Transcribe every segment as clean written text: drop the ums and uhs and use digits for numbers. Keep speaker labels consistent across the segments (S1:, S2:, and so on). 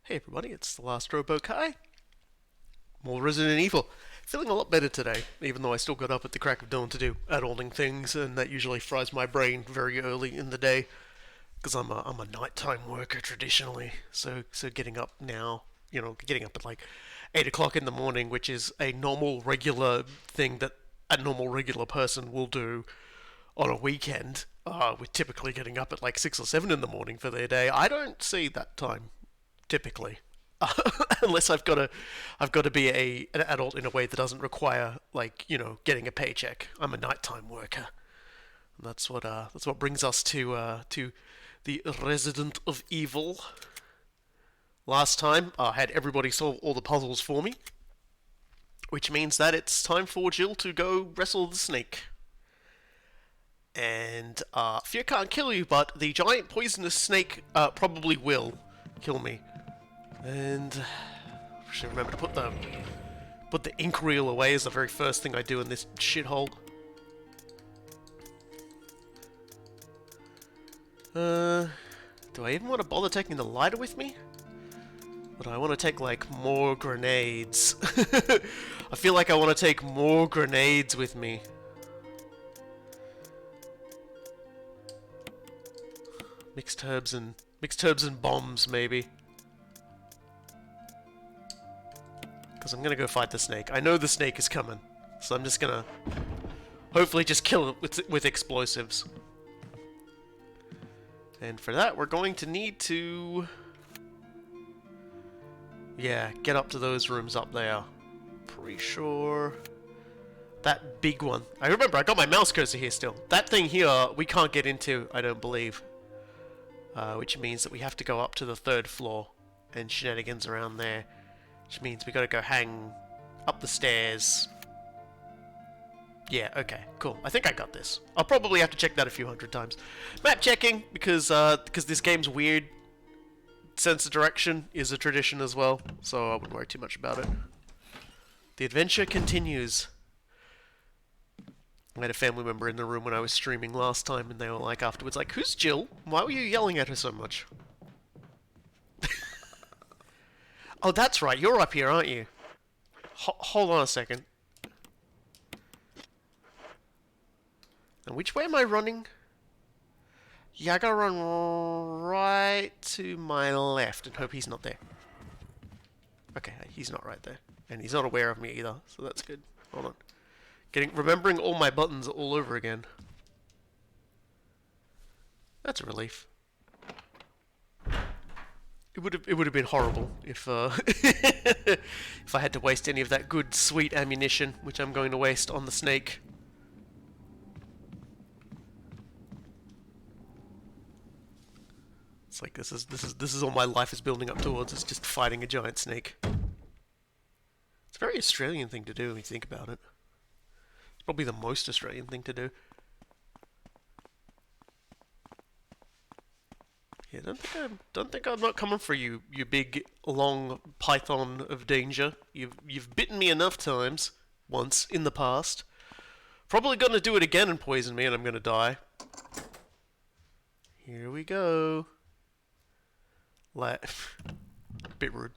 S1: Hey everybody, it's the Last Robo Kai. More Resident Evil. Feeling a lot better today, even though I still got up at the crack of dawn to do adulting things, and that usually fries my brain very early in the day, because I'm a nighttime worker traditionally. So getting up now, getting up at like 8 o'clock in the morning, which is a normal regular thing that a normal regular person will do on a weekend, with typically getting up at like 6 or 7 in the morning for their day. I don't see that time typically. Unless I've got to be an adult in a way that doesn't require getting a paycheck. I'm a nighttime worker. And that's what brings us to the Resident of Evil. Last time I had everybody solve all the puzzles for me, which means that it's time for Jill to go wrestle the snake. And fear can't kill you, but the giant poisonous snake probably will kill me. And I should remember to put the ink reel away as the very first thing I do in this shithole. Do I even want to bother taking the lighter with me? Or do I want to take, like, more grenades? I feel like I want to take more grenades with me. Mixed herbs and bombs, maybe. Because I'm gonna go fight the snake. I know the snake is coming, so I'm just gonna hopefully just kill it with explosives. And for that, we're going to need to, get up to those rooms up there. Pretty sure that big one. I remember I got my mouse cursor here still. That thing here we can't get into, I don't believe. Which means that we have to go up to the 3rd floor and shenanigans around there. Which means we gotta go hang up the stairs. Yeah, okay, cool. I think I got this. I'll probably have to check that a few hundred times. Map checking, because this game's weird. Sense of direction is a tradition as well, so I wouldn't worry too much about it. The adventure continues. I had a family member in the room when I was streaming last time, and they were like afterwards, like, "Who's Jill? Why were you yelling at her so much?" Oh, that's right, you're up here, aren't you? Hold on a second. And which way am I running? Yeah, I gotta run right to my left and hope he's not there. Okay, he's not right there. And he's not aware of me either, so that's good. Hold on. Remembering all my buttons all over again. That's a relief. It would have been horrible if if I had to waste any of that good sweet ammunition, which I'm going to waste on the snake. It's like this is all my life is building up towards. It's just fighting a giant snake. It's a very Australian thing to do when you think about it. It's probably the most Australian thing to do. Yeah, don't think I'm not coming for you, you big long python of danger. You've bitten me enough times, once in the past. Probably gonna do it again and poison me, and I'm gonna die. Here we go. Bit rude.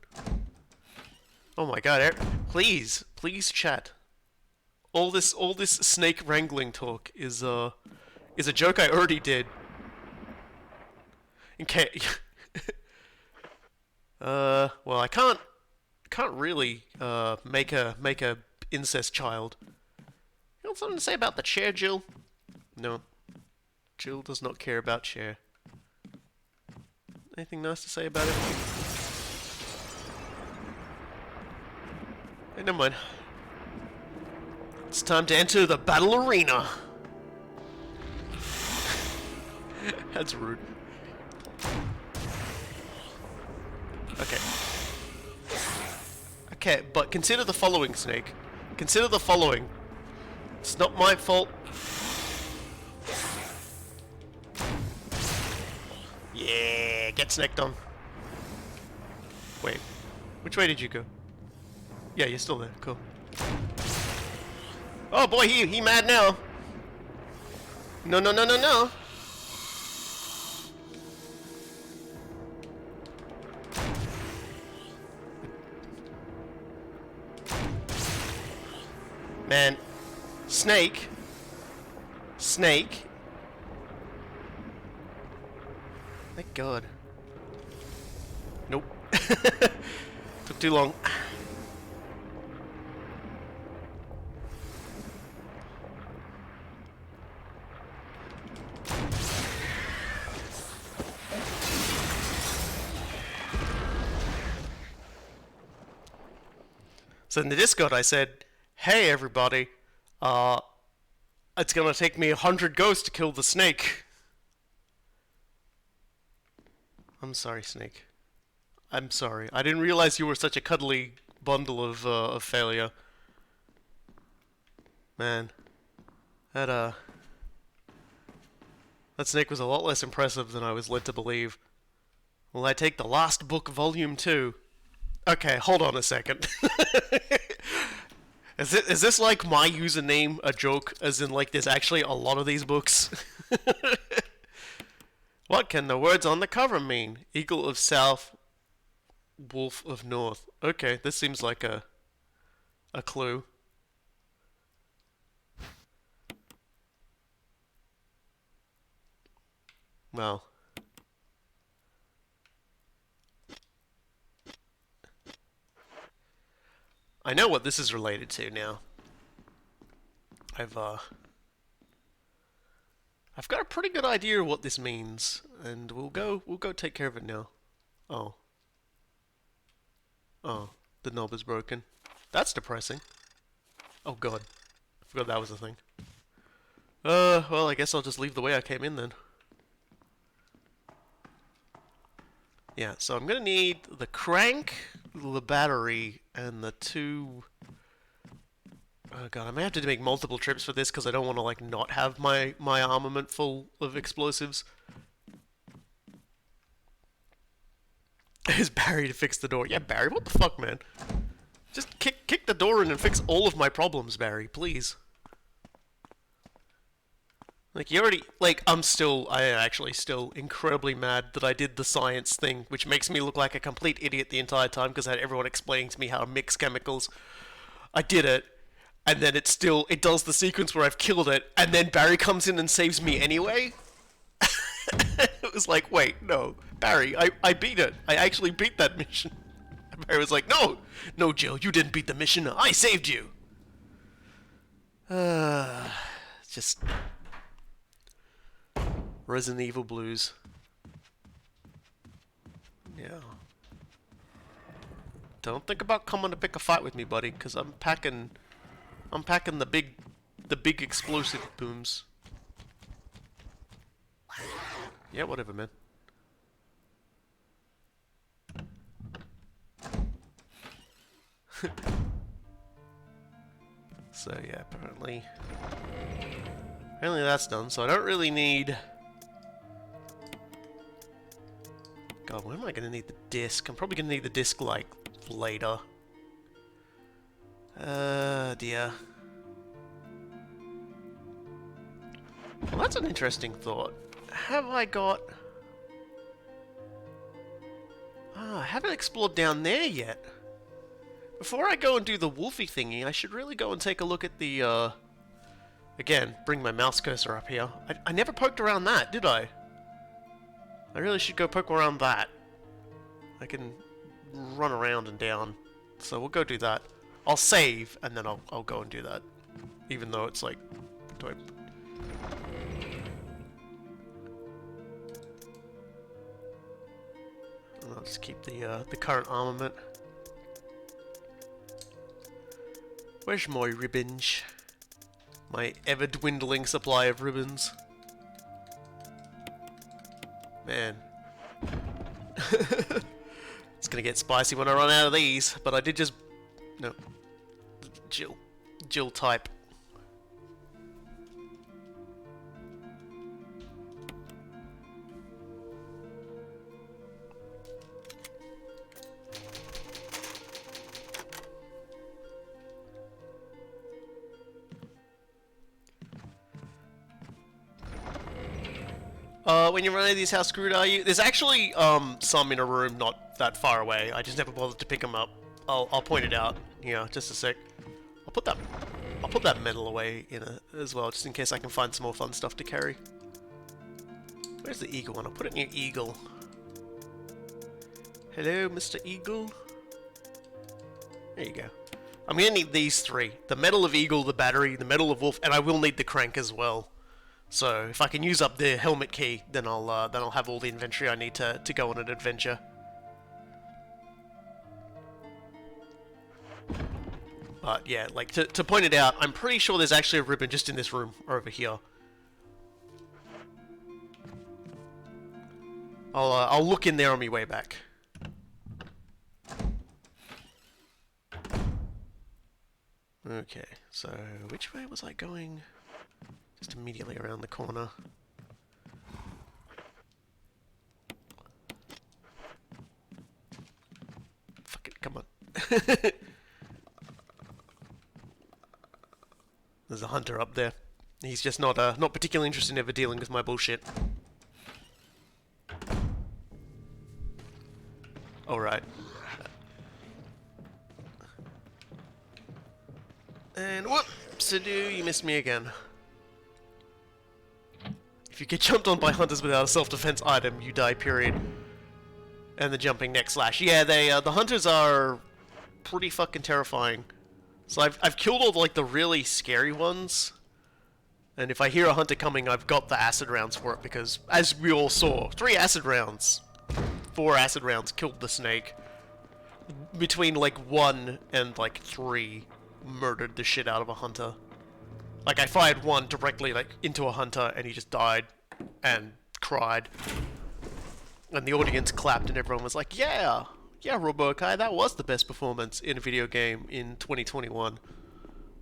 S1: Oh my god, please chat. All this snake wrangling talk is a joke I already did. Okay. Well, I can't really make a incest child. You got something to say about the chair, Jill? No. Jill does not care about chair. Anything nice to say about it? Hey, never mind. It's time to enter the battle arena. That's rude. Okay. Okay, but consider the following, Snake. Consider the following. It's not my fault. Yeah, get snacked on. Wait, which way did you go? Yeah, you're still there. Cool. Oh boy, he mad now. No. Man. Snake. Snake. Thank God. Nope. Took too long. So in the Discord I said, hey everybody, it's gonna take me 100 ghosts to kill the snake. I'm sorry, Snake. I'm sorry. I didn't realize you were such a cuddly bundle of failure. Man. That, that snake was a lot less impressive than I was led to believe. Will I take the last book, volume 2? Okay, hold on a second. Is this like my username a joke? As in, like, there's actually a lot of these books? What can the words on the cover mean? Eagle of South, Wolf of North. Okay, this seems like a clue. Well. I know what this is related to now. I've got a pretty good idea of what this means, and we'll go take care of it now. Oh. Oh, the knob is broken. That's depressing. Oh god. I forgot that was a thing. Well, I guess I'll just leave the way I came in then. Yeah, so I'm gonna need the crank, the battery, and the two... Oh god, I may have to make multiple trips for this because I don't want to, like, not have my armament full of explosives. Is Barry to fix the door? Yeah, Barry, what the fuck, man? Just kick the door in and fix all of my problems, Barry, please. Like, you already... Like, I am actually still incredibly mad that I did the science thing, which makes me look like a complete idiot the entire time because I had everyone explaining to me how to mix chemicals. I did it, and then it does the sequence where I've killed it, and then Barry comes in and saves me anyway? It was like, wait, no. Barry, I beat it. I actually beat that mission. And Barry was like, no! No, Jill, you didn't beat the mission. I saved you! Just... Resident Evil blues. Yeah. Don't think about coming to pick a fight with me, buddy, because I'm packing the big explosive booms. Yeah, whatever, man. So yeah, apparently that's done. So I don't really need. God, when am I gonna need the disc? I'm probably gonna need the disc like later. Dear. Well, that's an interesting thought. Have I got... I haven't explored down there yet. Before I go and do the wolfy thingy, I should really go and take a look at the, Again, bring my mouse cursor up here. I never poked around that, did I? I really should go poke around that. I can run around and down. So we'll go do that. I'll save, and then I'll go and do that. Even though it's like... Do I... I'll just keep the current armament. Where's my ribbons? My ever-dwindling supply of ribbons. Man. It's gonna get spicy when I run out of these, but I did just... No. Jill type. When you run into these, how screwed are you? There's actually, some in a room not that far away. I just never bothered to pick them up. I'll point it out. Yeah, just a sec. I'll put that I'll put that medal away as well, just in case I can find some more fun stuff to carry. Where's the eagle one? I'll put it near eagle. Hello, Mr. Eagle. There you go. I'm gonna need these three. The medal of eagle, the battery, the medal of wolf, and I will need the crank as well. So if I can use up the helmet key, then I'll have all the inventory I need to go on an adventure. But yeah, like to point it out, I'm pretty sure there's actually a ribbon just in this room over here. I'll look in there on my way back. Okay, so which way was I going? Just immediately around the corner. Fuck it, come on. There's a hunter up there. He's just not particularly interested in ever dealing with my bullshit. Alright. And whoop-sidoo, you missed me again. If you get jumped on by hunters without a self-defense item, you die, period. And the jumping neck slash. Yeah, the hunters are pretty fucking terrifying. So I've killed all like the really scary ones. And if I hear a hunter coming, I've got the acid rounds for it, because as we all saw, 4 acid rounds killed the snake. Between like 1 and like 3 murdered the shit out of a hunter. Like I fired 1 directly like into a hunter and he just died and cried. And the audience clapped and everyone was like, yeah, Robokai, that was the best performance in a video game in 2021.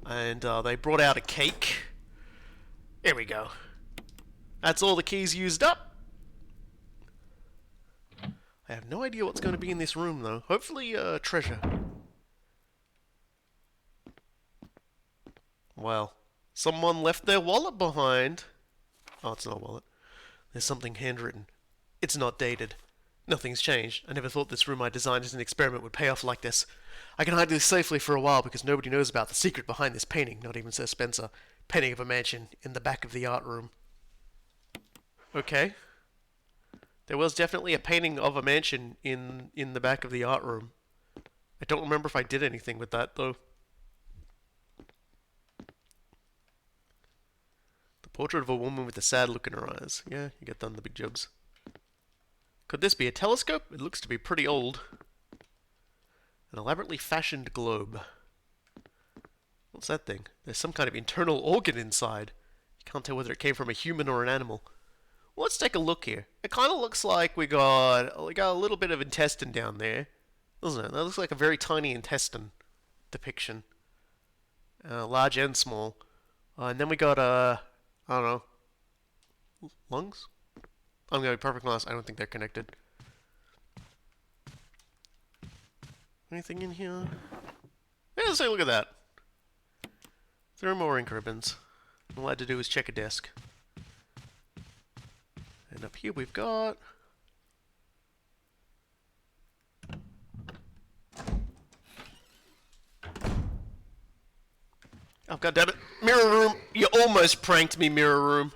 S1: And they brought out a cake. There we go. That's all the keys used up. I have no idea what's going to be in this room though. Hopefully treasure. Well, someone left their wallet behind. Oh, it's not a wallet. There's something handwritten. It's not dated. Nothing's changed. I never thought this room I designed as an experiment would pay off like this. I can hide this safely for a while because nobody knows about the secret behind this painting, not even Sir Spencer. Painting of a mansion in the back of the art room. Okay. There was definitely a painting of a mansion in the back of the art room. I don't remember if I did anything with that, though. The portrait of a woman with a sad look in her eyes. Yeah, you get done the big jobs. Could this be a telescope? It looks to be pretty old. An elaborately fashioned globe. What's that thing? There's some kind of internal organ inside. You can't tell whether it came from a human or an animal. Well, let's take a look here. It kind of looks like we got a little bit of intestine down there, doesn't it? That looks like a very tiny intestine depiction. Large and small. And then we got, I don't know, lungs? I'm going to be perfectly honest, I don't think they're connected. Anything in here? Yeah, let's take a look at that. There are more ink ribbons. All I had to do was check a desk. And up here we've got... Oh, goddammit. Mirror room! You almost pranked me, mirror room.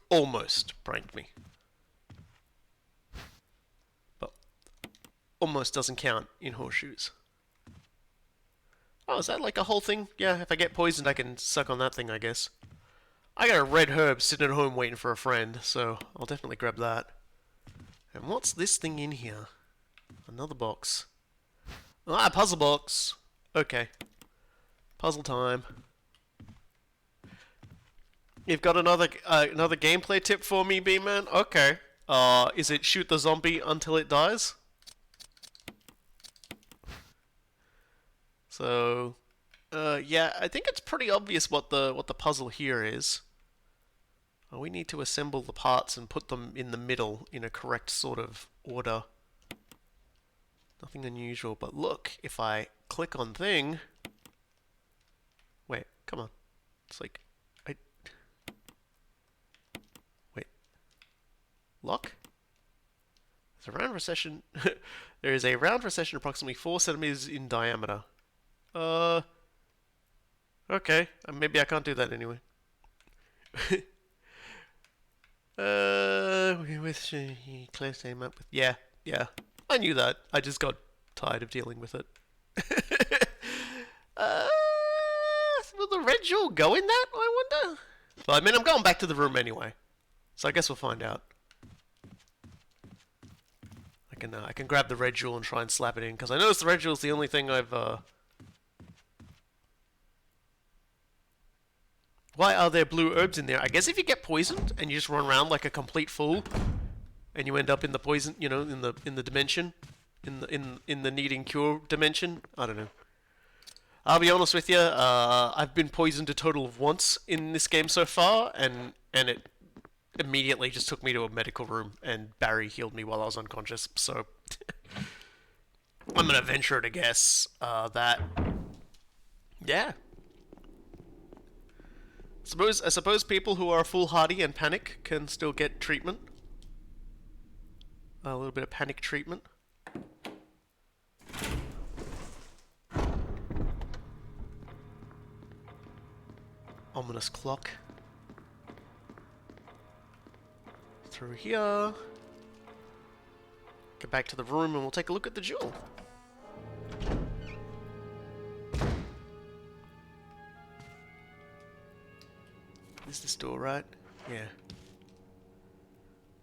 S1: Almost pranked me. But almost doesn't count in horseshoes. Oh, is that like a whole thing? Yeah, if I get poisoned I can suck on that thing, I guess. I got a red herb sitting at home waiting for a friend, so I'll definitely grab that. And what's this thing in here? Another box. Ah, puzzle box! Okay. Puzzle time. You've got another gameplay tip for me, B-Man? Okay. Is it shoot the zombie until it dies? So, yeah, I think it's pretty obvious what the puzzle here is. We need to assemble the parts and put them in the middle in a correct sort of order. Nothing unusual, but look, if I click on thing... Wait, come on. It's like... Wait. Lock? Is So round recession. There is a round recession approximately 4 centimeters in diameter. Okay. Maybe I can't do that anyway. With close aim up with. Yeah, yeah. I knew that. I just got tired of dealing with it. Will the red jewel go in that, I wonder? Well, I mean, I'm going back to the room anyway. So I guess we'll find out. I can grab the red jewel and try and slap it in, because I noticed the red jewel is the only thing I've, Why are there blue herbs in there? I guess if you get poisoned and you just run around like a complete fool, and you end up in the poison, you know, in the dimension, in the needing cure dimension. I don't know. I'll be honest with you. I've been poisoned a total of once in this game so far, and it immediately just took me to a medical room, and Barry healed me while I was unconscious. So I'm gonna venture to guess that, yeah. I suppose people who are foolhardy and panic can still get treatment. A little bit of panic treatment. Ominous clock. Through here. Get back to the room and we'll take a look at the jewel. Is this door right? Yeah.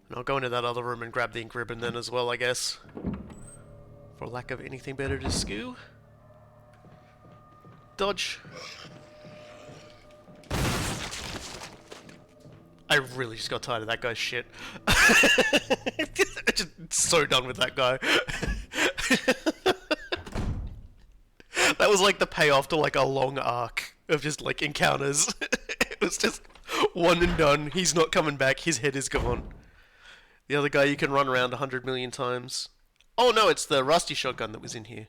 S1: And I'll go into that other room and grab the ink ribbon then as well, I guess. For lack of anything better to skew. Dodge. I really just got tired of that guy's shit. Just so done with that guy. That was like the payoff to like a long arc of just like encounters. It was just one and done. He's not coming back. His head is gone. The other guy you can run around 100 million times. Oh no, it's the rusty shotgun that was in here.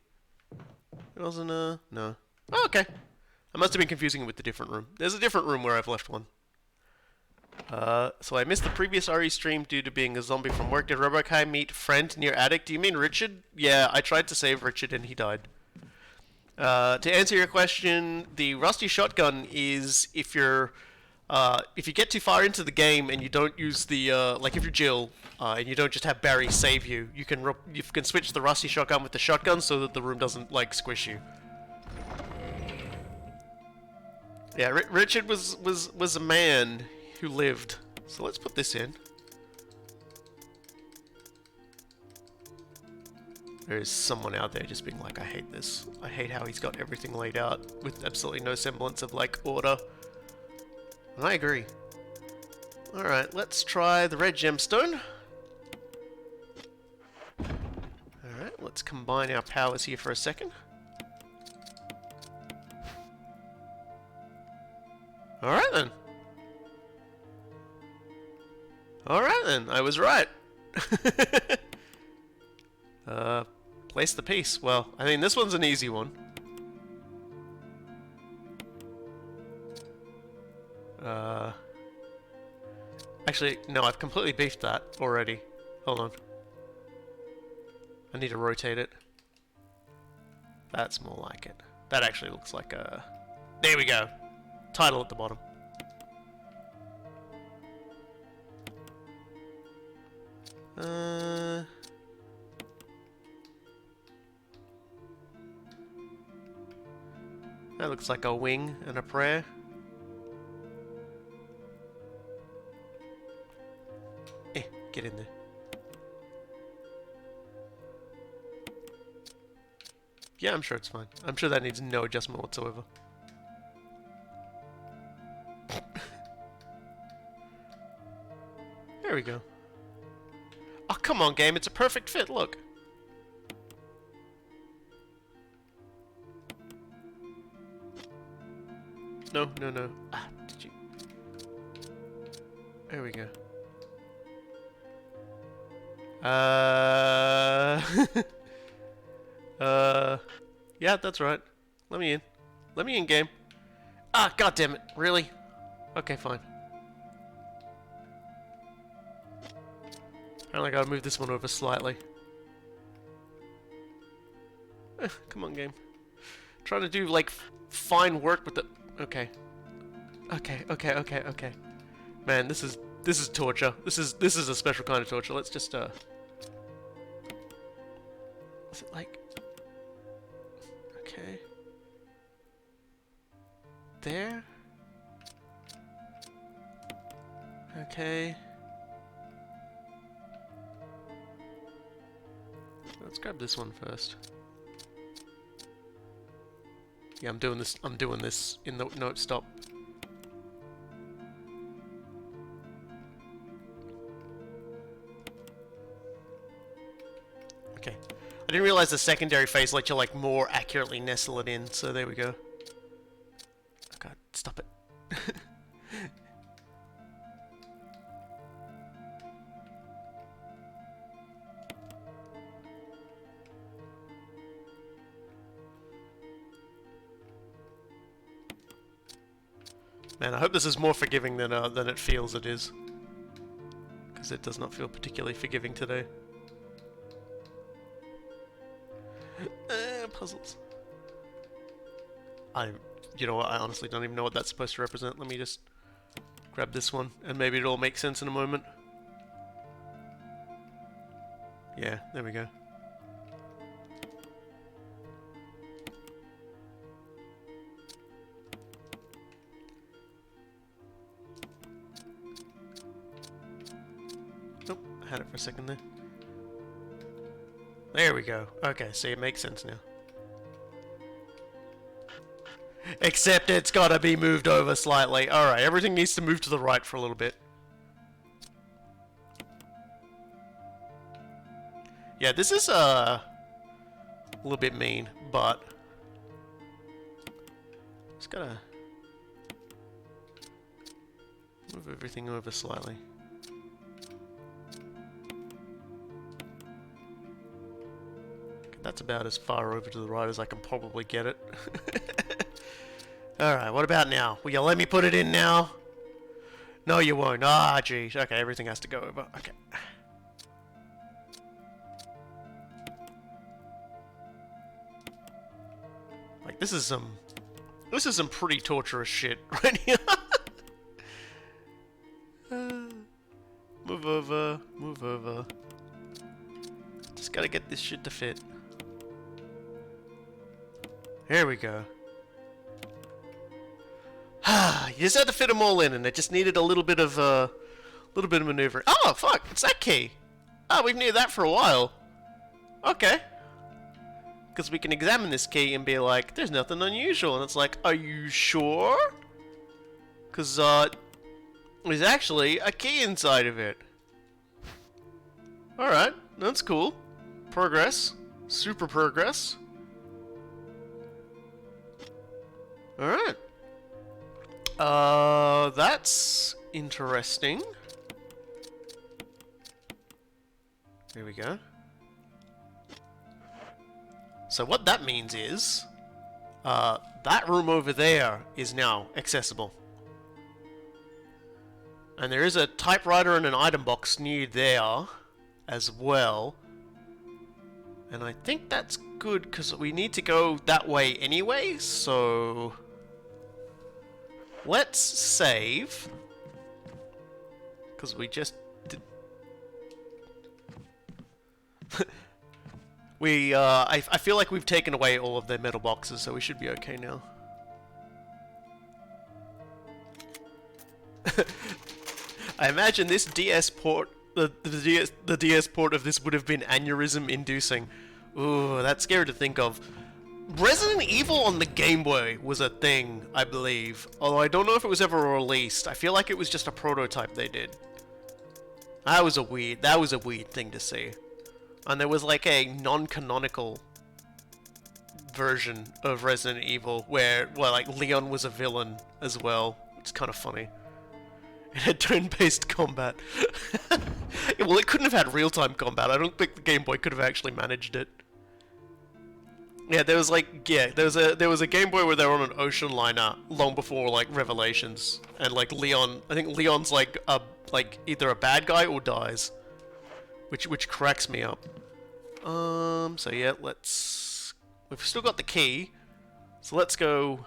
S1: It wasn't no. Oh, okay. I must have been confusing it with the different room. There's a different room where I've left one. So I missed the previous RE stream due to being a zombie from work. Did Robokai meet friend near attic? Do you mean Richard? Yeah, I tried to save Richard and he died. To answer your question, the rusty shotgun is if you get too far into the game and you don't use the like if you're Jill and you don't just have Barry save you, you can switch the rusty shotgun with the shotgun so that the room doesn't like squish you. Yeah, Richard was a man who lived. So let's put this in. There's someone out there just being like, I hate this. I hate how he's got everything laid out with absolutely no semblance of, like, order. And I agree. Alright, let's try the red gemstone. Alright, let's combine our powers here for a second. Alright then. Alright then, I was right. Place the piece. Well, I mean, this one's an easy one. Actually, no, I've completely beefed that already. Hold on. I need to rotate it. That's more like it. That actually looks like a... There we go. Title at the bottom. That looks like a wing and a prayer. Get in there. Yeah, I'm sure it's fine. I'm sure that needs no adjustment whatsoever. There we go. Oh, come on, game. It's a perfect fit. Look. No, no, no. Ah, did you... There we go. Yeah, that's right. Let me in. Let me in, game. Ah, goddammit. Really? Okay, fine. Apparently I gotta move this one over slightly. Come on, game. Trying to do, like, fine work with the... Okay. Okay. Man, this is torture. This is a special kind of torture. Let's just, Is it like... Okay. There? Okay. Let's grab this one first. Yeah, I'm doing this in the... No, stop. Okay. I didn't realize the secondary phase let you, like, more accurately nestle it in, so there we go. Oh god, stop it. Man, I hope this is more forgiving than it feels it is. Because it does not feel particularly forgiving today. Puzzles. You know what, I honestly don't even know what that's supposed to represent. Let me just grab this one, and maybe it'll make sense in a moment. Yeah, there we go. Nope, I had it for a second there. There we go. Okay, see, it makes sense now. Except it's gotta be moved over slightly. Alright, everything needs to move to the right for a little bit. Yeah, this is a little bit mean, but just gotta move everything over slightly. That's about as far over to the right as I can probably get it. Alright, what about now? Will you let me put it in now? No, you won't. Ah, geez. Okay, everything has to go over. Okay. Like, this is some pretty torturous shit right here. Move over, move over. Just gotta get this shit to fit. Here we go. You just had to fit them all in, and it just needed a little bit of maneuvering. Oh fuck! It's that key. Oh, we've needed that for a while. Okay. Because we can examine this key and be like, "There's nothing unusual," and it's like, "Are you sure?" Because there's actually a key inside of it. All right, that's cool. Progress, super progress. All right. That's interesting. There we go. So what that means is, that room over there is now accessible. And there is a typewriter and an item box near there as well. And I think that's good because we need to go that way anyway, so let's save. Because we just did. I feel like we've taken away all of their metal boxes, so we should be okay now. I imagine this DS port, the DS port of this would have been aneurysm inducing. Ooh, that's scary to think of. Resident Evil on the Game Boy was a thing, I believe. Although I don't know if it was ever released. I feel like it was just a prototype they did. That was a weird thing to see. And there was like a non-canonical version of Resident Evil where, well, like Leon was a villain as well. It's kind of funny. It had turn-based combat. Well, it couldn't have had real-time combat. I don't think the Game Boy could have actually managed it. Yeah, there was like, yeah, there was a Game Boy where they were on an ocean liner long before like Revelations, and like Leon, I think Leon's like either a bad guy or dies, which cracks me up. So yeah, let's We've still got the key. So let's go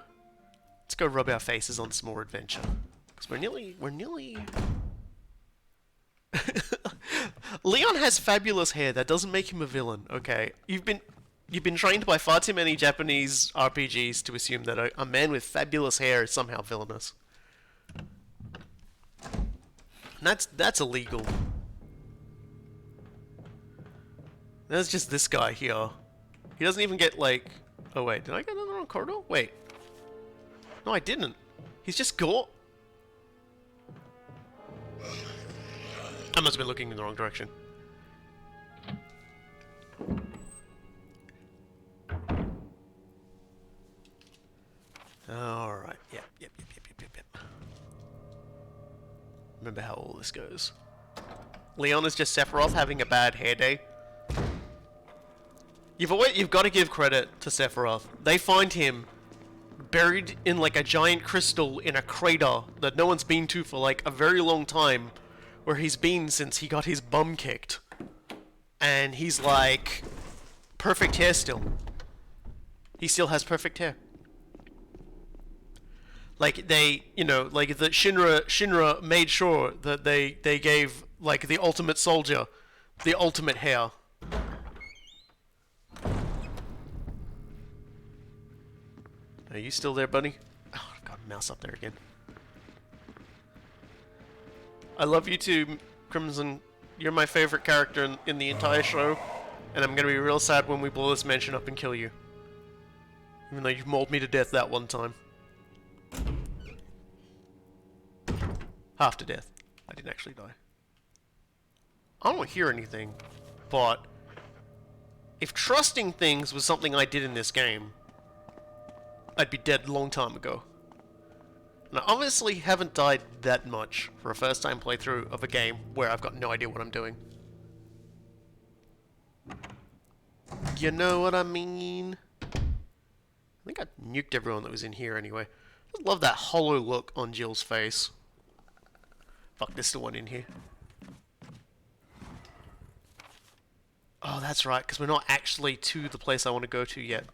S1: rub our faces on some more adventure. Because we're nearly... Leon has fabulous hair. That doesn't make him a villain, okay? You've been trained by far too many Japanese RPGs to assume that a man with fabulous hair is somehow villainous. And that's illegal. There's just this guy here. He doesn't even get, like... Oh, wait. Did I go down the wrong corridor? Wait. No, I didn't. He's just got... I must have been looking in the wrong direction. Alright. Yep. Remember how all this goes. Leon is just Sephiroth having a bad hair day. You've got to give credit to Sephiroth. They find him buried in like a giant crystal in a crater that no one's been to for like a very long time, where he's been since he got his bum kicked. And he's like perfect hair still. He still has perfect hair. Like they, you know, like the Shinra made sure that they gave like the ultimate soldier the ultimate hair. Are you still there, buddy? Oh, I've got a mouse up there again. I love you too, Crimson. You're my favorite character in the entire show, and I'm gonna be real sad when we blow this mansion up and kill you. Even though you've mauled me to death that one time. Half to death. I didn't actually die. I don't hear anything, but if trusting things was something I did in this game, I'd be dead a long time ago. And I obviously haven't died that much for a first time playthrough of a game where I've got no idea what I'm doing. You know what I mean? I think I nuked everyone that was in here anyway. I just love that hollow look on Jill's face. Fuck, there's still one in here. Oh, that's right, because we're not actually to the place I want to go to yet.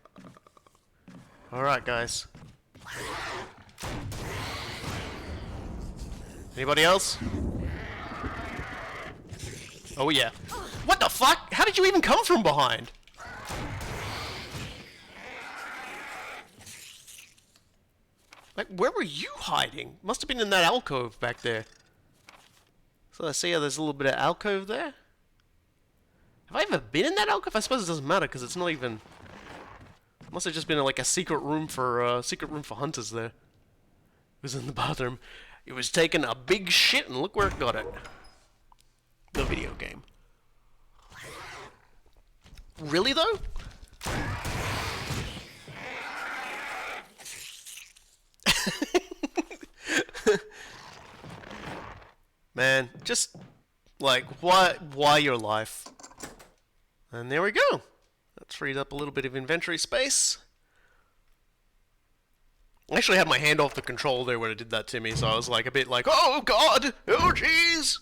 S1: Alright, guys. Anybody else? Oh, yeah. What the fuck? How did you even come from behind? Like, where were you hiding? Must have been in that alcove back there. So I see how there's a little bit of alcove there. Have I ever been in that alcove? I suppose it doesn't matter because it's not even... Must have just been like a secret room for hunters there. It was in the bathroom. It was taking a big shit and look where it got it. The video game. Really though? Man, just like why your life? And there we go. That freed up a little bit of inventory space. I actually had my hand off the control there when it did that to me, so I was like a bit like, oh god, oh jeez.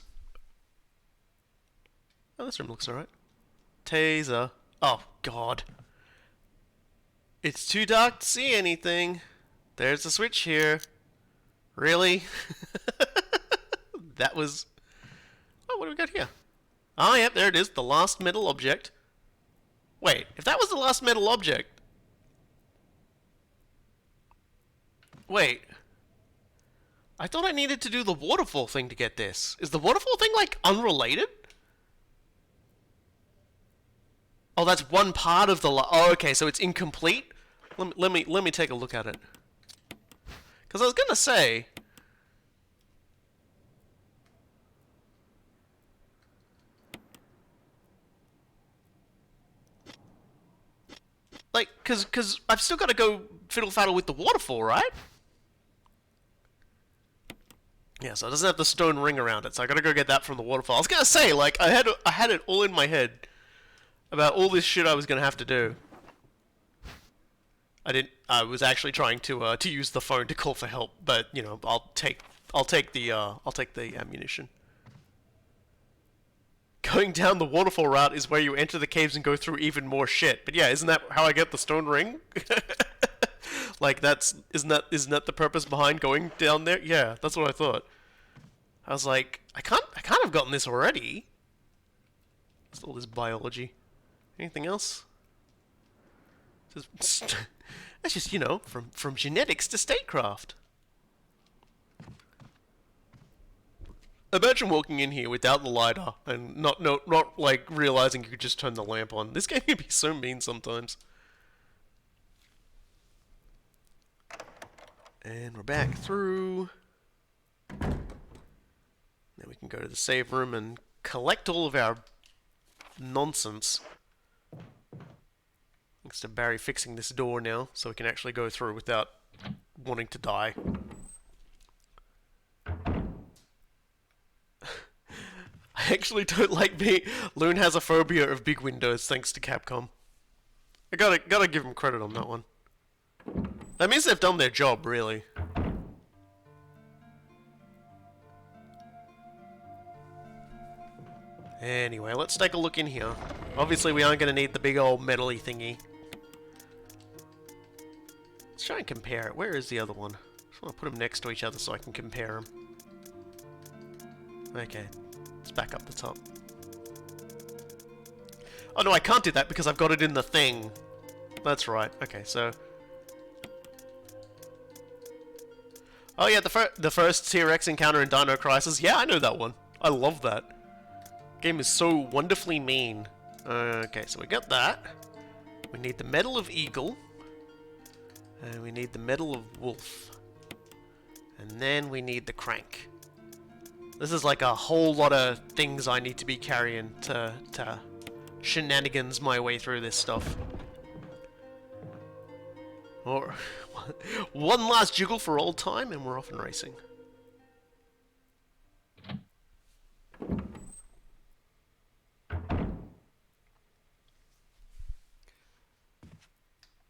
S1: Oh, this room looks alright. Taser. Oh god. It's too dark to see anything. There's a switch here. Really? That was... Oh, what do we got here? Oh, yep, there it is. The last metal object. Wait, if that was the last metal object... Wait. I thought I needed to do the waterfall thing to get this. Is the waterfall thing, like, unrelated? Oh, that's one part of the... Oh, okay, so it's incomplete? Let me take a look at it. Because I was gonna say... Like, cause I've still got to go fiddle-faddle with the waterfall, right? Yeah, so it doesn't have the stone ring around it, so I gotta go get that from the waterfall. I was gonna say, like, I had it all in my head about all this shit I was gonna have to do. I was actually trying to use the phone to call for help, but you know, I'll take the ammunition. going down the waterfall route is where you enter the caves and go through even more shit. But yeah, isn't that how I get the stone ring? Like isn't that the purpose behind going down there? Yeah, that's what I thought. I was like, I can't have gotten this already. What's all this biology? Anything else? Just, that's just, you know, from genetics to statecraft. Imagine walking in here without the lighter and not like realizing you could just turn the lamp on. This game can be so mean sometimes. And we're back through. Then we can go to the save room and collect all of our nonsense. Thanks to Barry fixing this door now, so we can actually go through without wanting to die. I actually don't like me. Loon has a phobia of big windows, thanks to Capcom. I gotta give him credit on that one. That means they've done their job, really. Anyway, let's take a look in here. Obviously, we aren't going to need the big old metal-y thingy. Let's try and compare it. Where is the other one? I just want to put them next to each other so I can compare them. Okay, let's back up the top. Oh no, I can't do that because I've got it in the thing. That's right. Okay, so... Oh yeah, the first T-Rex encounter in Dino Crisis. Yeah, I know that one. I love that. Game is so wonderfully mean. Okay, so we got that. We need the Medal of Eagle. And we need the Medal of Wolf. And then we need the Crank. This is like a whole lot of things I need to be carrying to shenanigans my way through this stuff. Or one last jiggle for old time and we're off and racing.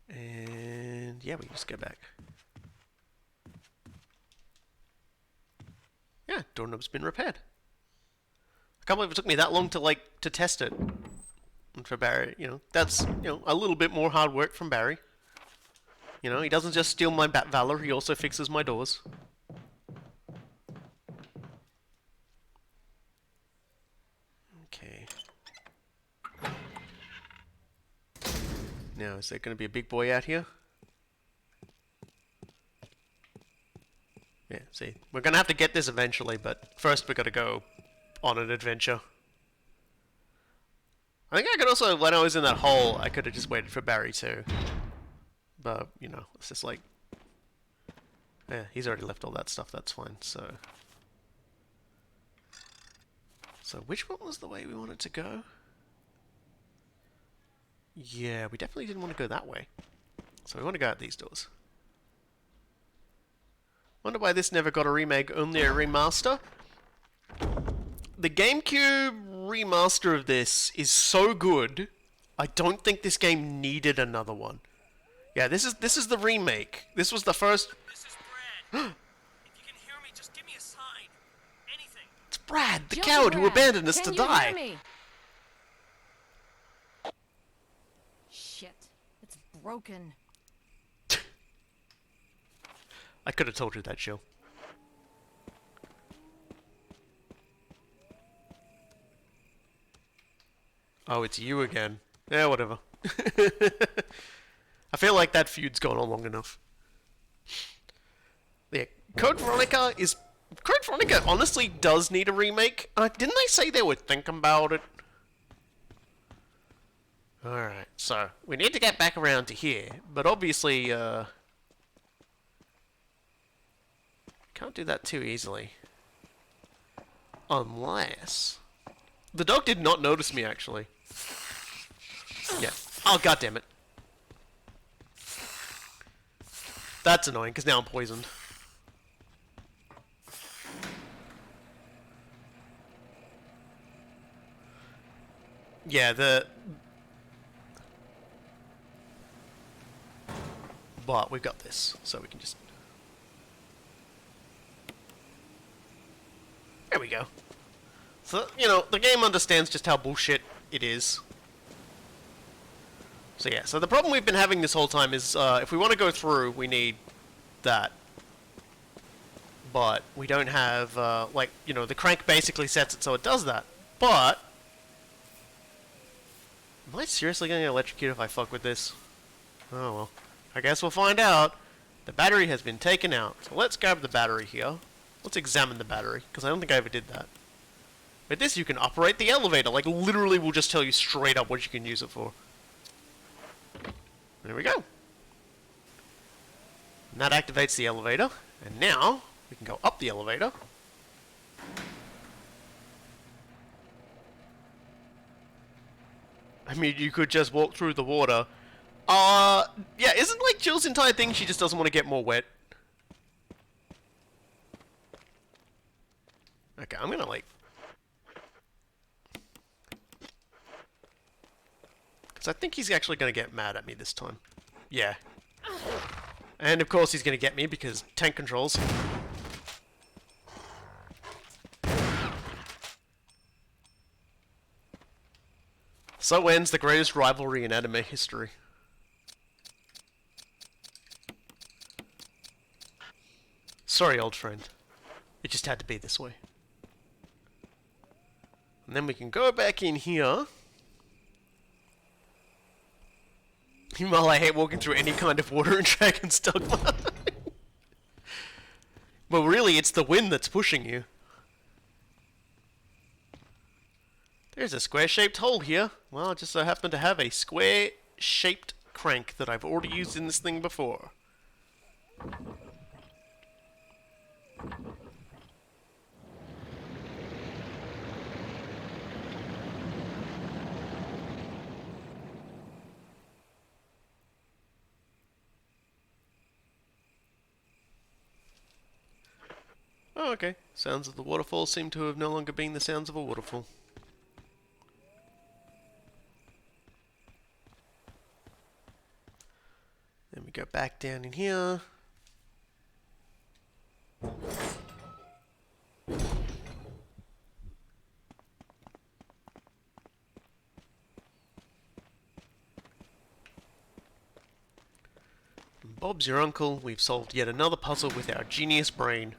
S1: And yeah, we just go back. Yeah, doorknob's been repaired. I can't believe it took me that long to test it. And for Barry, you know, that's, you know, a little bit more hard work from Barry. You know, he doesn't just steal my Bat Valor, he also fixes my doors. Okay. Now, is there going to be a big boy out here? Yeah, see, we're going to have to get this eventually, but first we've got to go on an adventure. I think I could also, when I was in that hole, I could have just waited for Barry too. But, you know, it's just like... Yeah, he's already left all that stuff, that's fine, so... So, which one was the way we wanted to go? Yeah, we definitely didn't want to go that way. So we want to go out these doors. Wonder why this never got a remake, only a remaster? The GameCube remaster of this is so good, I don't think this game needed another one. Yeah, this is the remake. This was the first...
S2: This is Brad. If you can hear me, just give me a sign. Anything.
S1: It's Brad, the
S3: Guilty
S1: coward who
S3: Brad.
S1: abandoned us
S3: Can
S1: to
S3: you
S1: die.
S3: hear me? Shit, it's broken.
S1: I could have told you that, Jill. Oh, it's you again. Yeah, whatever. I feel like that feud's gone on long enough. Yeah, Code Veronica is... Code Veronica honestly does need a remake. Didn't they say they would think about it? Alright, so, we need to get back around to here, but obviously, can't do that too easily. Unless... The dog did not notice me, actually. Yeah. Oh, goddammit. That's annoying, because now I'm poisoned. Yeah, But we've got this, so we can just... There we go. So, you know, the game understands just how bullshit it is. So yeah, so the problem we've been having this whole time is, if we want to go through, we need that. But we don't have, like, you know, the crank basically sets it so it does that. But am I seriously getting electrocuted if I fuck with this? Oh well. I guess we'll find out. The battery has been taken out. So let's grab the battery here. Let's examine the battery, because I don't think I ever did that. With this, you can operate the elevator. Like, literally, we'll just tell you straight up what you can use it for. There we go. And that activates the elevator. And now, we can go up the elevator. I mean, you could just walk through the water. Yeah, isn't like Jill's entire thing she just doesn't want to get more wet? Okay, I'm gonna like... Because I think he's actually gonna get mad at me this time. Yeah. And of course he's gonna get me because tank controls. So ends the greatest rivalry in anime history. Sorry, old friend. It just had to be this way. And then we can go back in here. Meanwhile, I hate walking through any kind of water in Dragon's Dogma. Well, really, it's the wind that's pushing you. There's a square-shaped hole here. Well, I just so happen to have a square-shaped crank that I've already used in this thing before. Oh, okay. Sounds of the waterfall seem to have no longer been the sounds of a waterfall. Then we go back down in here. And Bob's your uncle. We've solved yet another puzzle with our genius brain.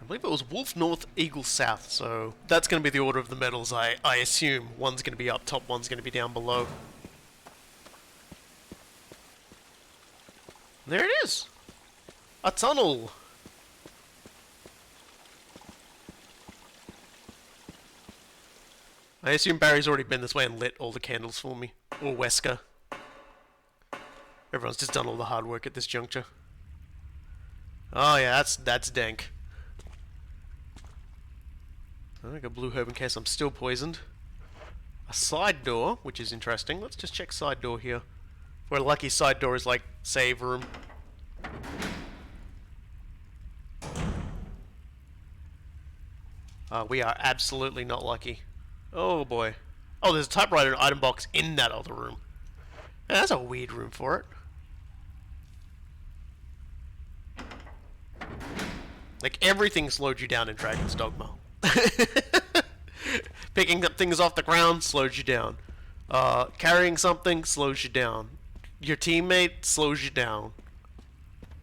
S1: I believe it was Wolf North, Eagle South, so that's going to be the order of the medals, I assume. One's going to be up top, one's going to be down below. There it is! A tunnel! I assume Barry's already been this way and lit all the candles for me. Or Wesker. Everyone's just done all the hard work at this juncture. Oh yeah, that's dank. I got blue herb in case I'm still poisoned. A side door, which is interesting. Let's just check side door here. We're lucky side door is like save room. We are absolutely not lucky. Oh boy. Oh, there's a typewriter item box in that other room. Yeah, that's a weird room for it. Like, everything slowed you down in Dragon's Dogma. Picking up things off the ground slows you down. Carrying something slows you down. Your teammate slows you down.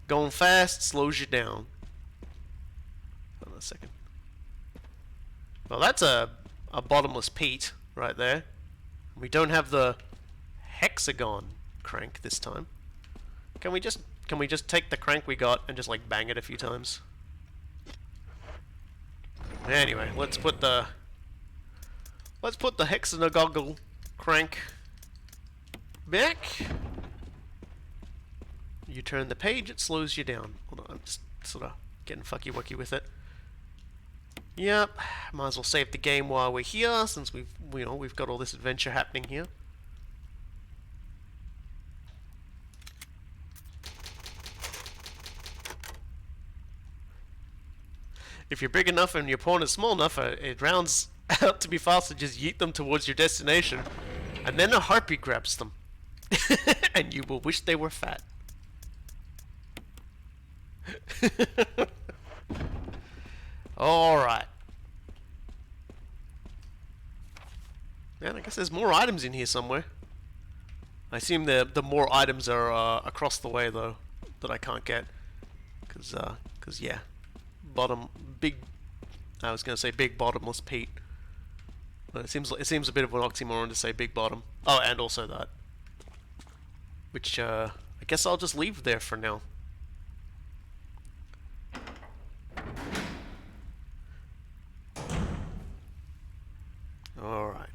S1: Going fast slows you down. Hold on a second. Well, that's a bottomless Pete right there. We don't have the hexagon crank this time. Can we just take the crank we got and just like bang it a few times? Anyway, let's put the hexagonal crank back. You turn the page, it slows you down. Hold on, I'm just sort of getting fucky wucky with it. Yep, might as well save the game while we're here, since we've got all this adventure happening here. If you're big enough and your pawn is small enough, it rounds out to be faster. Just yeet them towards your destination, and then a harpy grabs them, and you will wish they were fat. All right. Guess there's more items in here somewhere. I assume the more items are across the way though that I can't get, cause yeah, I was gonna say big bottomless Pete, but it seems a bit of an oxymoron to say big bottom. Oh, and also that, which I guess I'll just leave there for now. Alright.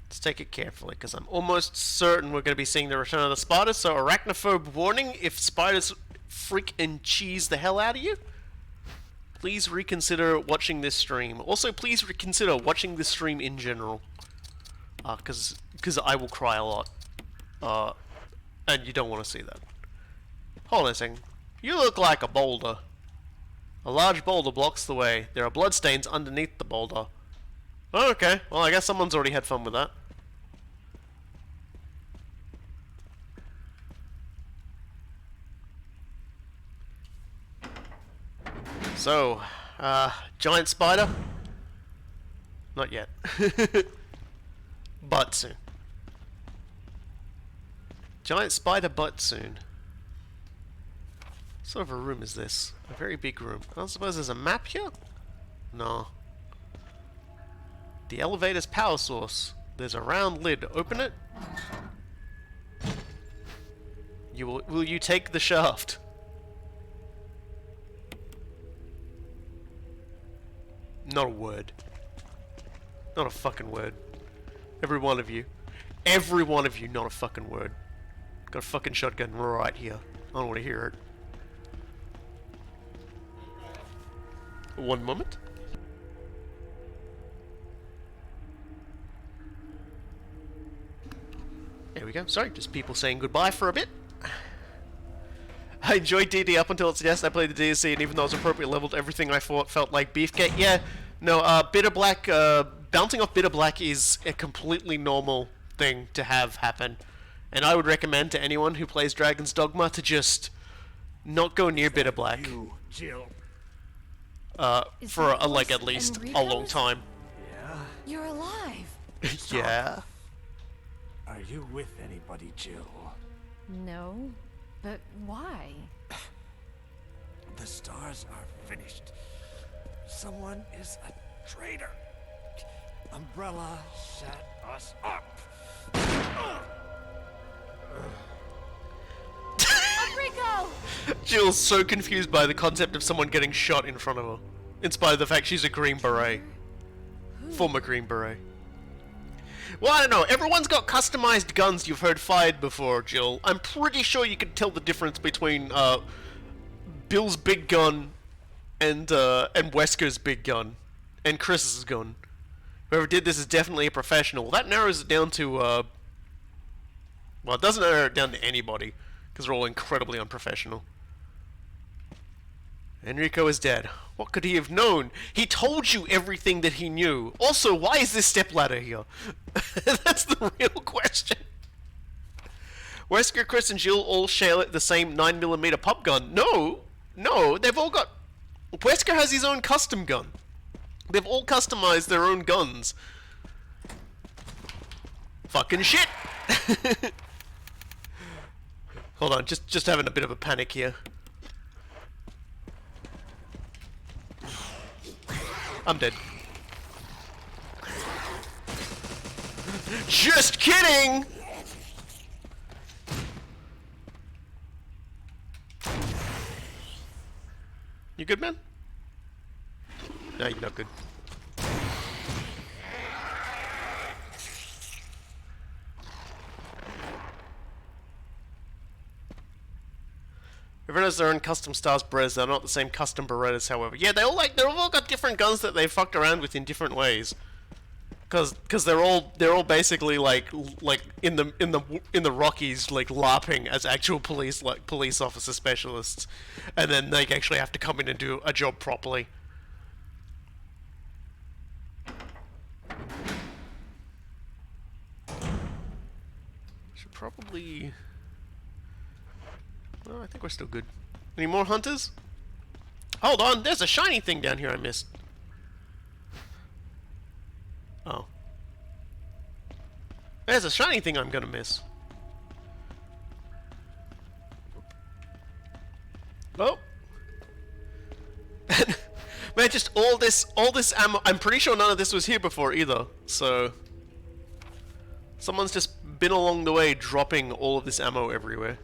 S1: Let's take it carefully, because I'm almost certain we're going to be seeing the return of the spider, so arachnophobe warning, if spiders freak and cheese the hell out of you, please reconsider watching this stream. Also, please reconsider watching this stream in general, because I will cry a lot, and you don't want to see that. Hold on a second. You look like a boulder. A large boulder blocks the way. There are bloodstains underneath the boulder. Oh, okay, well I guess someone's already had fun with that. So, giant spider? Not yet. But soon. Giant spider but soon. What sort of a room is this? A very big room. I don't suppose there's a map here? No. The elevator's power source. There's a round lid. Open it. Will you take the shaft? Not a word. Not a fucking word. Every one of you. Every one of you, not a fucking word. Got a fucking shotgun right here. I don't want to hear it. One moment. There we go. Sorry, just people saying goodbye for a bit. I enjoyed DD up until its yes. I played the DSC, and even though it was appropriately leveled, everything I fought felt like beefcake. Yeah, no, Bitter Black, bouncing off Bitter Black is a completely normal thing to have happen. And I would recommend to anyone who plays Dragon's Dogma to just not go near Bitter Black.
S4: You, Jill.
S1: For like at least a long time.
S4: Yeah?
S3: You're alive.
S1: Yeah.
S4: Are you with anybody, Jill?
S3: No, but why?
S4: The stars are finished. Someone is a traitor. Umbrella set us up.
S3: Rico!
S1: Jill's so confused by the concept of someone getting shot in front of her, in spite of the fact she's a Green Beret. Former Green Beret. Well, I don't know. Everyone's got customized guns you've heard fired before, Jill. I'm pretty sure you can tell the difference between Bill's big gun and Wesker's big gun and Chris's gun. Whoever did this is definitely a professional. Well, that narrows it down to well, it doesn't narrow it down to anybody because they're all incredibly unprofessional. Enrico is dead. What could he have known? He told you everything that he knew. Also, why is this stepladder here? That's the real question. Wesker, Chris, and Jill all share the same 9mm pop gun. No, they've all got... Wesker has his own custom gun. They've all customized their own guns. Fucking shit! Hold on, just having a bit of a panic here. I'm dead. Just kidding! You good, man? No, you're not good. Everyone has their own custom Stars Berettas. They're not the same custom Berettas, however. Yeah, they've all got different guns that they fucked around with in different ways. Cause they're all basically like in the Rockies, like LARPing as actual police officer specialists, and then they actually have to come in and do a job properly. Should probably. Well, I think we're still good. Any more hunters? Hold on, there's a shiny thing down here I missed. Oh. There's a shiny thing I'm gonna miss. Oh. Man, just all this ammo. I'm pretty sure none of this was here before either. So someone's just been along the way dropping all of this ammo everywhere.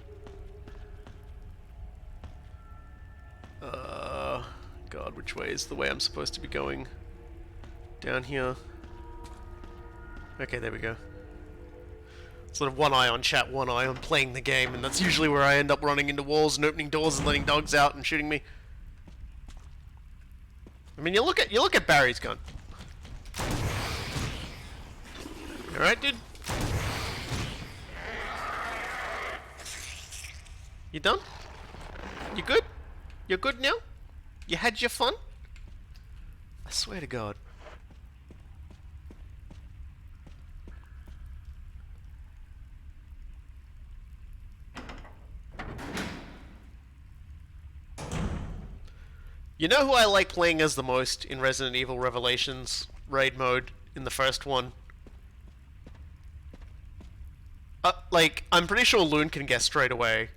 S1: God, which way is the way I'm supposed to be going? Down here. Okay, there we go. Sort of one eye on chat, one eye on playing the game, and that's usually where I end up running into walls and opening doors and letting dogs out and shooting me. I mean, you look at Barry's gun. You alright, dude? You done? You good? You're good now? You had your fun? I swear to God. You know who I like playing as the most in Resident Evil Revelations raid mode in the first one? Like, I'm pretty sure Loon can guess straight away.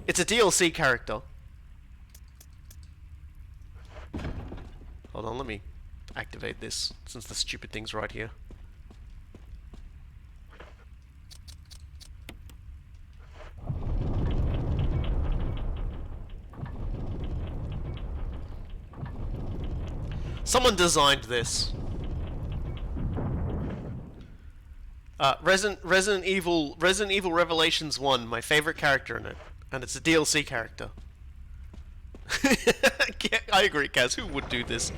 S1: It's a DLC character. Hold on, let me activate this, since the stupid thing's right here. Someone designed this. Resident Evil Revelations 1, my favorite character in it, and it's a DLC character. I agree, Kaz. Who would do this?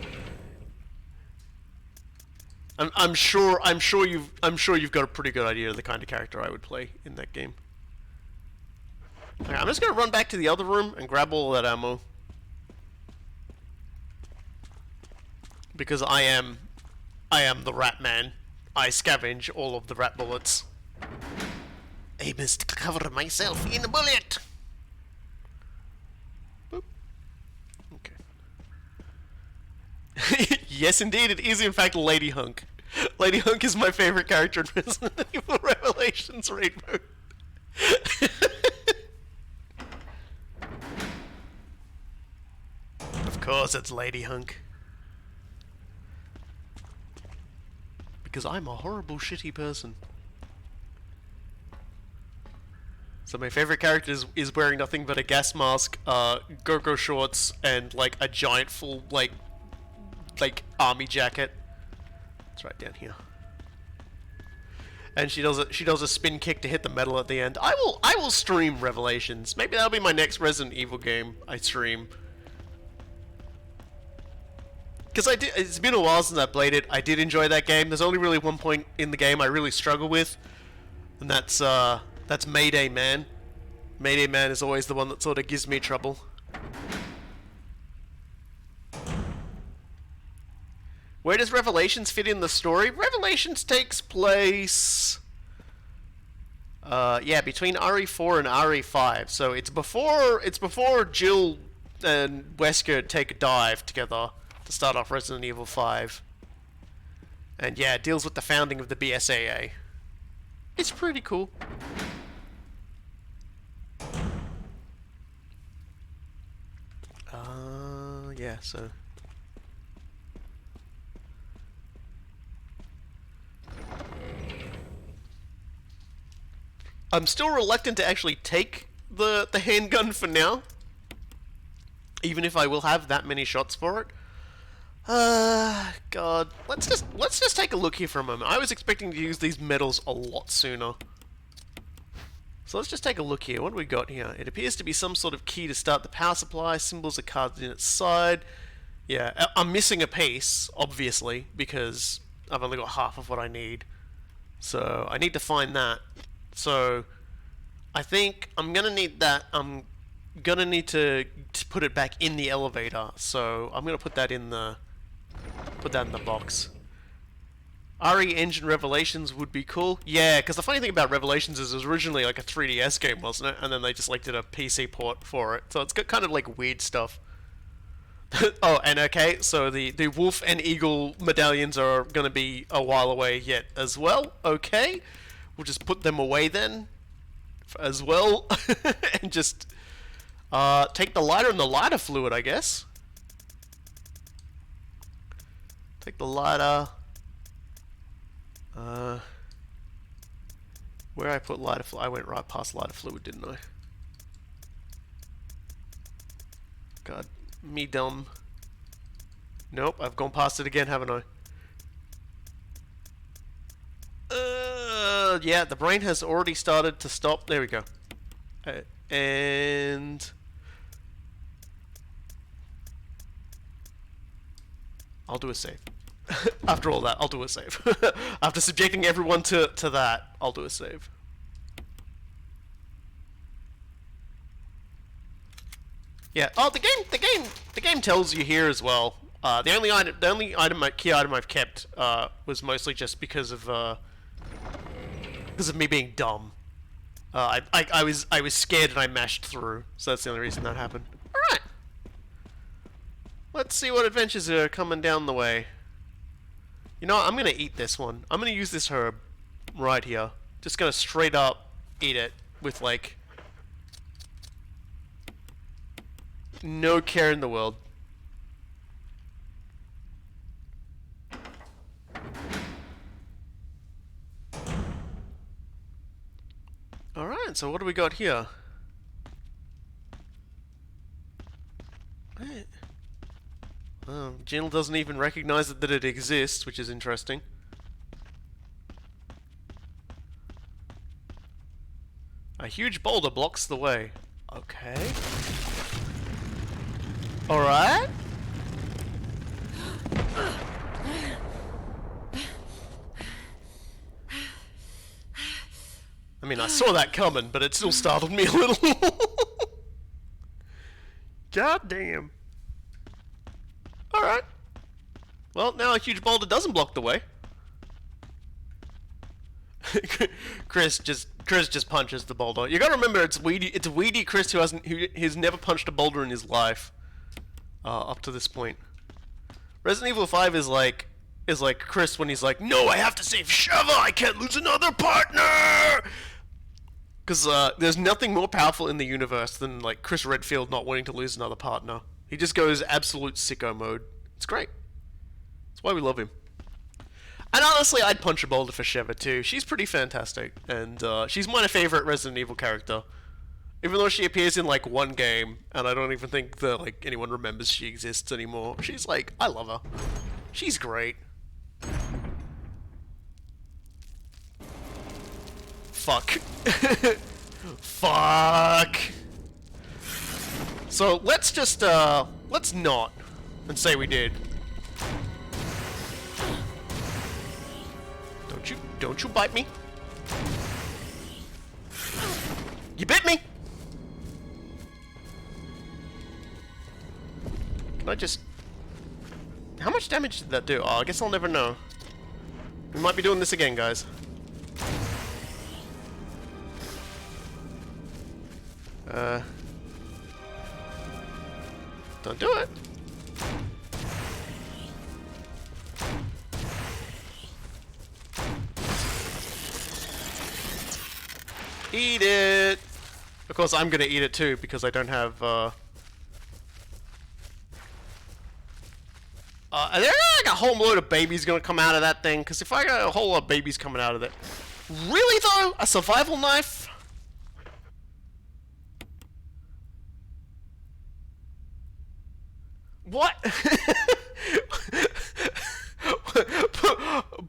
S1: I'm sure you've got a pretty good idea of the kind of character I would play in that game. Okay, I'm just gonna run back to the other room and grab all of that ammo. Because I am the rat man. I scavenge all of the rat bullets. I must cover myself in a bullet. Boop. Okay. Yes, indeed, it is in fact Lady Hunk. Lady Hunk is my favorite character in Resident Evil Revelations raid mode. Of course, it's Lady Hunk. Because I'm a horrible, shitty person. So my favorite character is wearing nothing but a gas mask, go-go shorts, and like a giant full like army jacket. It's right down here. And she does a spin kick to hit the metal at the end. I will stream Revelations. Maybe that'll be my next Resident Evil game I stream. Because it's been a while since I played it. I did enjoy that game. There's only really one point in the game I really struggle with, and that's Mayday Man. Mayday Man is always the one that sort of gives me trouble. Where does Revelations fit in the story? Revelations takes place, yeah, between RE4 and RE5. So it's before Jill and Wesker take a dive together to start off Resident Evil 5. And yeah, it deals with the founding of the BSAA. It's pretty cool. Yeah, so... I'm still reluctant to actually take the handgun for now. Even if I will have that many shots for it. God. Let's just take a look here for a moment. I was expecting to use these medals a lot sooner. So let's just take a look here. What do we got here? It appears to be some sort of key to start the power supply. Symbols are carved in its side. Yeah, I'm missing a piece, obviously, because I've only got half of what I need. So I need to find that. So I think I'm gonna need that. I'm gonna need to put it back in the elevator. So I'm gonna put that in the box. RE Engine Revelations would be cool. Yeah, because the funny thing about Revelations is it was originally like a 3DS game, wasn't it? And then they just like did a PC port for it. So it's got kind of like weird stuff. Oh, and okay, so the wolf and eagle medallions are going to be a while away yet as well. Okay, we'll just put them away then as well, and just take the lighter and the lighter fluid, I guess. Take the lighter. Where I put lighter fluid? I went right past lighter fluid, didn't I? God, me dumb. Nope, I've gone past it again, haven't I? Yeah, the brain has already started to stop. There we go. And I'll do a save. After all that, I'll do a save. After subjecting everyone to that, I'll do a save. Yeah. Oh, the game tells you here as well. The only key item I've kept was mostly just because of me being dumb. I was scared and I mashed through, so that's the only reason that happened. All right. Let's see what adventures are coming down the way. You know what? I'm gonna eat this one. I'm gonna use this herb right here. Just gonna straight up eat it with like no care in the world. Alright, so what do we got here? Jill doesn't even recognize that it exists, which is interesting. A huge boulder blocks the way. Okay. Alright. I mean, I saw that coming, but it still startled me a little. God damn. Alright. Well, now a huge boulder doesn't block the way. Chris just punches the boulder. You gotta remember, it's weedy Chris who's never punched a boulder in his life. Up to this point. Resident Evil 5 is like Chris when he's like, no, I have to save Sheva, I can't lose another partner! Because there's nothing more powerful in the universe than like Chris Redfield not wanting to lose another partner. He just goes absolute sicko mode. It's great. That's why we love him. And honestly, I'd punch a boulder for Sheva too. She's pretty fantastic, and she's my favorite Resident Evil character. Even though she appears in like one game, and I don't even think that like anyone remembers she exists anymore. She's like, I love her. She's great. Fuck. Fuck. So let's just let's not and say we did. Don't you bite me. You bit me. Can I just... How much damage did that do? Oh, I guess I'll never know. We might be doing this again, guys. Don't do it. Eat it! Of course, I'm gonna eat it too, because I don't have, are there like a whole load of babies gonna come out of that thing? Because if I got a whole lot of babies coming out of it... Really though? A survival knife? What?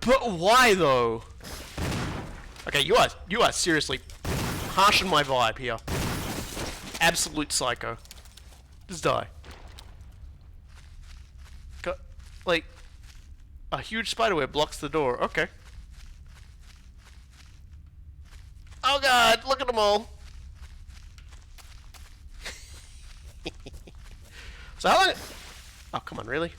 S1: but why though? Okay, you are seriously harshing my vibe here. Absolute psycho. Just die. Like, a huge spiderweb blocks the door. Okay. Oh god, look at them all. So how long... Oh, come on, really?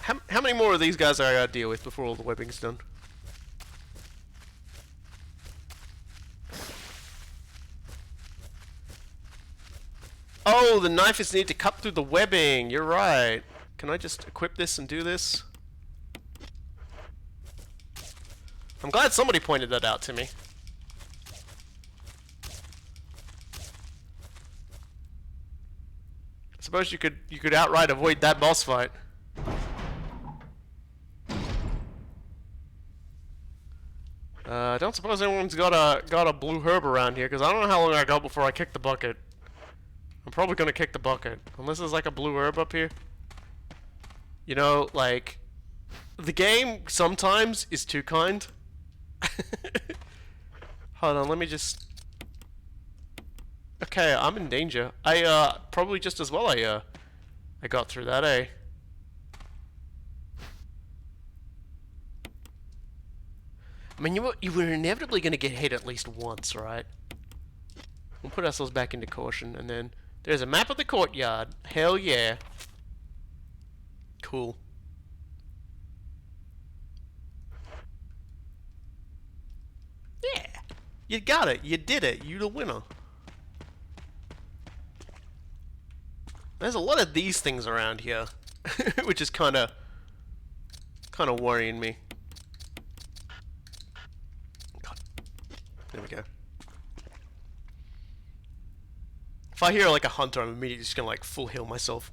S1: How many more of these guys I gotta deal with before all the webbing's done? Oh, the knife is needed to cut through the webbing. You're right. Can I just equip this and do this? I'm glad somebody pointed that out to me. I suppose you could outright avoid that boss fight. I don't suppose anyone's got a blue herb around here, because I don't know how long I got before I kick the bucket. I'm probably gonna kick the bucket, unless there's like a blue herb up here. You know, like, the game sometimes is too kind. Hold on, let me just... Okay, I'm in danger. Probably just as well I got through that, eh? I mean, you were inevitably going to get hit at least once, right? We'll put ourselves back into caution, and then... There's a map of the courtyard. Hell yeah. Cool. Yeah! You got it! You did it! You the winner! There's a lot of these things around here, which is kind of worrying me. God. There we go. If I hear like a hunter, I'm immediately just gonna like full heal myself.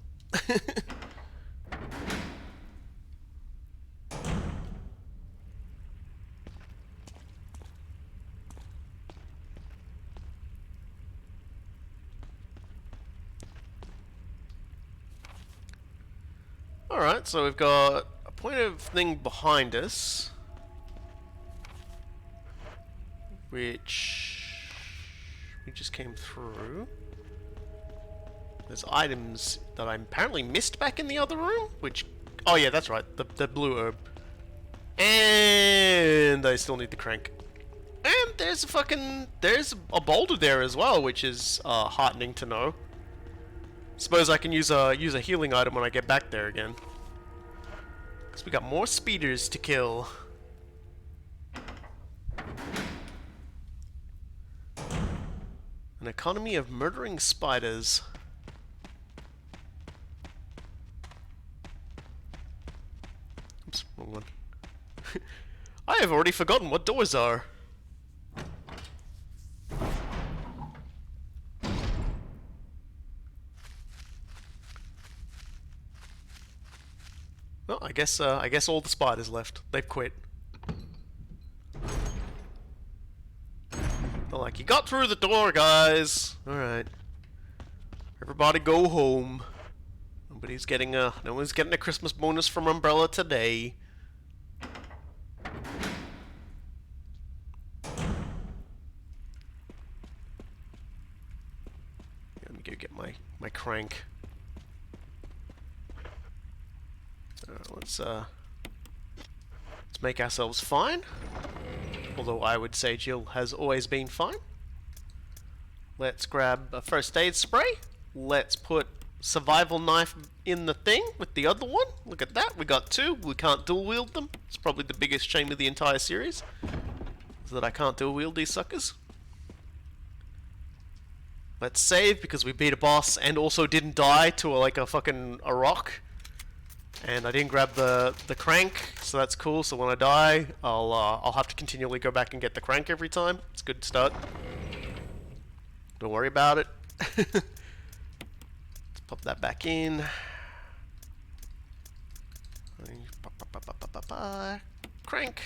S1: Alright, so we've got a point of thing behind us, which we just came through. There's items that I apparently missed back in the other room, which... Oh yeah, that's right, the blue herb. And I still need the crank. And there's a boulder there as well, which is heartening to know. Suppose I can use a healing item when I get back there again. Because we got more speeders to kill. An economy of murdering spiders. Oops, wrong one. I have already forgotten what doors are. Well, I guess all the spiders left. They've quit. They're like, you got through the door, guys. All right. Everybody go home. No one's getting a Christmas bonus from Umbrella today. Let me go get my crank. Let's make ourselves fine. Although I would say Jill has always been fine. Let's grab a first aid spray. Let's put survival knife in the thing with the other one. Look at that, we got two. We can't dual wield them. It's probably the biggest shame of the entire series, is that I can't dual wield these suckers. Let's save because we beat a boss and also didn't die to a fucking rock. And I didn't grab the crank, so that's cool. So when I die, I'll have to continually go back and get the crank every time. It's a good start. Don't worry about it. Let's pop that back in. Crank.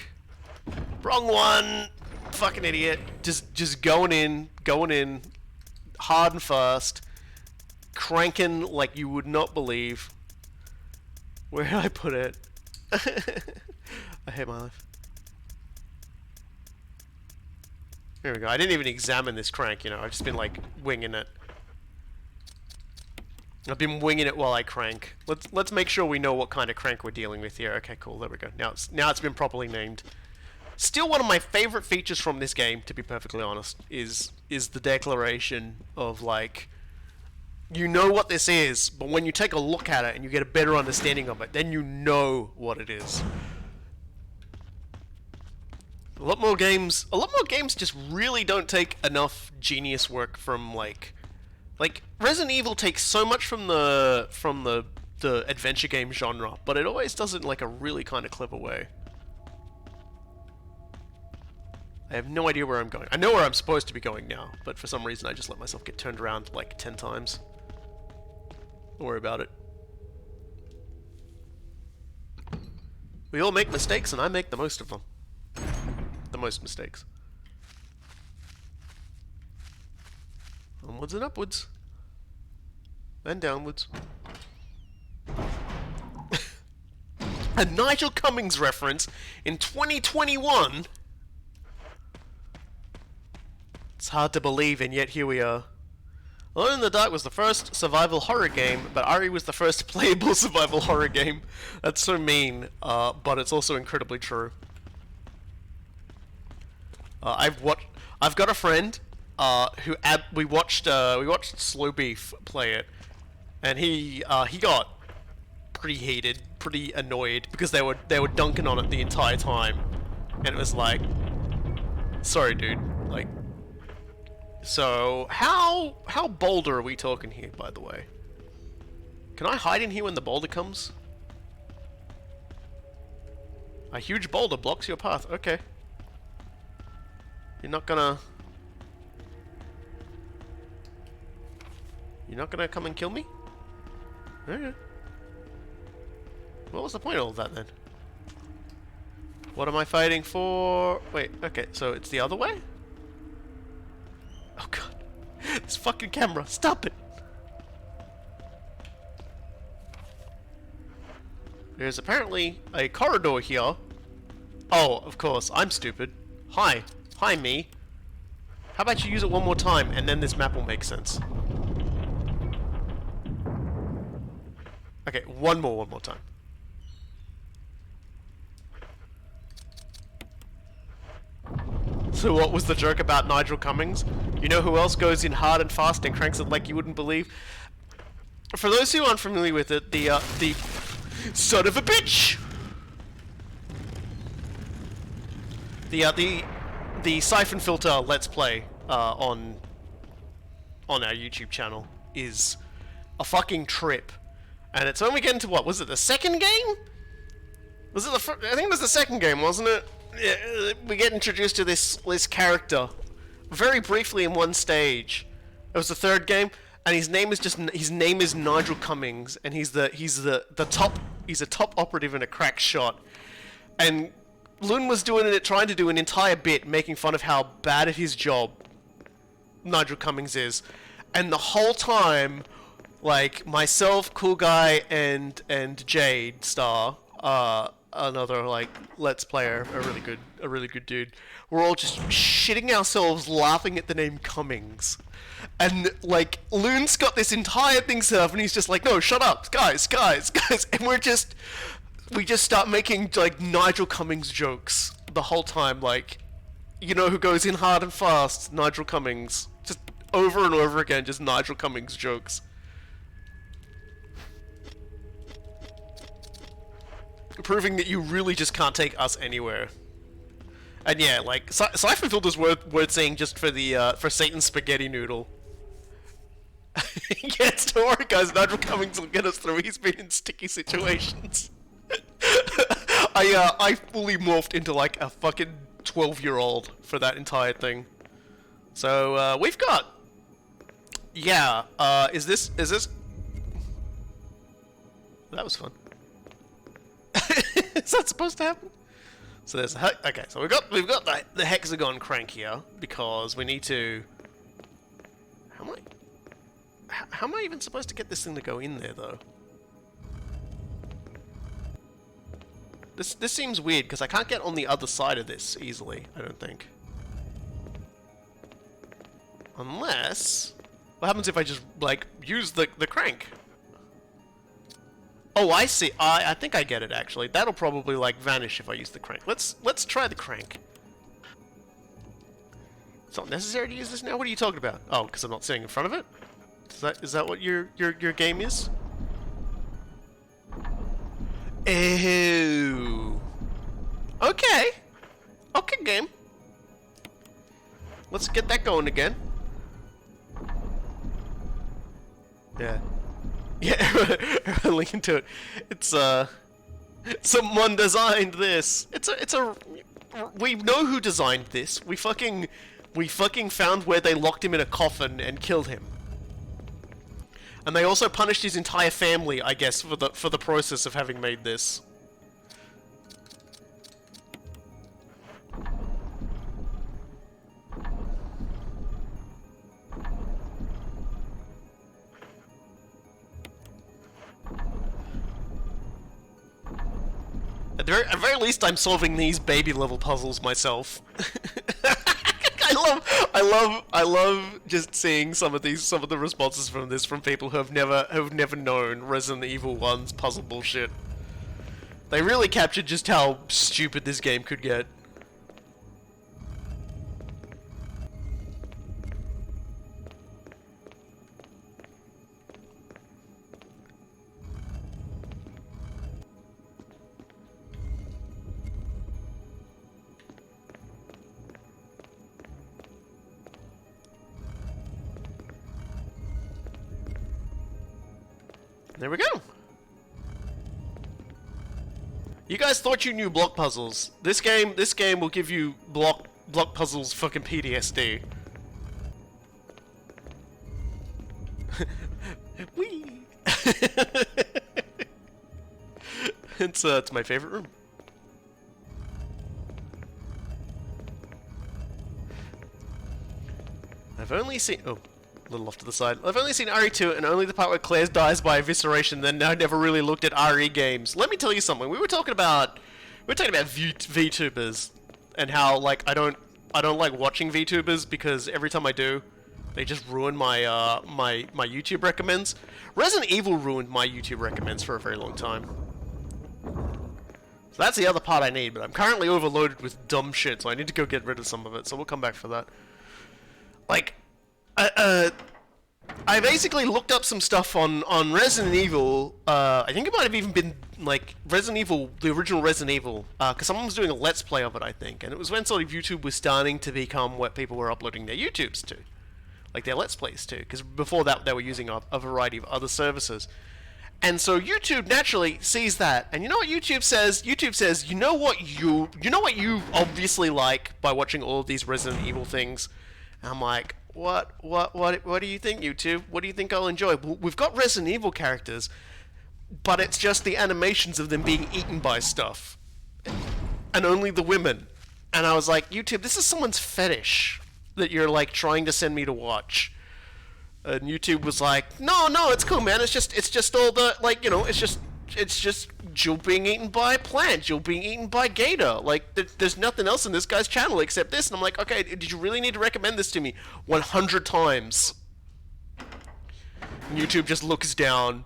S1: Wrong one. Fucking idiot. Just going in hard and fast, cranking like you would not believe. Where did I put it? I hate my life. There we go. I didn't even examine this crank, you know. I've just been like winging it. I've been winging it while I crank. Let's make sure we know what kind of crank we're dealing with here. Okay, cool. There we go. Now it's been properly named. Still, one of my favorite features from this game, to be perfectly honest, is the declaration of like, you know what this is, but when you take a look at it and you get a better understanding of it, then you know what it is. A lot more games just really don't take enough genius work from like Like, Resident Evil takes so much from the adventure game genre, but it always does it in like a really kind of clever way. I have no idea where I'm going. I know where I'm supposed to be going now, but for some reason I just let myself get turned around like 10 times. Don't worry about it. We all make mistakes, and I make the most of them. The most mistakes. Onwards and upwards. And downwards. A Nigel Cummings reference in 2021? It's hard to believe, and yet here we are. Alone in the Dark was the first survival horror game, but Ari was the first playable survival horror game. That's so mean, but it's also incredibly true. I've got a friend who we watched Slow Beef play it, and he got pretty heated, pretty annoyed because they were dunking on it the entire time, and it was like, sorry, dude, like. So, how boulder are we talking here, by the way? Can I hide in here when the boulder comes? A huge boulder blocks your path. Okay. You're not gonna come and kill me? Okay. What was the point of all that then? What am I fighting for? Wait, okay, so it's the other way? Oh god. This fucking camera, stop it! There's apparently a corridor here. Oh, of course, I'm stupid. Hi. Hi, me. How about you use it one more time, and then this map will make sense. Okay, one more time. So what was the joke about Nigel Cummings? You know who else goes in hard and fast and cranks it like you wouldn't believe? For those who aren't familiar with it, the son of a bitch! The Siphon Filter Let's Play on our YouTube channel is a fucking trip. And it's when we get into what? Was it the second game? Was it the I think it was the second game, wasn't it? Yeah, we get introduced to this character very briefly in one stage. It was the third game, and his name is Nigel Cummings, and he's a top operative in a crack shot. And Loon was trying to do an entire bit making fun of how bad at his job Nigel Cummings is, and the whole time, like myself, Cool Guy, and Jade Star, another like Let's Player, a really good dude. We're all just shitting ourselves laughing at the name Cummings, and like Loon's got this entire thing set up, and he's just like, "No, shut up, guys," and we just start making like Nigel Cummings jokes the whole time, like, you know who goes in hard and fast? Nigel Cummings, just over and over again, just Nigel Cummings jokes. Proving that you really just can't take us anywhere. And yeah, like, Siphon Filter's worth saying just for the, for Satan's spaghetti noodle. Yes, don't worry guys, Nigel Cummings will get us through, he's been in sticky situations. I fully morphed into like a fucking 12-year-old for that entire thing. So, we've got... Yeah, is this... That was fun. Is that supposed to happen? So there's okay. So we've got the hexagon crank here because we need to. How am I even supposed to get this thing to go in there though? This seems weird because I can't get on the other side of this easily. I don't think. Unless, what happens if I just like use the crank? Oh, I see. I think I get it, actually. That'll probably, like, vanish if I use the crank. Let's try the crank. It's not necessary to use this now? What are you talking about? Oh, because I'm not sitting in front of it? Is that what your game is? Ew. Okay. Okay, game. Let's get that going again. Yeah. Yeah, link into it. It's, someone designed this. We know who designed this. We fucking found where they locked him in a coffin and killed him. And they also punished his entire family, I guess, for the process of having made this. At the very least, I'm solving these baby-level puzzles myself. I love just seeing some of the responses from this from people who have never known Resident Evil 1's puzzle bullshit. They really captured just how stupid this game could get. There we go. You guys thought you knew block puzzles. This game will give you block puzzles fucking PTSD. Whee! It's my favorite room. I've only seen a little off to the side. I've only seen RE2 and only the part where Claire dies by evisceration, then I never really looked at RE games. Let me tell you something. We were talking about VTubers and how like I don't like watching VTubers because every time I do, they just ruin my my YouTube recommends. Resident Evil ruined my YouTube recommends for a very long time. So that's the other part I need, but I'm currently overloaded with dumb shit, so I need to go get rid of some of it, so we'll come back for that. Like, I basically looked up some stuff on Resident Evil. I think it might have even been like Resident Evil, the original Resident Evil, because someone was doing a Let's Play of it, I think, and it was when sort of YouTube was starting to become what people were uploading their YouTubes to, like their Let's Plays to, because before that they were using a variety of other services. And so YouTube naturally sees that, and you know what YouTube says? YouTube says, you know what you obviously like by watching all of these Resident Evil things. And I'm like, what do you think, YouTube? What do you think I'll enjoy? We've got Resident Evil characters, but it's just the animations of them being eaten by stuff. And only the women. And I was like, YouTube, this is someone's fetish that you're like trying to send me to watch. And YouTube was like, no, it's cool, man. It's just all the, like, you know, it's just Jill being eaten by a plant, Jill being eaten by gator. Like, there's nothing else in this guy's channel except this. And I'm like, okay, did you really need to recommend this to me 100 times? And YouTube just looks down,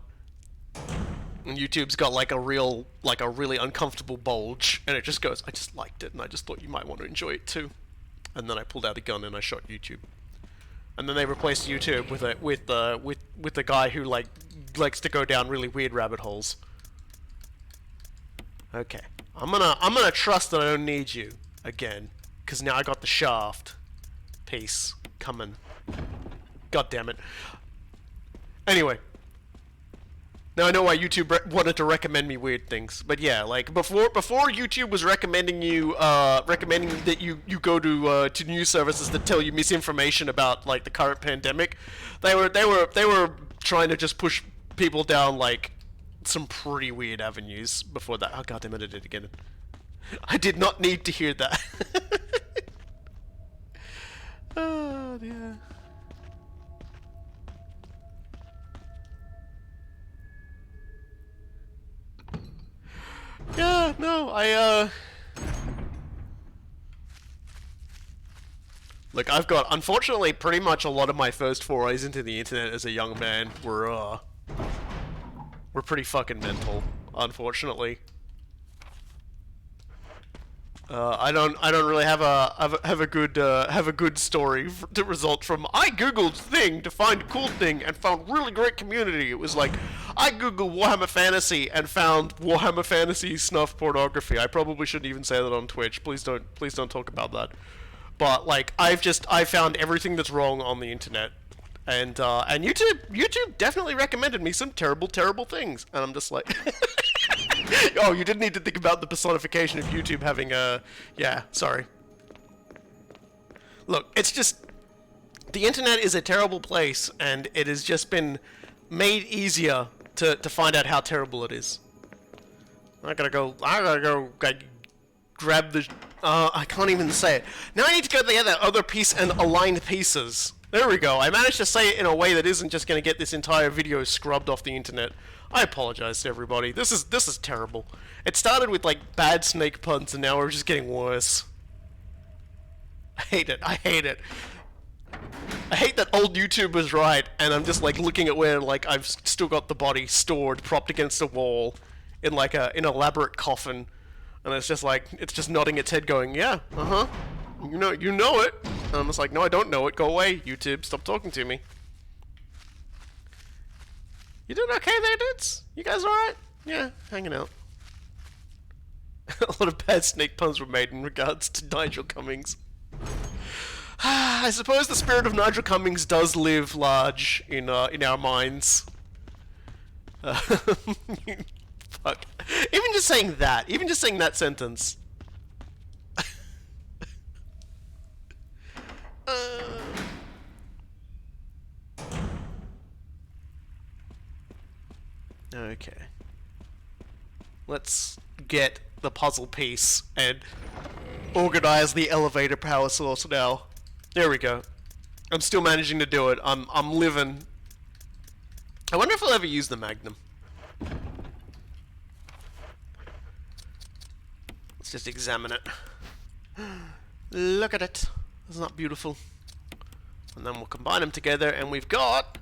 S1: and YouTube's got like a really uncomfortable bulge, and it just goes, I just liked it, and I just thought you might want to enjoy it too. And then I pulled out a gun and I shot YouTube. And then they replaced YouTube with the guy who like likes to go down really weird rabbit holes. Okay, I'm gonna trust that I don't need you again, cause now I got the shaft piece coming. God damn it. Anyway, now I know why YouTube wanted to recommend me weird things, but yeah, like before YouTube was recommending you that you go to news services that tell you misinformation about like the current pandemic. They were trying to just push people down like some pretty weird avenues before that. Oh god damn it, I did it again. I did not need to hear that. Oh dear. Yeah, no, look, I've got, unfortunately, pretty much a lot of my first forays into the internet as a young man were pretty fucking mental, unfortunately. I don't really have a good story to result from. I googled thing to find a cool thing and found really great community. It was like I googled Warhammer Fantasy and found Warhammer Fantasy snuff pornography. I probably shouldn't even say that on Twitch. Please don't talk about that. But like I found everything that's wrong on the internet, And YouTube definitely recommended me some terrible, terrible things, and I'm just like, oh, you didn't need to think about the personification of YouTube having a, yeah, sorry. Look, it's just, the internet is a terrible place, and it has just been made easier to find out how terrible it is. I gotta go like, grab the, I can't even say it. Now I need to go to the other piece and align pieces. There we go. I managed to say it in a way that isn't just gonna get this entire video scrubbed off the internet. I apologize to everybody. This is terrible. It started with like bad snake puns, and now we're just getting worse. I hate it. I hate it. I hate that old YouTube was right, and I'm just like looking at where like I've still got the body stored, propped against a wall, in like an elaborate coffin, and it's just like it's just nodding its head, going, "Yeah, you know it." And I'm just like, "No, I don't know it. Go away, YouTube. Stop talking to me." You doing okay there, dudes? You guys alright? Yeah, hanging out. A lot of bad snake puns were made in regards to Nigel Cummings. I suppose the spirit of Nigel Cummings does live large in our minds. Fuck. Even just saying that sentence. Okay. Let's get the puzzle piece and organize the elevator power source now. There we go. I'm still managing to do it. I'm living. I wonder if I'll ever use the Magnum. Let's just examine it. Look at it. Isn't that beautiful? And then we'll combine them together, and we've got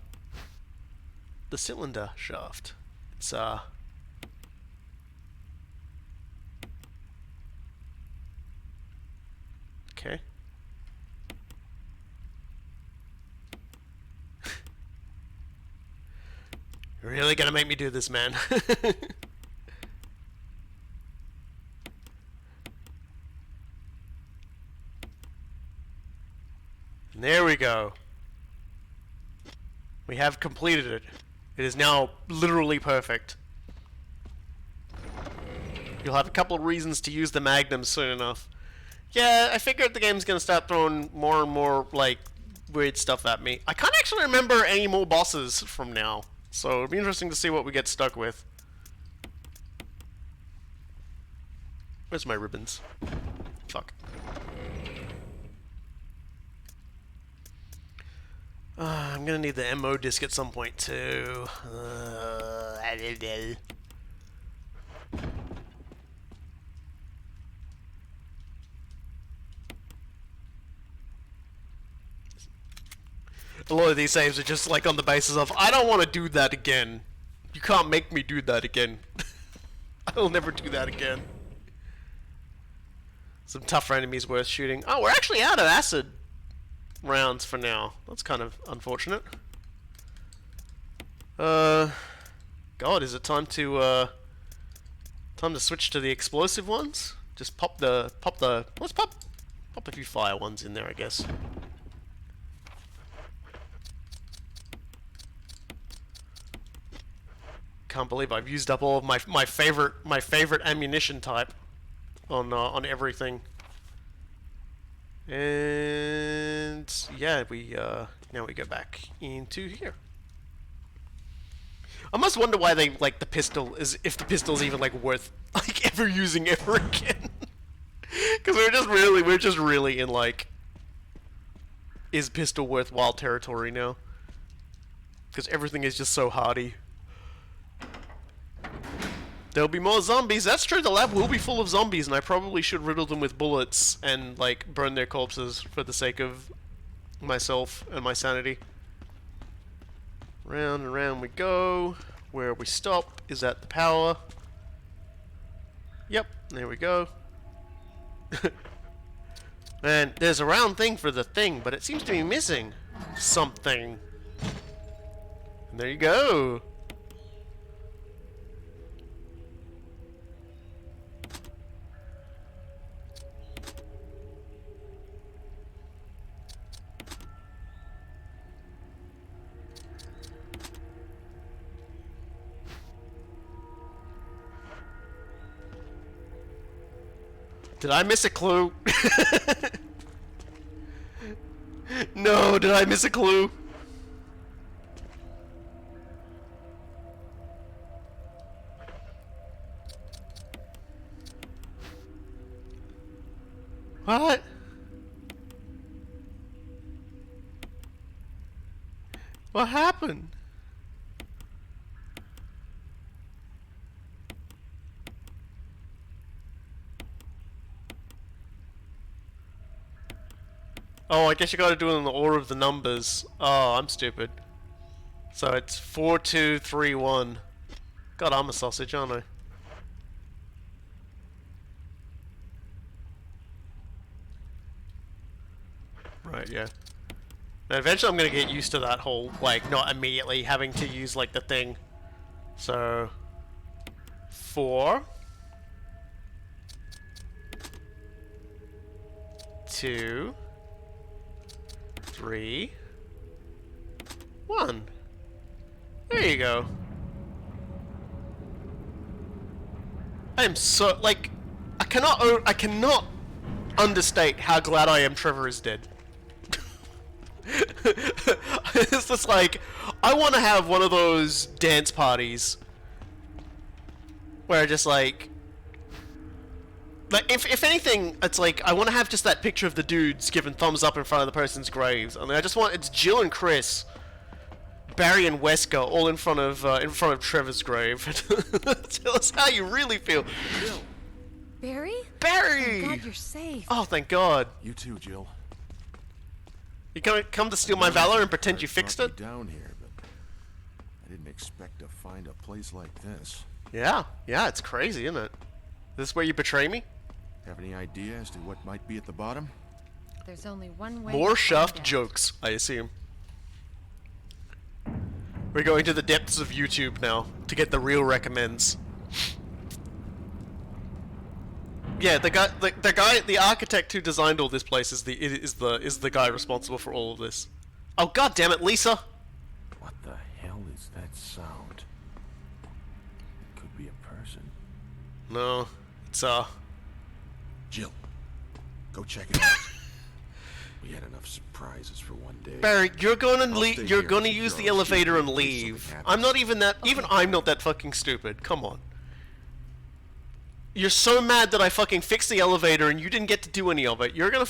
S1: the cylinder shaft. It's okay. You're really gonna make me do this, man. And there we go. We have completed it. It is now literally perfect. You'll have a couple of reasons to use the Magnum soon enough. Yeah, I figured the game's gonna start throwing more and more, like, weird stuff at me. I can't actually remember any more bosses from now, so it'll be interesting to see what we get stuck with. Where's my ribbons? Fuck. I'm gonna need the MO disc at some point too. I don't know. A lot of these saves are just like on the basis of, I don't want to do that again. You can't make me do that again. I'll never do that again. Some tougher enemies worth shooting. Oh, we're actually out of acid rounds for now. That's kind of unfortunate. God, is it time to switch to the explosive ones? Just let's pop a few fire ones in there, I guess. Can't believe I've used up all of my favorite ammunition type on everything. And yeah, now we go back into here. I must wonder why they like the pistol, if the pistol's even like worth like ever using ever again. Because we're just really in like, is pistol worthwhile territory now? Because everything is just so hardy. There'll be more zombies. That's true, the lab will be full of zombies, and I probably should riddle them with bullets and, like, burn their corpses for the sake of myself and my sanity. Round and round we go. Where we stop is at the power. Yep, there we go. And there's a round thing for the thing, but it seems to be missing something. And there you go. Did I miss a clue? No, did I miss a clue? What? What happened? Oh, I guess you gotta do it in the order of the numbers. Oh, I'm stupid. So it's 4, 2, 3, 1. God, I'm a sausage, aren't I? Right, yeah. Now, eventually I'm gonna get used to that whole, like, not immediately having to use, like, the thing. So... 4... 2... 3... 1. There you go. I am so, like... I cannot understate how glad I am Trevor is dead. It's just like, I want to have one of those dance parties where just like if anything, it's like I want to have just that picture of the dudes giving thumbs up in front of the person's graves. I mean, I just want it's Jill and Chris, Barry and Wesker all in front of Trevor's grave. Tell us how you really feel.
S4: Jill.
S3: Barry?
S1: Barry!
S3: Thank God you're safe.
S1: Oh, thank God.
S4: You too, Jill.
S1: You gonna come to steal my valor and pretend you fixed it?
S4: Down here, but I didn't expect to find a place like this.
S1: Yeah, it's crazy, isn't it? This where you betray me?
S4: Have any idea as to what might be at the bottom?
S3: There's only one way.
S1: More
S3: to
S1: shaft
S3: find out.
S1: jokes, I assume. We're going to the depths of YouTube now to get the real recommends. Yeah, the architect who designed all this place is the guy responsible for all of this. Oh, God damn it, Lisa!
S4: What the hell is that sound? It could be a person.
S1: No, it's
S4: Jill, go check it out. We had enough surprises for one day.
S1: Barry, you're gonna
S4: stay
S1: you're
S4: here
S1: gonna
S4: and
S1: use
S4: keep
S1: the
S4: your
S1: elevator and
S4: in case
S1: leave.
S4: something
S1: I'm not
S4: happens.
S1: even that. Even I'm not that fucking stupid. Come on. You're so mad that I fucking fixed the elevator and you didn't get to do any of it. You're gonna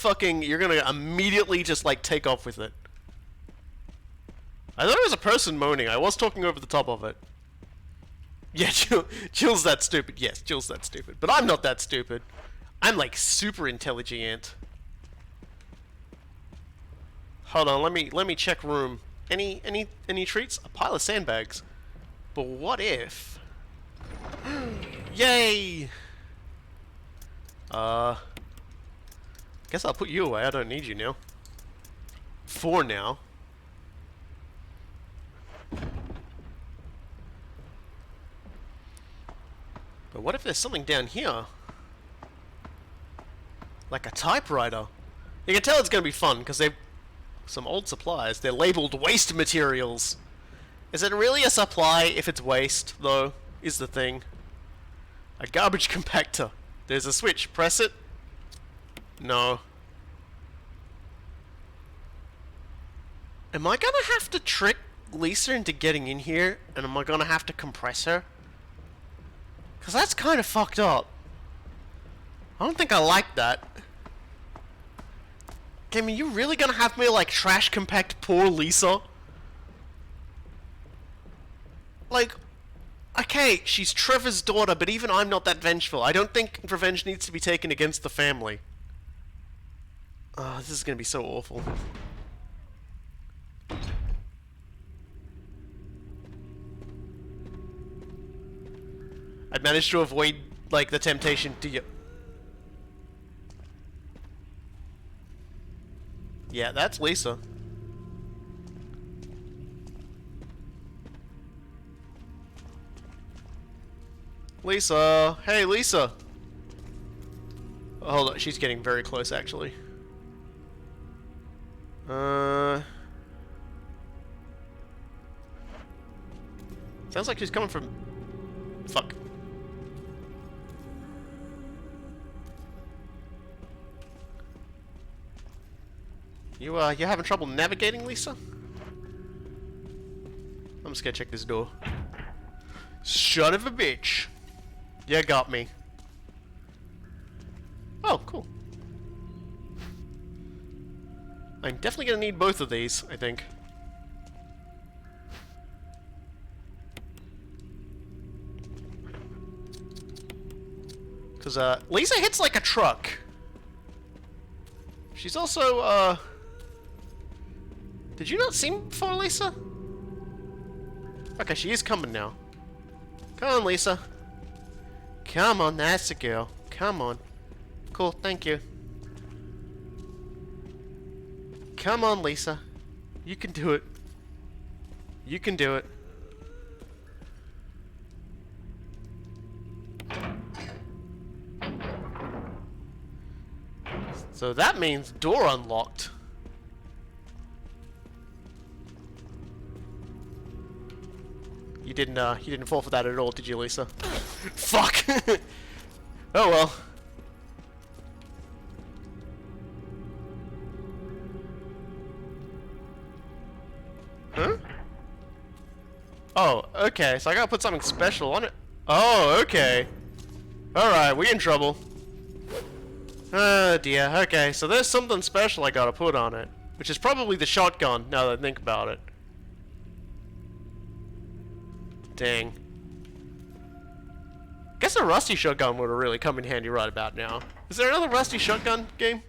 S1: immediately just like take off with it. I thought it was a person moaning. I was talking over the top of it. Yeah, Jill's that stupid. Yes, Jill's that stupid. But I'm not that stupid. I'm like super intelligent. Hold on, let me check room. Any treats? A pile of sandbags. But what if? Yay! Guess I'll put you away. I don't need you now. For now. But what if there's something down here? Like a typewriter. You can tell it's gonna be fun because they've some old supplies. They're labeled waste materials. Is it really a supply if it's waste, though? Is the thing. A garbage compactor. There's a switch. Press it. No. Am I gonna have to trick Lisa into getting in here? And am I gonna have to compress her? Because that's kind of fucked up. I don't think I like that. I mean, you really gonna have me, like, trash compact poor Lisa? Like, okay, she's Trevor's daughter, but even I'm not that vengeful. I don't think revenge needs to be taken against the family. Oh, this is gonna be so awful. I'd managed to avoid, like, the temptation to... Yeah, that's Lisa. Lisa! Hey, Lisa! Oh, hold on, she's getting very close, actually. Sounds like she's coming from... Fuck. You having trouble navigating, Lisa? I'm just gonna check this door. Son of a bitch. You got me. Oh, cool. I'm definitely gonna need both of these, I think. Because, Lisa hits like a truck. She's also, Did you not see me before, Lisa? Okay, she is coming now. Come on, Lisa. Come on, that's the girl. Come on. Cool, thank you. Come on, Lisa. You can do it. You can do it. So that means door unlocked. You didn't fall for that at all, did you, Lisa? Fuck! Oh well. Huh? Oh, okay, so I gotta put something special on it. Oh, okay. Alright, we in trouble. Oh dear, okay, so there's something special I gotta put on it. Which is probably the shotgun, now that I think about it. Dang. Guess a rusty shotgun would have really come in handy right about now. Is there another rusty shotgun game?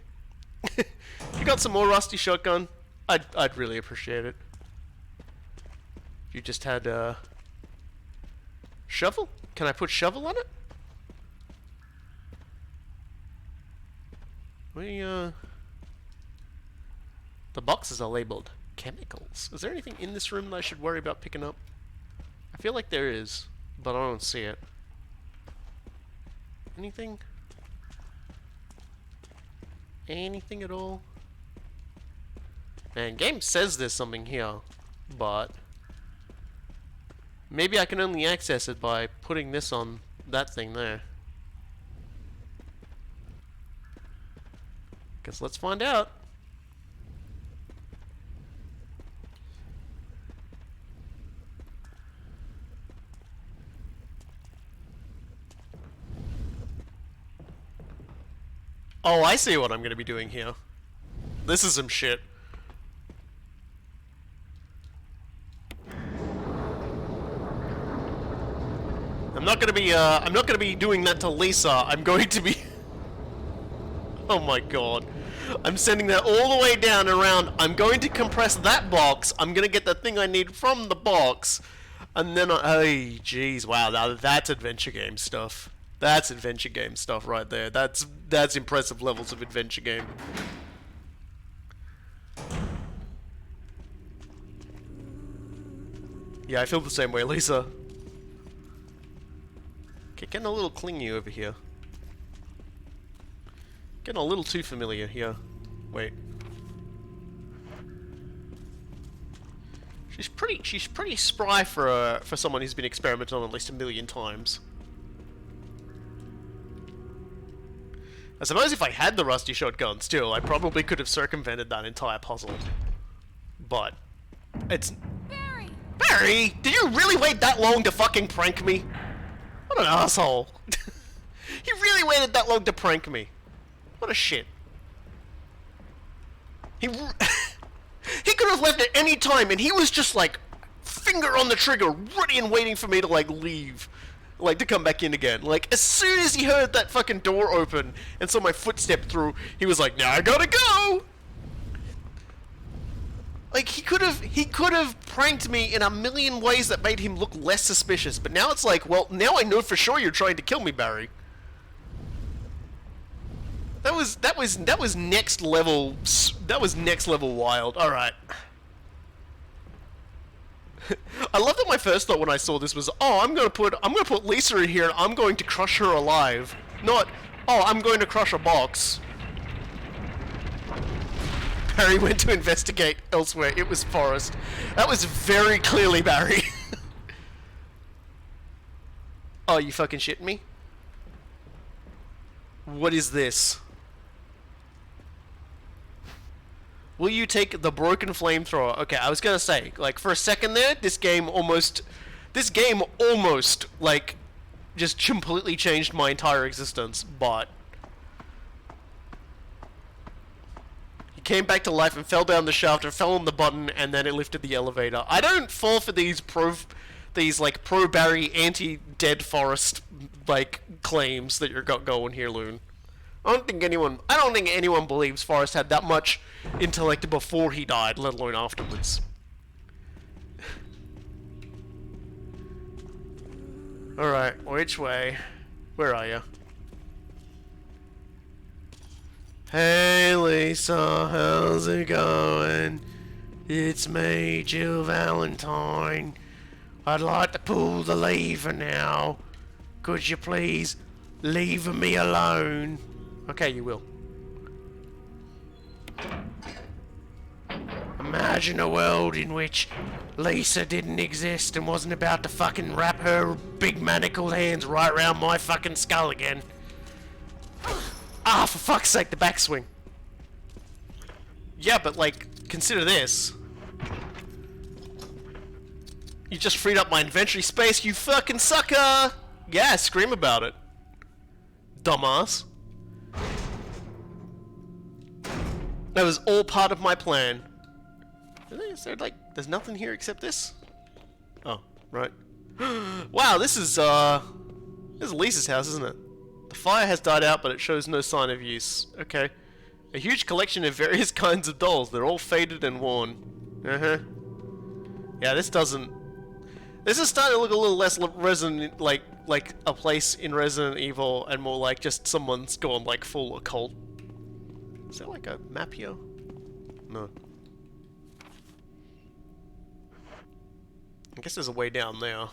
S1: You got some more rusty shotgun? I'd really appreciate it. You just had shovel? Can I put shovel on it? The boxes are labeled chemicals. Is there anything in this room that I should worry about picking up? I feel like there is, but I don't see it. Anything? Anything at all? Man, game says there's something here, but maybe I can only access it by putting this on that thing there. Guess let's find out. Oh, I see what I'm gonna be doing here. This is some shit. I'm not gonna be doing that to Lisa. I'm going to be Oh my god. I'm sending that all the way down and around. I'm going to compress that box. I'm gonna get the thing I need from the box. And then hey, jeez, wow, now that's adventure game stuff. That's adventure game stuff right there. That's impressive levels of adventure game. Yeah, I feel the same way, Lisa. Okay, getting a little clingy over here. Getting a little too familiar here. Wait. She's pretty spry for someone who's been experimented on at least 1,000,000 times. I suppose if I had the rusty shotgun still, I probably could have circumvented that entire puzzle. But it's
S3: Barry!
S1: Barry! Did you really wait that long to fucking prank me? What an asshole. He really waited that long to prank me. What a shit. He could have left at any time, and he was just like finger on the trigger, ready and waiting for me to like leave, like to come back in again. Like as soon as he heard that fucking door open and saw my footstep through, he was like, "Now I gotta go." Like he could have pranked me in 1,000,000 ways that made him look less suspicious. But now it's like, well, now I know for sure you're trying to kill me, Barry. That was next level. That was next level wild. All right. I love that my first thought when I saw this was, oh, I'm gonna put Lisa in here and I'm going to crush her alive. Not, oh, I'm going to crush a box. Barry went to investigate elsewhere. It was Forrest. That was very clearly Barry. Oh, you fucking shitting me? What is this? Will you take the broken flamethrower? Okay, I was gonna say, like, for a second there, this game almost, like, just completely changed my entire existence, but he came back to life and fell down the shaft and fell on the button, and then it lifted the elevator. I don't fall for these like, pro-Barry, anti-dead forest, like, claims that you're got going here, Loon. I don't think anyone believes Forrest had that much intellect before he died, let alone afterwards. Alright, which way? Where are you? Hey Lisa, how's it going? It's me, Jill Valentine. I'd like to pull the lever now. Could you please leave me alone? Okay, you will. Imagine a world in which Lisa didn't exist and wasn't about to fucking wrap her big manacled hands right around my fucking skull again. Ah, for fuck's sake, the backswing. Yeah, but like, consider this. You just freed up my inventory space, you fucking sucker! Yeah, scream about it. Dumbass. That was all part of my plan. Really? Is there like, there's nothing here except this? Oh, right. Wow, this is Lisa's house, isn't it? The fire has died out, but it shows no sign of use. Okay. A huge collection of various kinds of dolls. They're all faded and worn. Uh-huh. Yeah, this is starting to look a little less Resident, like a place in Resident Evil, and more like just someone's gone like full occult. Is there like a map here? No. I guess there's a way down there.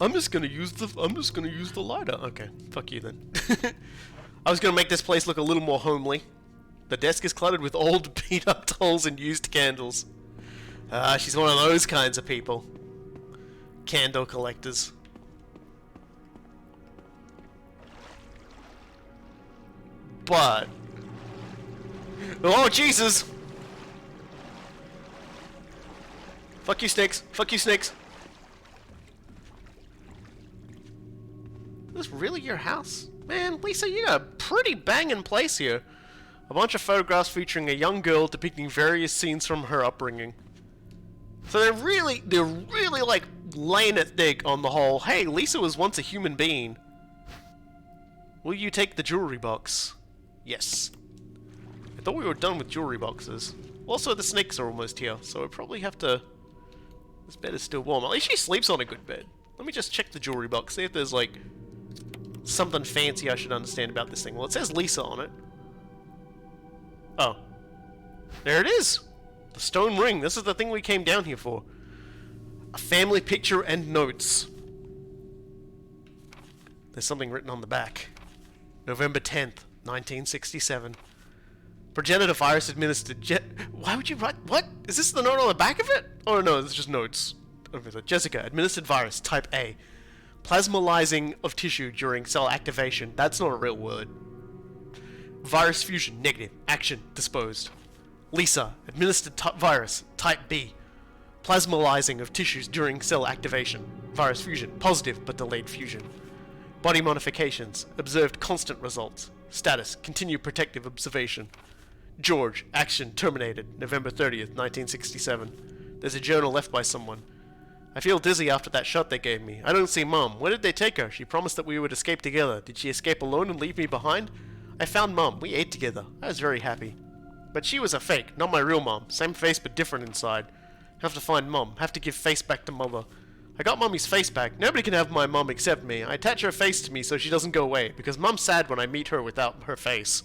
S1: I'm just gonna use the lighter. Okay, fuck you then. I was gonna make this place look a little more homely. The desk is cluttered with old beat up dolls and used candles. She's one of those kinds of people. Candle collectors. But oh Jesus! Fuck you, snakes! Fuck you, snakes! Is this really your house? Man, Lisa, you got a pretty banging place here. A bunch of photographs featuring a young girl depicting various scenes from her upbringing. So they're really like laying it thick on the whole, hey, Lisa was once a human being. Will you take the jewelry box? Yes. I thought we were done with jewelry boxes. Also, the snakes are almost here, so we'll probably have to... This bed is still warm. At least she sleeps on a good bed. Let me just check the jewelry box, see if there's, like, something fancy I should understand about this thing. Well, it says Lisa on it. Oh. There it is! The stone ring. This is the thing we came down here for. A family picture and notes. There's something written on the back. November 10th, 1967. Progenitor virus administered. Why would you write? What? Is this the note on the back of it? Oh no, it's just notes. Okay, Jessica, administered virus, type A. Plasmalizing of tissue during cell activation. That's not a real word. Virus fusion, negative. Action, disposed. Lisa, administered virus, type B. Plasmalizing of tissues during cell activation. Virus fusion, positive but delayed fusion. Body modifications, observed constant results. Status, continue protective observation. George, action terminated, November 30th, 1967. There's a journal left by someone. I feel dizzy after that shot they gave me. I don't see Mum. Where did they take her? She promised that we would escape together. Did she escape alone and leave me behind? I found Mum. We ate together. I was very happy. But she was a fake, not my real mom. Same face but different inside. Have to find Mum. Have to give face back to Mother. I got Mummy's face back. Nobody can have my mum except me. I attach her face to me so she doesn't go away, because Mum's sad when I meet her without her face.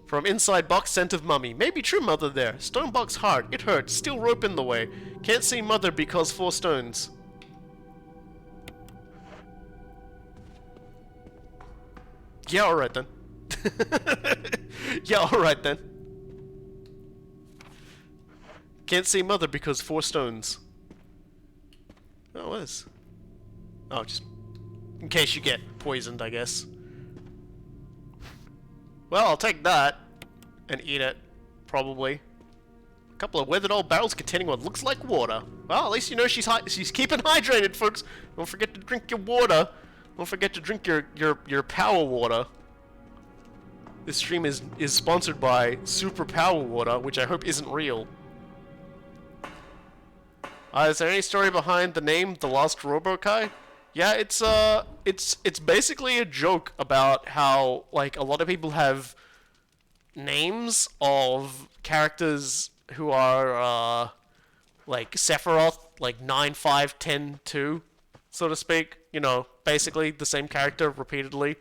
S1: From inside box, scent of Mummy. Maybe true Mother there. Stone box hard. It hurts. Steel rope in the way. Can't see Mother because 4 stones. Yeah, alright then. Yeah, alright then. Can't see Mother because 4 stones. Oh, what is? Oh, just in case you get poisoned, I guess. Well, I'll take that and eat it. probably. A couple of weathered old barrels containing what looks like water. Well, at least you know she's keeping hydrated, folks. Don't forget to drink your water. Don't forget to drink your power water. This stream is sponsored by Super Power Water, which I hope isn't real. Is there any story behind the name The Lost Robokai? Yeah, it's basically a joke about how, like, a lot of people have names of characters who are, like, Sephiroth, like 9, 5, 10, 2, so to speak. You know, basically the same character repeatedly.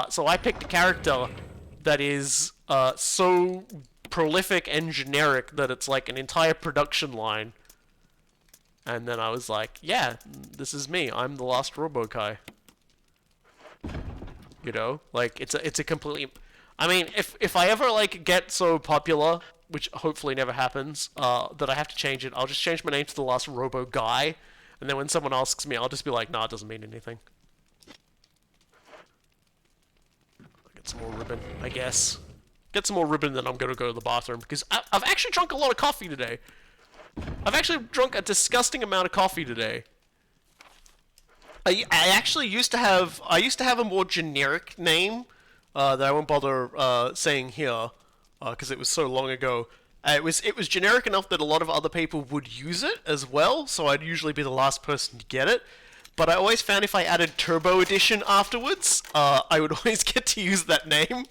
S1: So I picked a character that is so prolific and generic that it's like an entire production line. And then I was like, yeah, this is me. I'm the Lost Robokai. You know? Like, it's a completely... I mean, if I ever, like, get so popular, which hopefully never happens, that I have to change it, I'll just change my name to the Lost Robo Guy. And then when someone asks me, I'll just be like, nah, it doesn't mean anything. Get some more ribbon, I guess. Get some more ribbon, then I'm gonna go to the bathroom, because I've actually drunk a lot of coffee today. I've actually drunk a disgusting amount of coffee today. I actually used to have a more generic name that I won't bother saying here because it was so long ago. It was generic enough that a lot of other people would use it as well, so I'd usually be the last person to get it. But I always found if I added Turbo Edition afterwards, I would always get to use that name.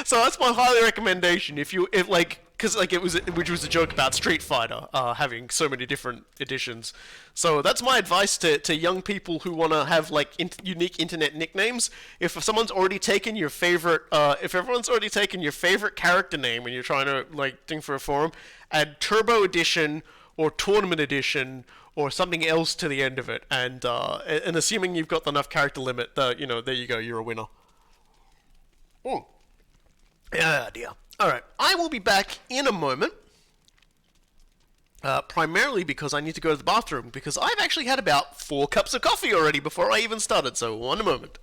S1: So that's my highly recommendation. Because like which was a joke about Street Fighter having so many different editions. So that's my advice to young people who want to have like unique internet nicknames. If someone's already taken your favorite, if everyone's already taken your favorite character name and you're trying to like thing for a forum, add Turbo Edition or Tournament Edition or something else to the end of it, and assuming you've got enough character limit, there you go, you're a winner. Yeah, dear. Alright, I will be back in a moment. Primarily because I need to go to the bathroom, because I've actually had about 4 cups of coffee already before I even started, so one moment.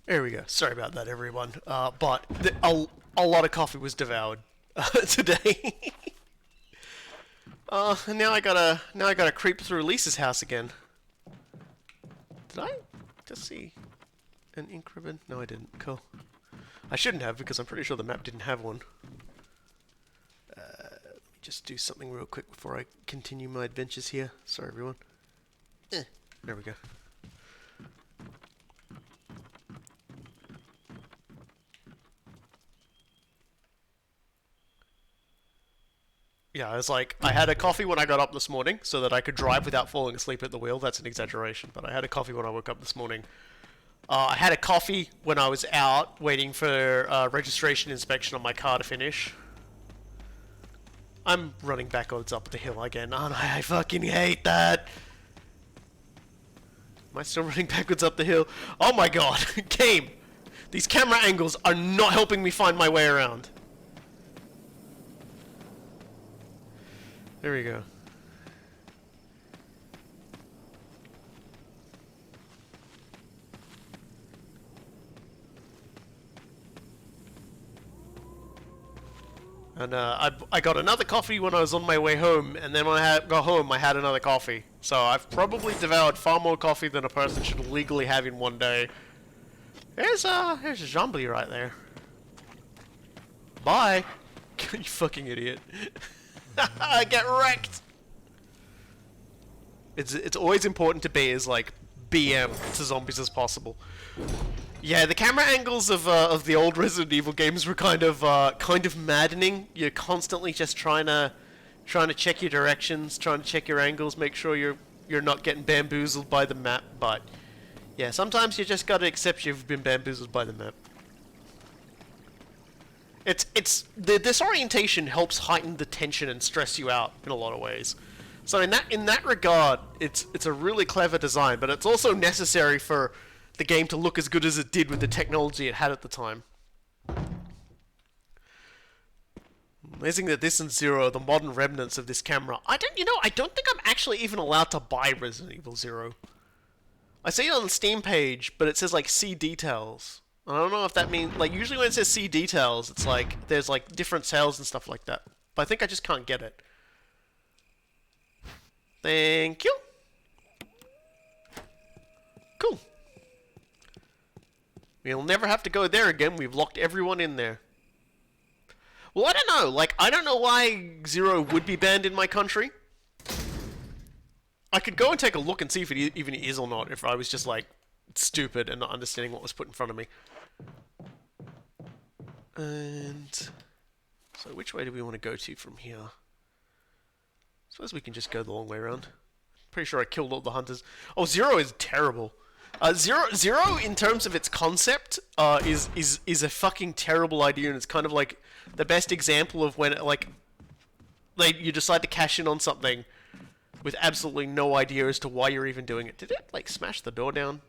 S1: There we go. Sorry about that, everyone. But a lot of coffee was devoured today. And now I gotta creep through Lisa's house again. Did I just see an ink ribbon? No, I didn't. Cool. I shouldn't have, because I'm pretty sure the map didn't have one. Let me just do something real quick before I continue my adventures here. Sorry, everyone. There we go. Yeah, I was like, I had a coffee when I got up this morning so that I could drive without falling asleep at the wheel. That's an exaggeration, but I had a coffee when I woke up this morning. I had a coffee when I was out waiting for registration inspection on my car to finish. I'm running backwards up the hill again, aren't I? I fucking hate that. Am I still running backwards up the hill? Oh my god, game! These camera angles are not helping me find my way around. There we go. And I got another coffee when I was on my way home, and then when got home, I had another coffee. So I've probably devoured far more coffee than a person should legally have in one day. Here's a zombie right there. Bye. You fucking idiot. Get wrecked. It's always important to be as like BM to zombies as possible. Yeah, the camera angles of the old Resident Evil games were kind of maddening. You're constantly just trying to check your directions, trying to check your angles, make sure you're not getting bamboozled by the map. But yeah, sometimes you just gotta accept you've been bamboozled by the map. It's the disorientation helps heighten the tension and stress you out in a lot of ways. So in that regard, it's a really clever design, but it's also necessary for the game to look as good as it did with the technology it had at the time. Amazing that this and Zero are the modern remnants of this camera. I don't think I'm actually even allowed to buy Resident Evil Zero. I see it on the Steam page, but it says like see details. I don't know if that means, like, usually when it says see details, it's like there's like different sales and stuff like that. But I think I just can't get it. Thank you. Cool. We'll never have to go there again. We've locked everyone in there. Well, I don't know. Like, I don't know why Zero would be banned in my country. I could go and take a look and see if it even is or not, if I was just, like, stupid and not understanding what was put in front of me. And so which way do we want to go to from here? I suppose we can just go the long way around. Pretty sure I killed all the hunters. Oh, Zero is terrible. Zero in terms of its concept is a fucking terrible idea, and it's kind of like the best example of when you decide to cash in on something with absolutely no idea as to why you're even doing it. Did it like smash the door down?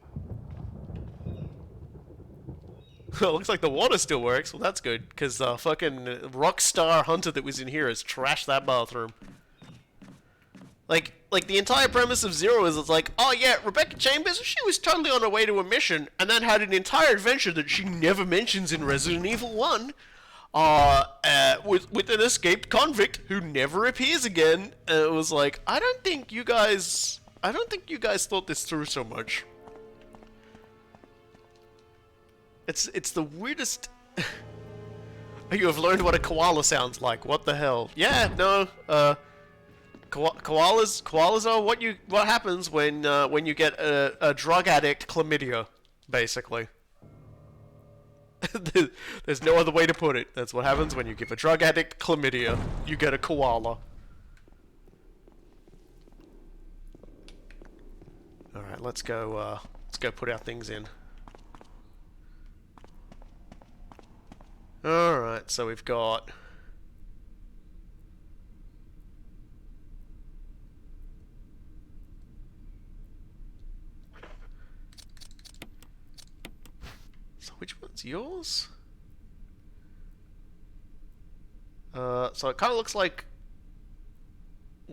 S1: Well, looks like the water still works. Well, that's good, because the fucking rockstar hunter that was in here has trashed that bathroom. Like the entire premise of Zero is it's like, oh yeah, Rebecca Chambers, she was totally on her way to a mission, and then had an entire adventure that she never mentions in Resident Evil 1, with an escaped convict who never appears again. And it was like, I don't think you guys thought this through so much. It's the weirdest. You have learned what a koala sounds like. What the hell? Yeah, no. Koalas are what happens when you get a drug addict chlamydia, basically. There's no other way to put it. That's what happens when you give a drug addict chlamydia. You get a koala. All right, let's go put our things in. All right, so we've got. So which one's yours? So it kind of looks like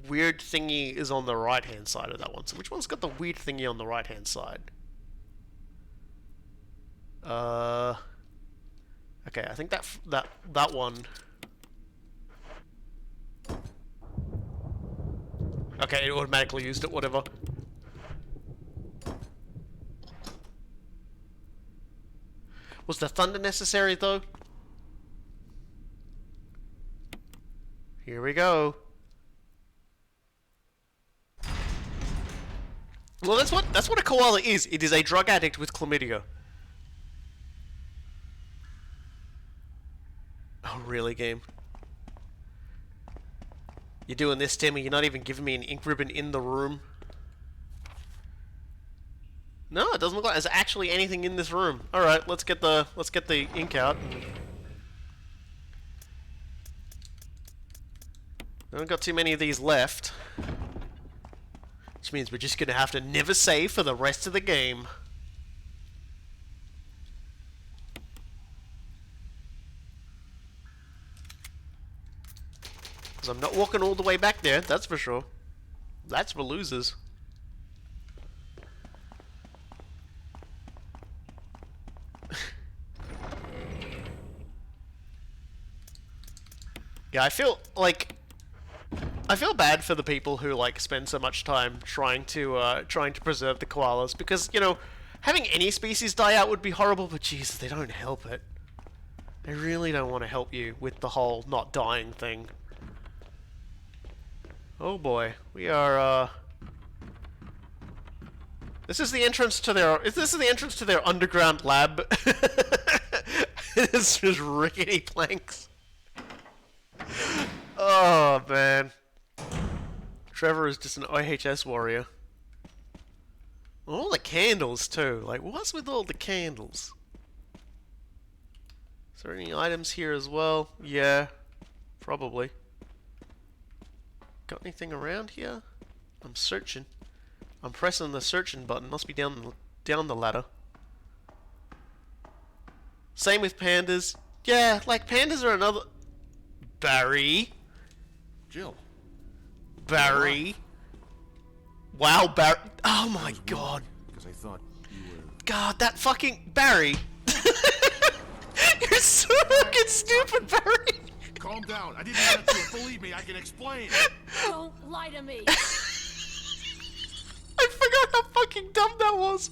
S1: weird thingy is on the right hand side of that one. So which one's got the weird thingy on the right hand side? Okay, I think that one. Okay, it automatically used it, whatever. Was the thunder necessary, though? Here we go. Well, that's what a koala is. It is a drug addict with chlamydia. Oh, really, game? You're doing this, Timmy? You're not even giving me an ink ribbon in the room? No, it doesn't look like there's actually anything in this room. All right, let's get the ink out. I haven't got too many of these left, which means we're just gonna have to never save for the rest of the game. Because I'm not walking all the way back there, that's for sure. That's for losers. Yeah, I feel bad for the people who like spend so much time trying to preserve the koalas because having any species die out would be horrible, but Jesus, they don't help it. They really don't want to help you with the whole not dying thing. Oh boy, we are. This is the entrance to their. This is the entrance to their underground lab. It's just rickety planks. Oh man. Trevor is just an IHS warrior. All the candles too. Like, what's with all the candles? Is there any items here as well? Yeah, probably. Got anything around here? I'm searching. I'm pressing the searching button. Must be down the ladder. Same with pandas. Yeah, like pandas are another. Barry.
S4: Jill.
S1: Barry. Wow, Barry. Oh my god.
S4: Because I thought you were...
S1: God, that fucking Barry. You're so fucking stupid, Barry.
S4: Calm down. I didn't want to. Believe me, I can explain.
S3: Don't lie to me.
S1: I forgot how fucking dumb that was.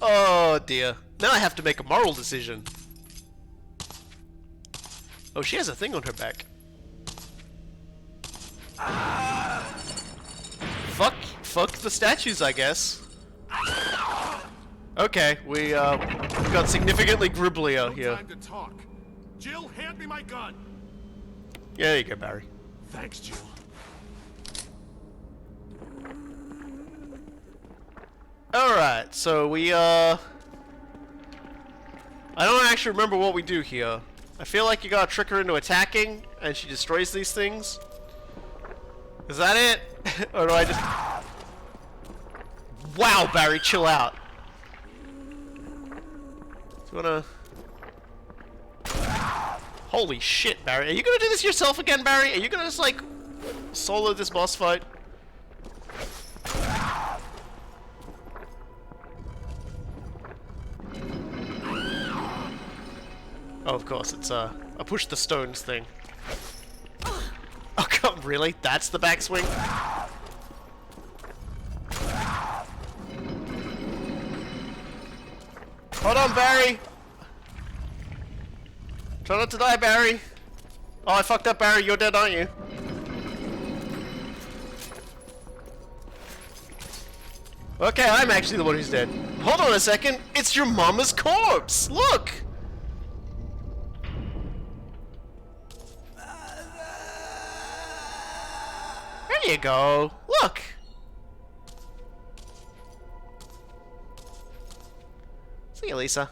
S1: Oh dear. Now I have to make a moral decision. Oh, she has a thing on her back. Fuck the statues, I guess. Okay, we got significantly gribblier here.
S4: No time to talk. Jill, hand me my gun.
S1: Yeah, there you go, Barry.
S4: Thanks, Jill.
S1: Alright, so we, I don't actually remember what we do here. I feel like you gotta trick her into attacking, and she destroys these things. Is that it? Or do I just... Wow, Barry, chill out. Do you wanna... Holy shit, Barry. Are you gonna do this yourself again, Barry? Are you gonna just, like, solo this boss fight? Oh, of course, it's a push the stones thing. Oh, God, really? That's the backswing? Hold on, Barry! Try not to die, Barry! Oh, I fucked up, Barry. You're dead, aren't you? Okay, I'm actually the one who's dead. Hold on a second. It's your mama's corpse! Look! There you go. Look! See you, Lisa.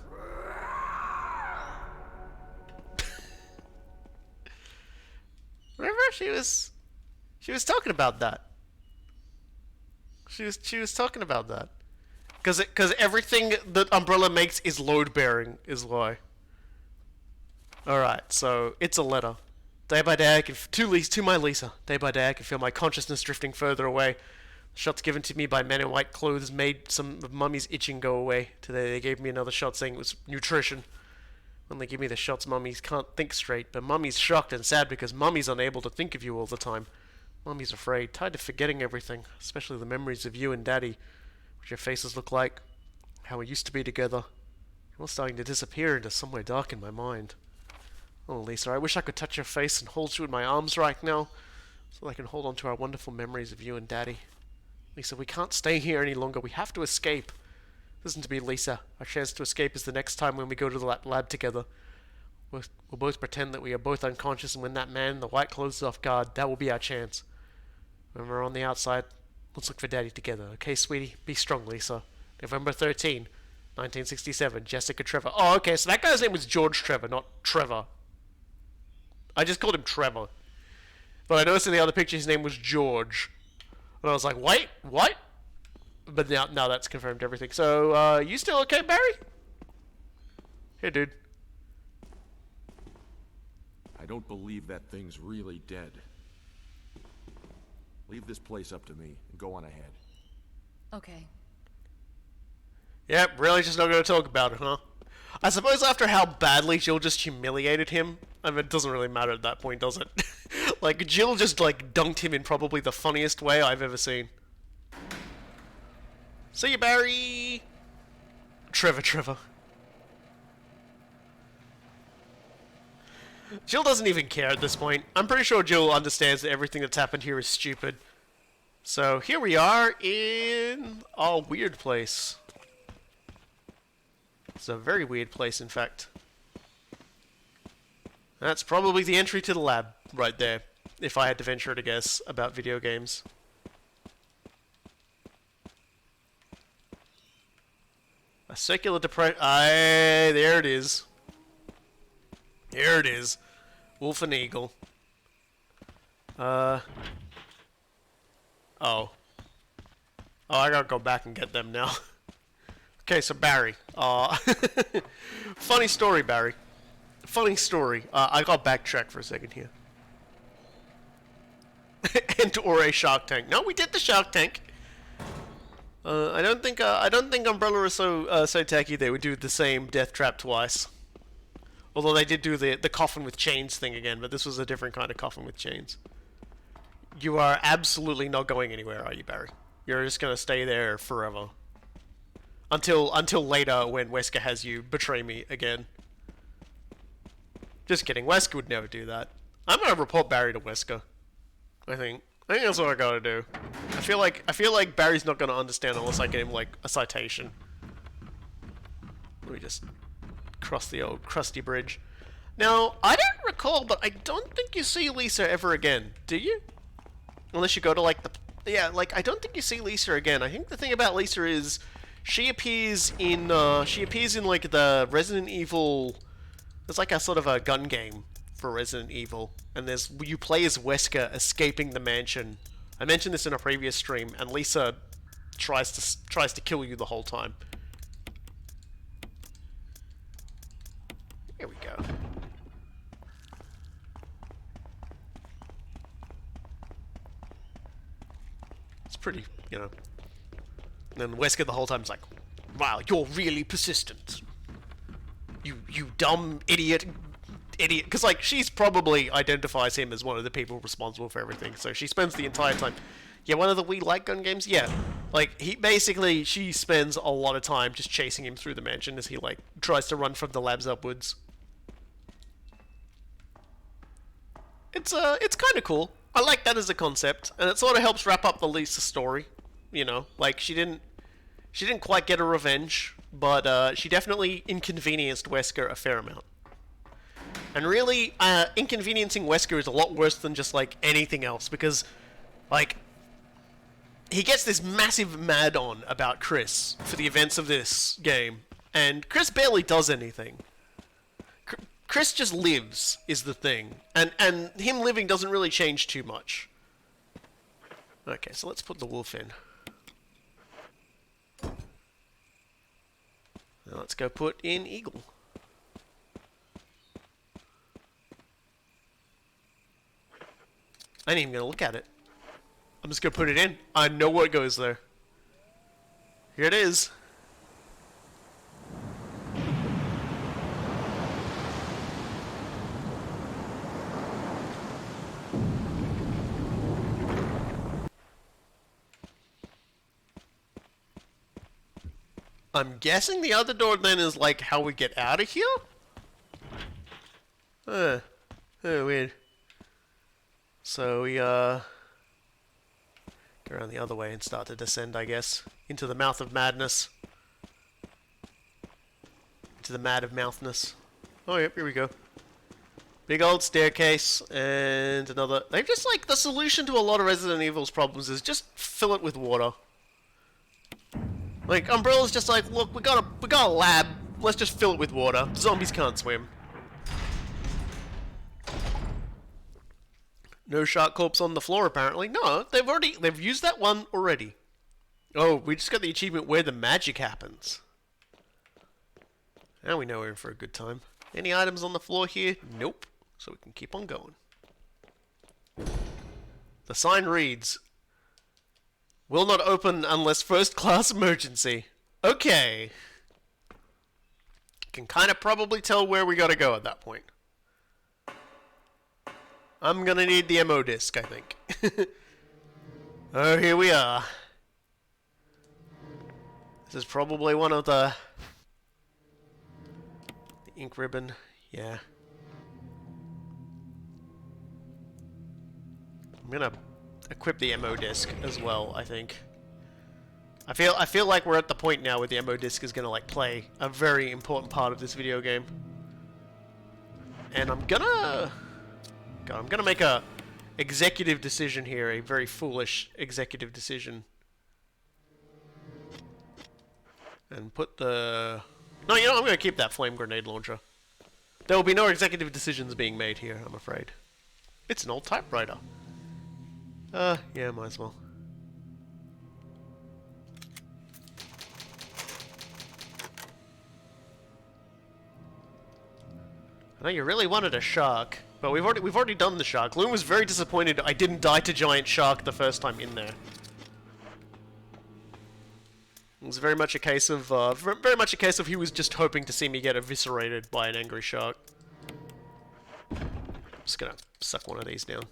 S1: Remember, she was talking about that. She was talking about that. Cause everything that Umbrella makes is load bearing, is why. Alright, so it's a letter. Day by day I can to my Lisa. Day by day I can feel my consciousness drifting further away. Shots given to me by men in white clothes made some of Mummy's itching go away. Today they gave me another shot saying it was nutrition. When they give me the shots, Mummies can't think straight, but Mummy's shocked and sad because Mummy's unable to think of you all the time. Mummy's afraid, tired of forgetting everything, especially the memories of you and Daddy, what your faces look like, how we used to be together. You're all starting to disappear into somewhere dark in my mind. Oh, Lisa, I wish I could touch your face and hold you in my arms right now, so I can hold on to our wonderful memories of you and Daddy. Lisa, we can't stay here any longer. We have to escape. Listen to me, Lisa. Our chance to escape is the next time when we go to the lab together. We'll both pretend that we are both unconscious, and when that man in the white clothes is off guard, that will be our chance. When we're on the outside, let's look for Daddy together. Okay, sweetie? Be strong, Lisa. November 13, 1967. Jessica Trevor. Oh, okay, so that guy's name was George Trevor, not Trevor. I just called him Trevor. But I noticed in the other picture his name was George. And I was like, wait, what? But now that's confirmed everything. So, you still okay, Barry? Hey, dude.
S4: I don't believe that thing's really dead. Leave this place up to me and go on ahead.
S3: Okay.
S1: Yep, really just not going to talk about it, huh? I suppose after how badly Jill just humiliated him, I mean, it doesn't really matter at that point, does it? Like, Jill just, like, dunked him in probably the funniest way I've ever seen. See you, Barry! Trevor. Jill doesn't even care at this point. I'm pretty sure Jill understands that everything that's happened here is stupid. So, here we are in a weird place. It's a very weird place, in fact. That's probably the entry to the lab, right there, if I had to venture to guess about video games. A circular depression. Aye, there it is. There it is. Wolf and Eagle. Oh. Oh, I gotta go back and get them now. Okay, so Barry. Funny story, Barry. Funny story. I got backtrack for a second here. And or a Shark Tank. No, we did the Shark Tank. I don't think Umbrella is so tacky they would do the same death trap twice. Although they did do the coffin with chains thing again, but this was a different kind of coffin with chains. You are absolutely not going anywhere, are you, Barry? You're just gonna stay there forever. Until later when Wesker has you betray me again. Just kidding, Wesker would never do that. I'm gonna report Barry to Wesker. I think that's what I gotta do. I feel like Barry's not gonna understand unless I get him like a citation. Let me just cross the old crusty bridge. Now, I don't recall, but I don't think you see Lisa ever again, do you? Unless you go to like I don't think you see Lisa again. I think the thing about Lisa is she appears in like the Resident Evil. There's like a sort of a gun game for Resident Evil, and you play as Wesker escaping the mansion. I mentioned this in a previous stream, and Lisa tries to kill you the whole time. Here we go. It's pretty, you know. And then Wesker the whole time is like, "Wow, you're really persistent. You dumb idiot." Because, like, she's probably identifies him as one of the people responsible for everything. So she spends the entire time, yeah, one of the We Like gun games? Yeah. Like, she spends a lot of time just chasing him through the mansion as he, like, tries to run from the labs upwards. It's kind of cool. I like that as a concept, and it sort of helps wrap up the Lisa story. You know, like, she didn't quite get her revenge, but she definitely inconvenienced Wesker a fair amount. And really, inconveniencing Wesker is a lot worse than just, like, anything else, because, like, he gets this massive mad-on about Chris for the events of this game, and Chris barely does anything. Chris just lives, is the thing, and him living doesn't really change too much. Okay, so let's put the wolf in. Now let's go put in Eagle. I ain't even gonna look at it. I'm just gonna put it in. I know what goes there. Here it is. I'm guessing the other door then is like how we get out of here? Oh, weird. So we go around the other way and start to descend, I guess, into the mouth of madness. Into the mad of mouthness. Oh yep, here we go. Big old staircase and another. They're just like the solution to a lot of Resident Evil's problems is just fill it with water. Like, Umbrella's just like, look, we got a lab, let's just fill it with water. Zombies can't swim. No shark corpse on the floor, apparently. No, they've used that one already. Oh, we just got the achievement where the magic happens. Now we know we're in for a good time. Any items on the floor here? Nope. So we can keep on going. The sign reads, "Will not open unless first class emergency." Okay. Can kind of probably tell where we gotta go at that point. I'm gonna need the ammo disc, I think. Oh, here we are. This is probably one of the ink ribbon. Yeah. I'm gonna equip the ammo disc as well, I think. I feel like we're at the point now where the ammo disc is gonna like play a very important part of this video game. And I'm gonna make a executive decision here, a very foolish executive decision. And put the... No, you know, I'm gonna keep that flame grenade launcher. There will be no executive decisions being made here, I'm afraid. It's an old typewriter. Yeah, might as well. I know you really wanted a shark, but we've already done the shark. Loon was very disappointed I didn't die to giant shark the first time in there. It was very much a case of he was just hoping to see me get eviscerated by an angry shark. I'm just gonna suck one of these down.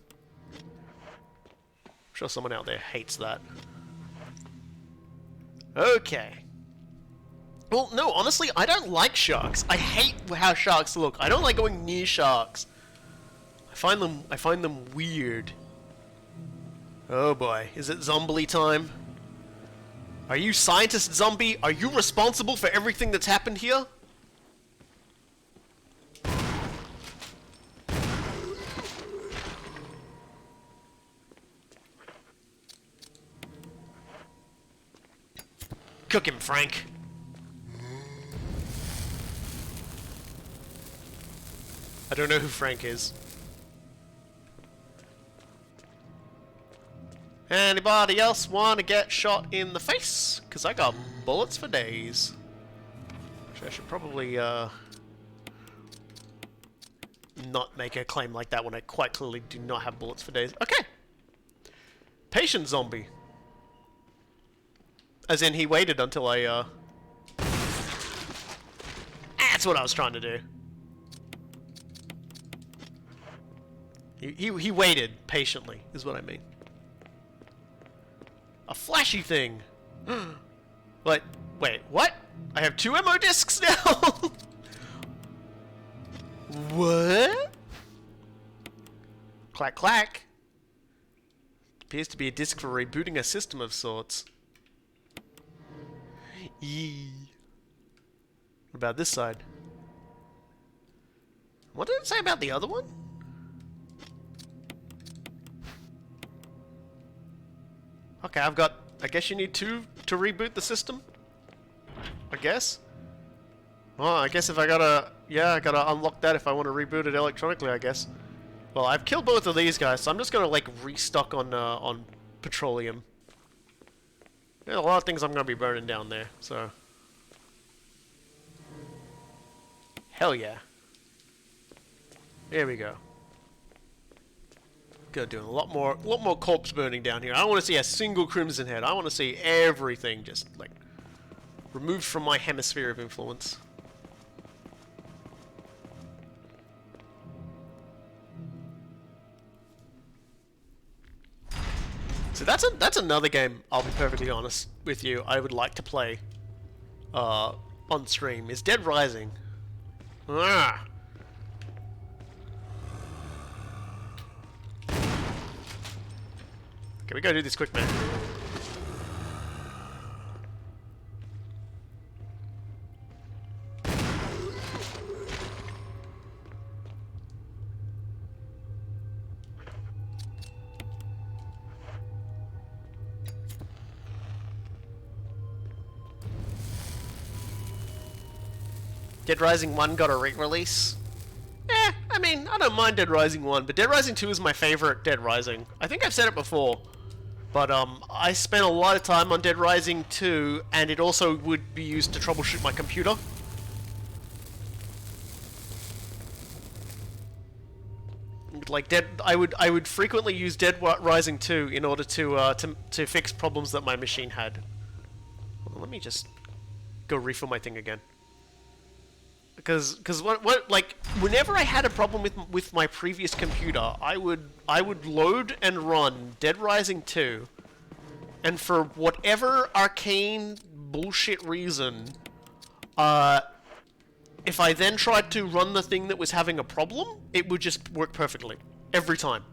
S1: I'm sure someone out there hates that. Okay. Well, no, honestly, I don't like sharks. I hate how sharks look. I don't like going near sharks. I find them weird. Oh boy, is it zombie time? Are you scientist zombie? Are you responsible for everything that's happened here? Cook him, Frank. I don't know who Frank is. Anybody else want to get shot in the face? Because I got bullets for days. Actually, I should probably not make a claim like that when I quite clearly do not have bullets for days. Okay. Patient zombie. As in, he waited until I, That's what I was trying to do. He waited patiently, is what I mean. A flashy thing. Wait, what? I have 2 ammo discs now? What? Clack clack. Appears to be a disc for rebooting a system of sorts. Yee. What about this side? What did it say about the other one? Okay, I guess you need 2 to reboot the system? I guess? Well, I guess if I gotta unlock that if I want to reboot it electronically, I guess. Well, I've killed both of these guys, so I'm just gonna, like, restock on petroleum. There's a lot of things I'm gonna be burning down there, so... Hell yeah. Here we go. Gonna do a lot more corpse burning down here. I don't want to see a single crimson head. I want to see everything just like removed from my hemisphere of influence. So that's another game. I'll be perfectly honest with you. I would like to play on stream. Is Dead Rising. Ah. Okay, we gotta do this quick, man. Dead Rising 1 got a re-release. I mean, I don't mind Dead Rising 1, but Dead Rising 2 is my favorite Dead Rising. I think I've said it before. But I spent a lot of time on Dead Rising 2, and it also would be used to troubleshoot my computer. Like I would frequently use Dead Rising 2 in order to fix problems that my machine had. Well, let me just go refill my thing again. Because like whenever I had a problem with my previous computer, I would load and run Dead Rising 2, and for whatever arcane bullshit reason, if I then tried to run the thing that was having a problem, it would just work perfectly every time.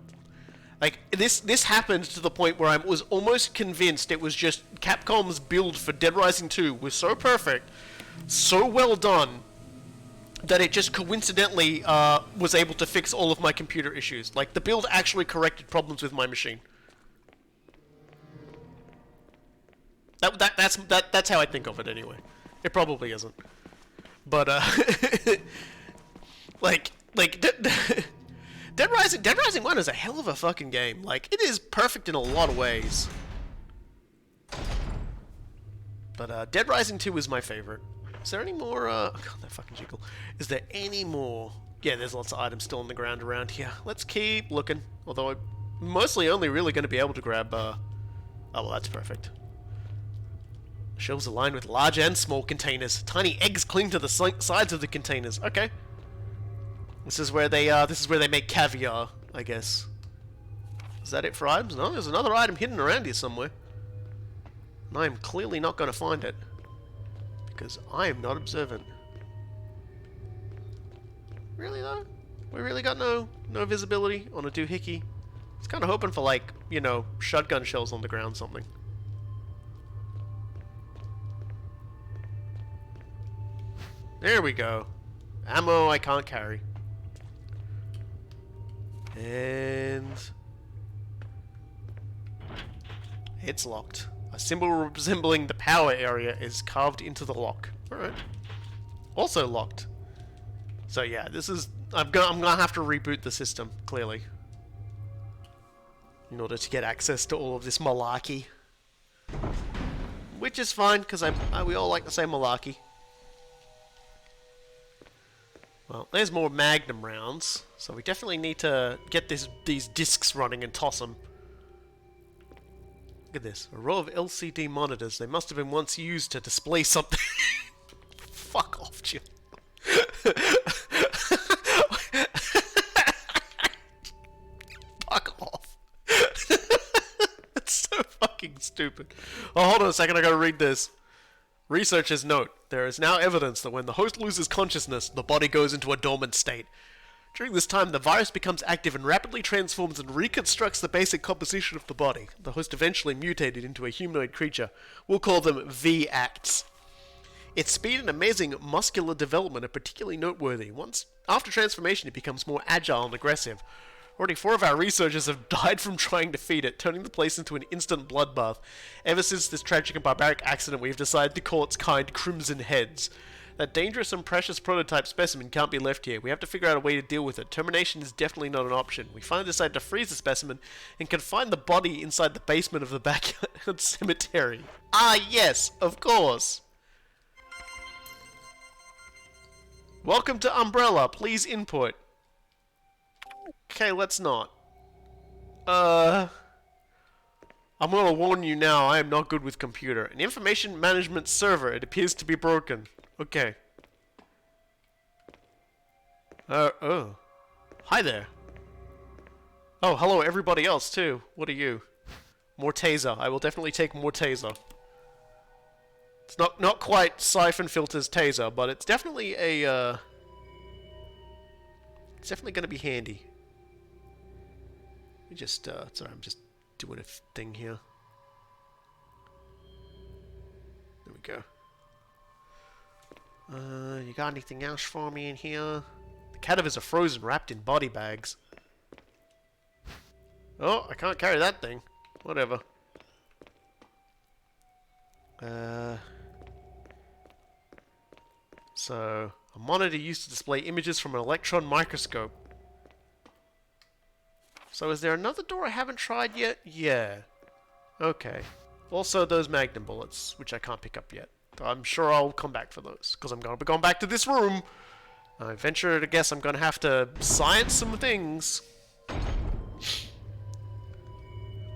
S1: Like this happened to the point where I was almost convinced it was just Capcom's build for Dead Rising 2 was so perfect, so well done, that it just coincidentally was able to fix all of my computer issues. Like, the build actually corrected problems with my machine. That's how I think of it anyway. It probably isn't. But, Dead Rising 1 is a hell of a fucking game. Like, it is perfect in a lot of ways. But, Dead Rising 2 is my favorite. Is there any more, God, that fucking jiggle. Is there any more? Yeah, there's lots of items still on the ground around here. Let's keep looking. Although I'm mostly only really going to be able to grab, oh, well, that's perfect. Shelves are lined with large and small containers. Tiny eggs cling to the sides of the containers. Okay. This is where they make caviar, I guess. Is that it for items? No, there's another item hidden around here somewhere. And I'm clearly not going to find it. Because I am not observant. Really though? We really got no visibility on a doohickey? I was kind of hoping for, like, you know, shotgun shells on the ground something. There we go. Ammo I can't carry. And it's locked. A symbol resembling the power area is carved into the lock. Alright. Also locked. So yeah, this is... I'm gonna have to reboot the system, clearly. In order to get access to all of this malarkey. Which is fine, because we all like the same malarkey. Well, there's more Magnum rounds, so we definitely need to get these discs running and toss them. Look at this. A row of LCD monitors. They must have been once used to display something. Fuck off, Jim. Fuck off. That's so fucking stupid. Oh, hold on a second. I gotta read this. Researchers note, there is now evidence that when the host loses consciousness, the body goes into a dormant state. During this time, the virus becomes active and rapidly transforms and reconstructs the basic composition of the body. The host eventually mutated into a humanoid creature. We'll call them V-Acts. Its speed and amazing muscular development are particularly noteworthy. After transformation, it becomes more agile and aggressive. Already 4 of our researchers have died from trying to feed it, turning the place into an instant bloodbath. Ever since this tragic and barbaric accident, we've decided to call its kind Crimson Heads. That dangerous and precious prototype specimen can't be left here. We have to figure out a way to deal with it. Termination is definitely not an option. We finally decided to freeze the specimen and confine the body inside the basement of the backyard cemetery. Ah, yes, of course. Welcome to Umbrella. Please input. Okay, let's not. I'm gonna warn you now, I am not good with computer. An information management server, it appears to be broken. Okay. Oh. Hi there. Oh, hello everybody else too. What are you? More taser. I will definitely take more taser. It's not quite Siphon Filter's taser, but it's definitely a, it's definitely gonna be handy. Let me just, sorry, I'm just doing a thing here. There we go. You got anything else for me in here? The cadavers are frozen, wrapped in body bags. Oh, I can't carry that thing. Whatever. So, a monitor used to display images from an electron microscope. So is there another door I haven't tried yet? Yeah. Okay. Also those Magnum bullets, which I can't pick up yet. I'm sure I'll come back for those, because I'm going to be going back to this room. I venture to guess I'm going to have to science some things.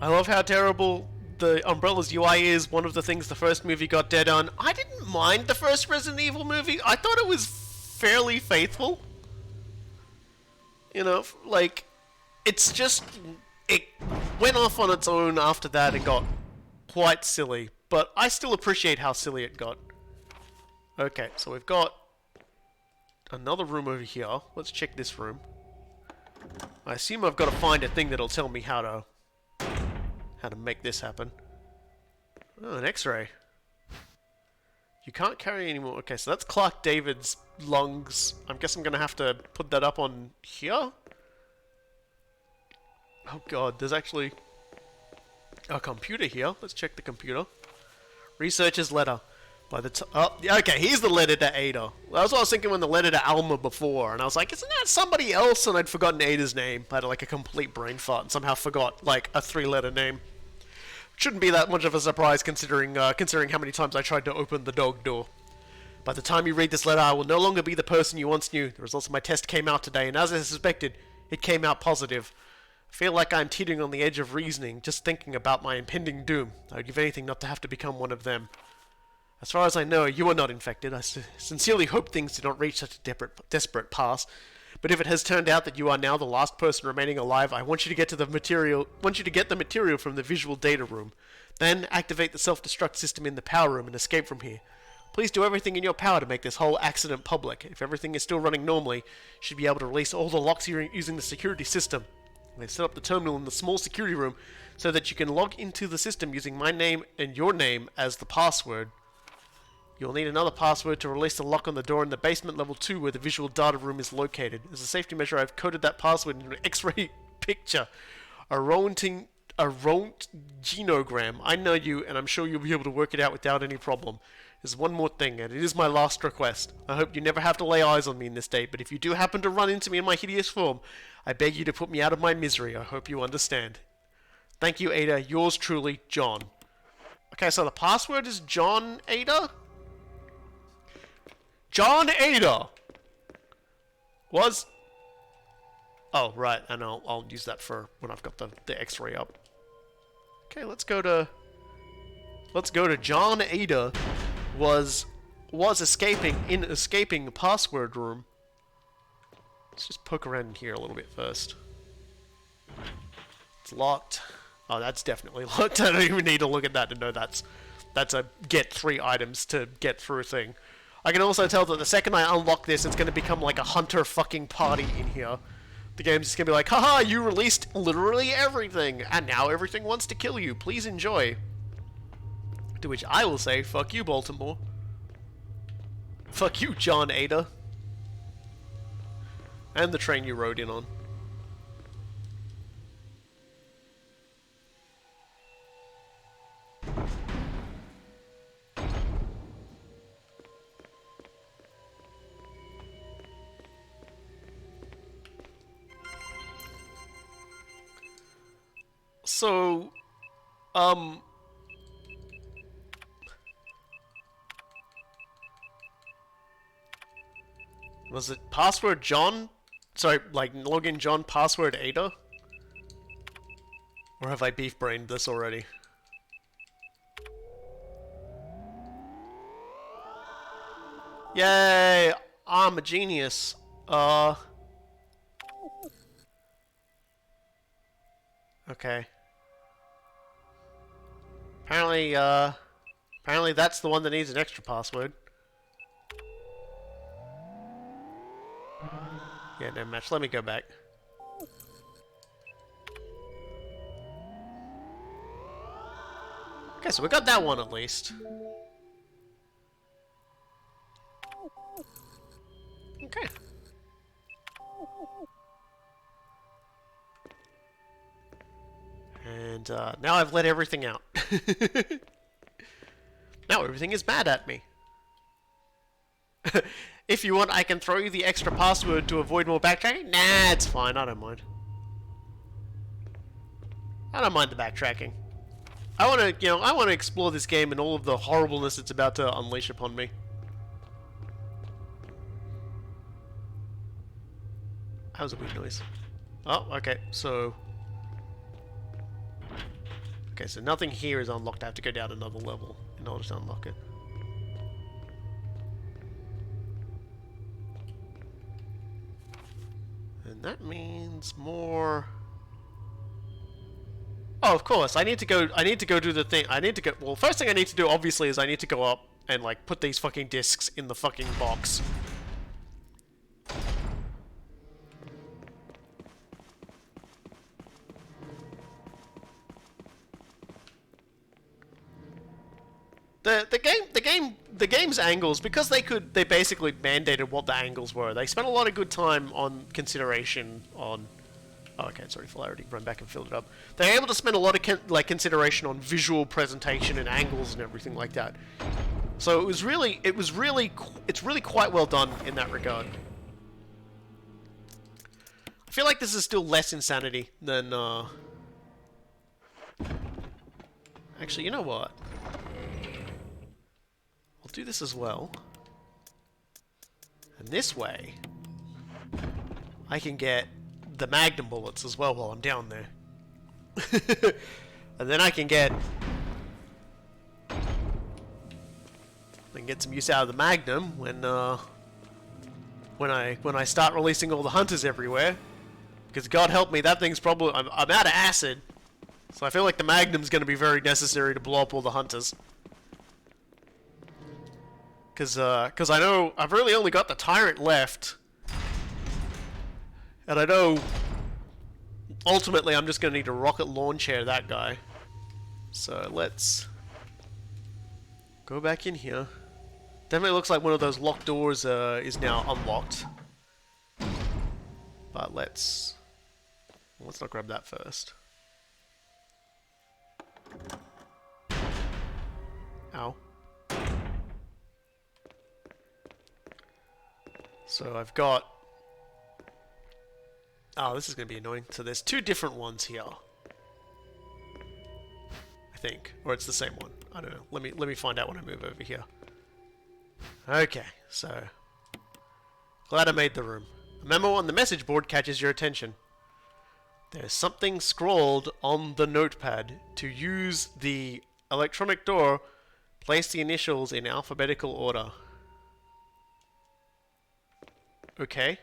S1: I love how terrible the Umbrella's UI is one of the things the first movie got dead on. I didn't mind the first Resident Evil movie. I thought it was fairly faithful. You know, like, it's just, it went off on its own after that and got quite silly. But I still appreciate how silly it got. Okay, so we've got another room over here. Let's check this room. I assume I've got to find a thing that'll tell me how to make this happen. Oh, an X-ray. You can't carry anymore. Okay, so that's Clark David's lungs. I guess I'm gonna have to put that up on here. Oh god, there's actually a computer here. Let's check the computer. Researcher's letter. By the oh, okay, here's the letter to Ada. That was what I was thinking when the letter to Alma before, and I was like, isn't that somebody else? And I'd forgotten Ada's name. I had like a complete brain fart and somehow forgot like a 3-letter name. Shouldn't be that much of a surprise considering how many times I tried to open the dog door. By the time you read this letter, I will no longer be the person you once knew. The results of my test came out today, and as I suspected, it came out positive. I feel like I'm teetering on the edge of reasoning, just thinking about my impending doom. I would give anything not to have to become one of them. As far as I know, you are not infected. I sincerely hope things do not reach such a desperate pass. But if it has turned out that you are now the last person remaining alive, I want you to get the material from the visual data room. Then activate the self-destruct system in the power room and escape from here. Please do everything in your power to make this whole accident public. If everything is still running normally, you should be able to release all the locks using the security system. They set up the terminal in the small security room so that you can log into the system using my name and your name as the password. You'll need another password to release the lock on the door in the basement level 2 where the visual data room is located. As a safety measure, I've coded that password into an X-ray picture. A Röntgen genogram. I know you, and I'm sure you'll be able to work it out without any problem. There's one more thing, and it is my last request. I hope you never have to lay eyes on me in this state, but if you do happen to run into me in my hideous form, I beg you to put me out of my misery. I hope you understand. Thank you, Ada. Yours truly, John. Okay, so the password is John Ada? John Ada was... Oh, right, and I'll use that for when I've got the X-ray up. Okay, let's go to John Ada was escaping the password room. Let's just poke around in here a little bit first. It's locked. Oh, that's definitely locked. I don't even need to look at that to know that's a get 3 items to get through thing. I can also tell that the second I unlock this, it's going to become like a hunter fucking party in here. The game's just going to be like, haha, you released literally everything, and now everything wants to kill you. Please enjoy. To which I will say, fuck you, Baltimore. Fuck you, John Ada. And the train you rode in on. So, was it password John? Sorry, like login John password Ada? Or have I beef brained this already? Yay! I'm a genius. Okay. Apparently that's the one that needs an extra password. Yeah, no match. Let me go back. Okay, so we got that one at least. Okay. And now I've let everything out. Now everything is mad at me. If you want, I can throw you the extra password to avoid more backtracking. Nah, it's fine. I don't mind. I don't mind the backtracking. I want to, I want to explore this game and all of the horribleness it's about to unleash upon me. That was a weird noise. Oh, okay. So Okay, so nothing here is unlocked. I have to go down another level in order to unlock it. And that means more... Oh, of course. I need to go do the thing. Well, first thing I need to do, obviously, is I need to go up and, like, put these fucking discs in the fucking box. The game's angles, because they basically mandated what the angles were. They spent a lot of good time on consideration on... Oh, okay, sorry, full already run back and filled it up. They're able to spend a lot of consideration on visual presentation and angles and everything like that. So it's really quite well done in that regard. I feel like this is still less insanity than, Actually, you know what? I'll do this as well. And this way, I can get the Magnum bullets as well while I'm down there. And then I can get some use out of the Magnum when I start releasing all the hunters everywhere. Because God help me, that thing's probably... I'm out of acid. So I feel like the Magnum's going to be very necessary to blow up all the hunters. Because I know I've really only got the Tyrant left. And I know ultimately I'm just going to need a rocket launcher that guy. So let's go back in here. Definitely looks like one of those locked doors is now unlocked. But let's not grab that first. Ow. So I've got... Oh, this is going to be annoying. So there's two different ones here. I think. Or it's the same one. I don't know. Let me find out when I move over here. Okay, so... Glad I made the room. A memo on the message board catches your attention. There's something scrawled on the notepad. To use the electronic door, place the initials in alphabetical order. Okay.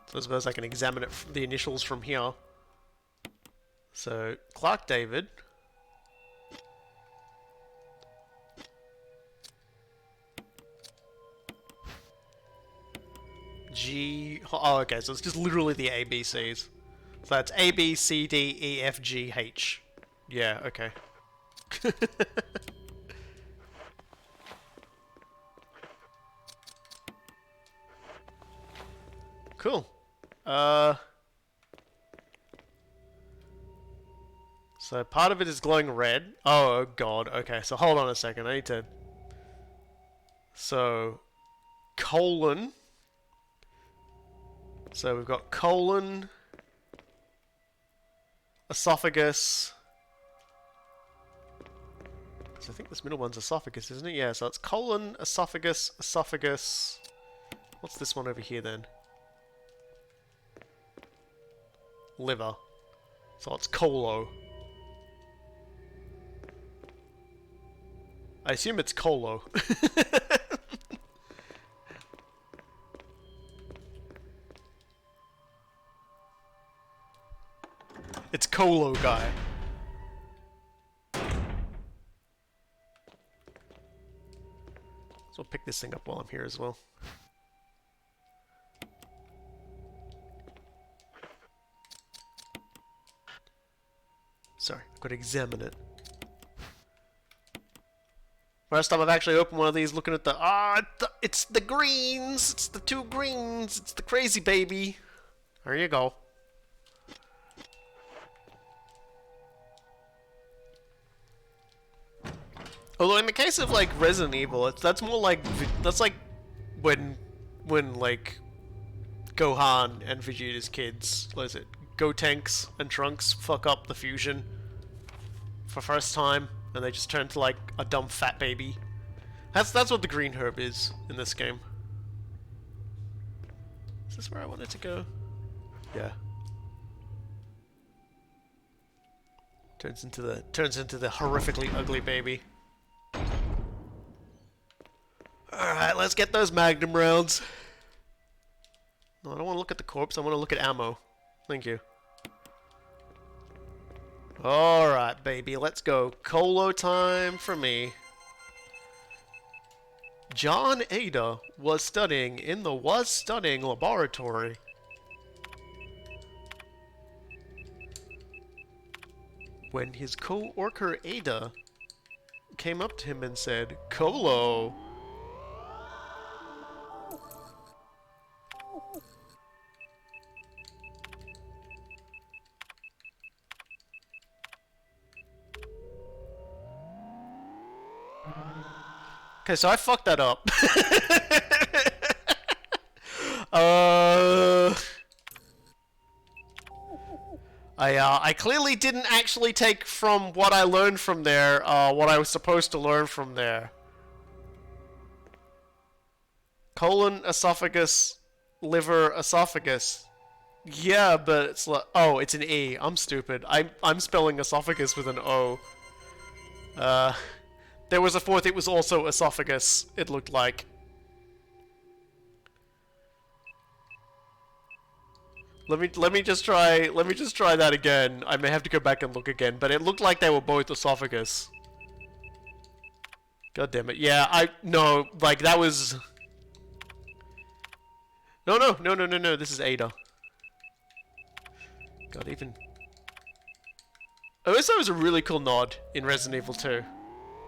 S1: So I suppose I can examine the initials from here. So, Clark David. G... Oh, okay, so it's just literally the ABCs. So that's A, B, C, D, E, F, G, H. Yeah, okay. Cool. So part of it is glowing red. Oh god, okay, so hold on a second, I need to... So... Colon... So we've got colon... Esophagus... So I think this middle one's esophagus, isn't it? Yeah, so it's colon, esophagus, esophagus... What's this one over here then? Liver. So it's colo. I assume it's colo. It's colo guy. So I'll pick this thing up while I'm here as well. Sorry, I've got to examine it. First time I've actually opened one of these looking at the... it's the greens! It's the two greens! It's the crazy baby! There you go. Although in the case of, like, Resident Evil, that's more like... That's like when like, Gohan and Vegeta's kids... What is it? Gotenks and Trunks fuck up the fusion for first time. and they just turn to like a dumb fat baby. That's what the green herb is in this game. Is this where I wanted to go? Yeah. Turns into the horrifically ugly baby. Alright, let's get those magnum rounds. No, I don't want to look at the corpse, I want to look at ammo. Thank you. Alright, baby, let's go. Colo time for me. John Ada was studying in the Was Studying laboratory. When his co-worker Ada came up to him and said, Colo. Okay, so I fucked that up. I clearly didn't actually take from what I learned from there, what I was supposed to learn from there. Colon, esophagus, liver, esophagus. Yeah, but it's like, oh, it's an E. I'm stupid. I'm spelling esophagus with an O. There was a fourth, it was also esophagus, it looked like. Let me just try that again. I may have to go back and look again, but it looked like they were both esophagus. God damn it. Yeah, no, like that was... No, this is Ada. God, even... OSO is a really cool nod in Resident Evil 2.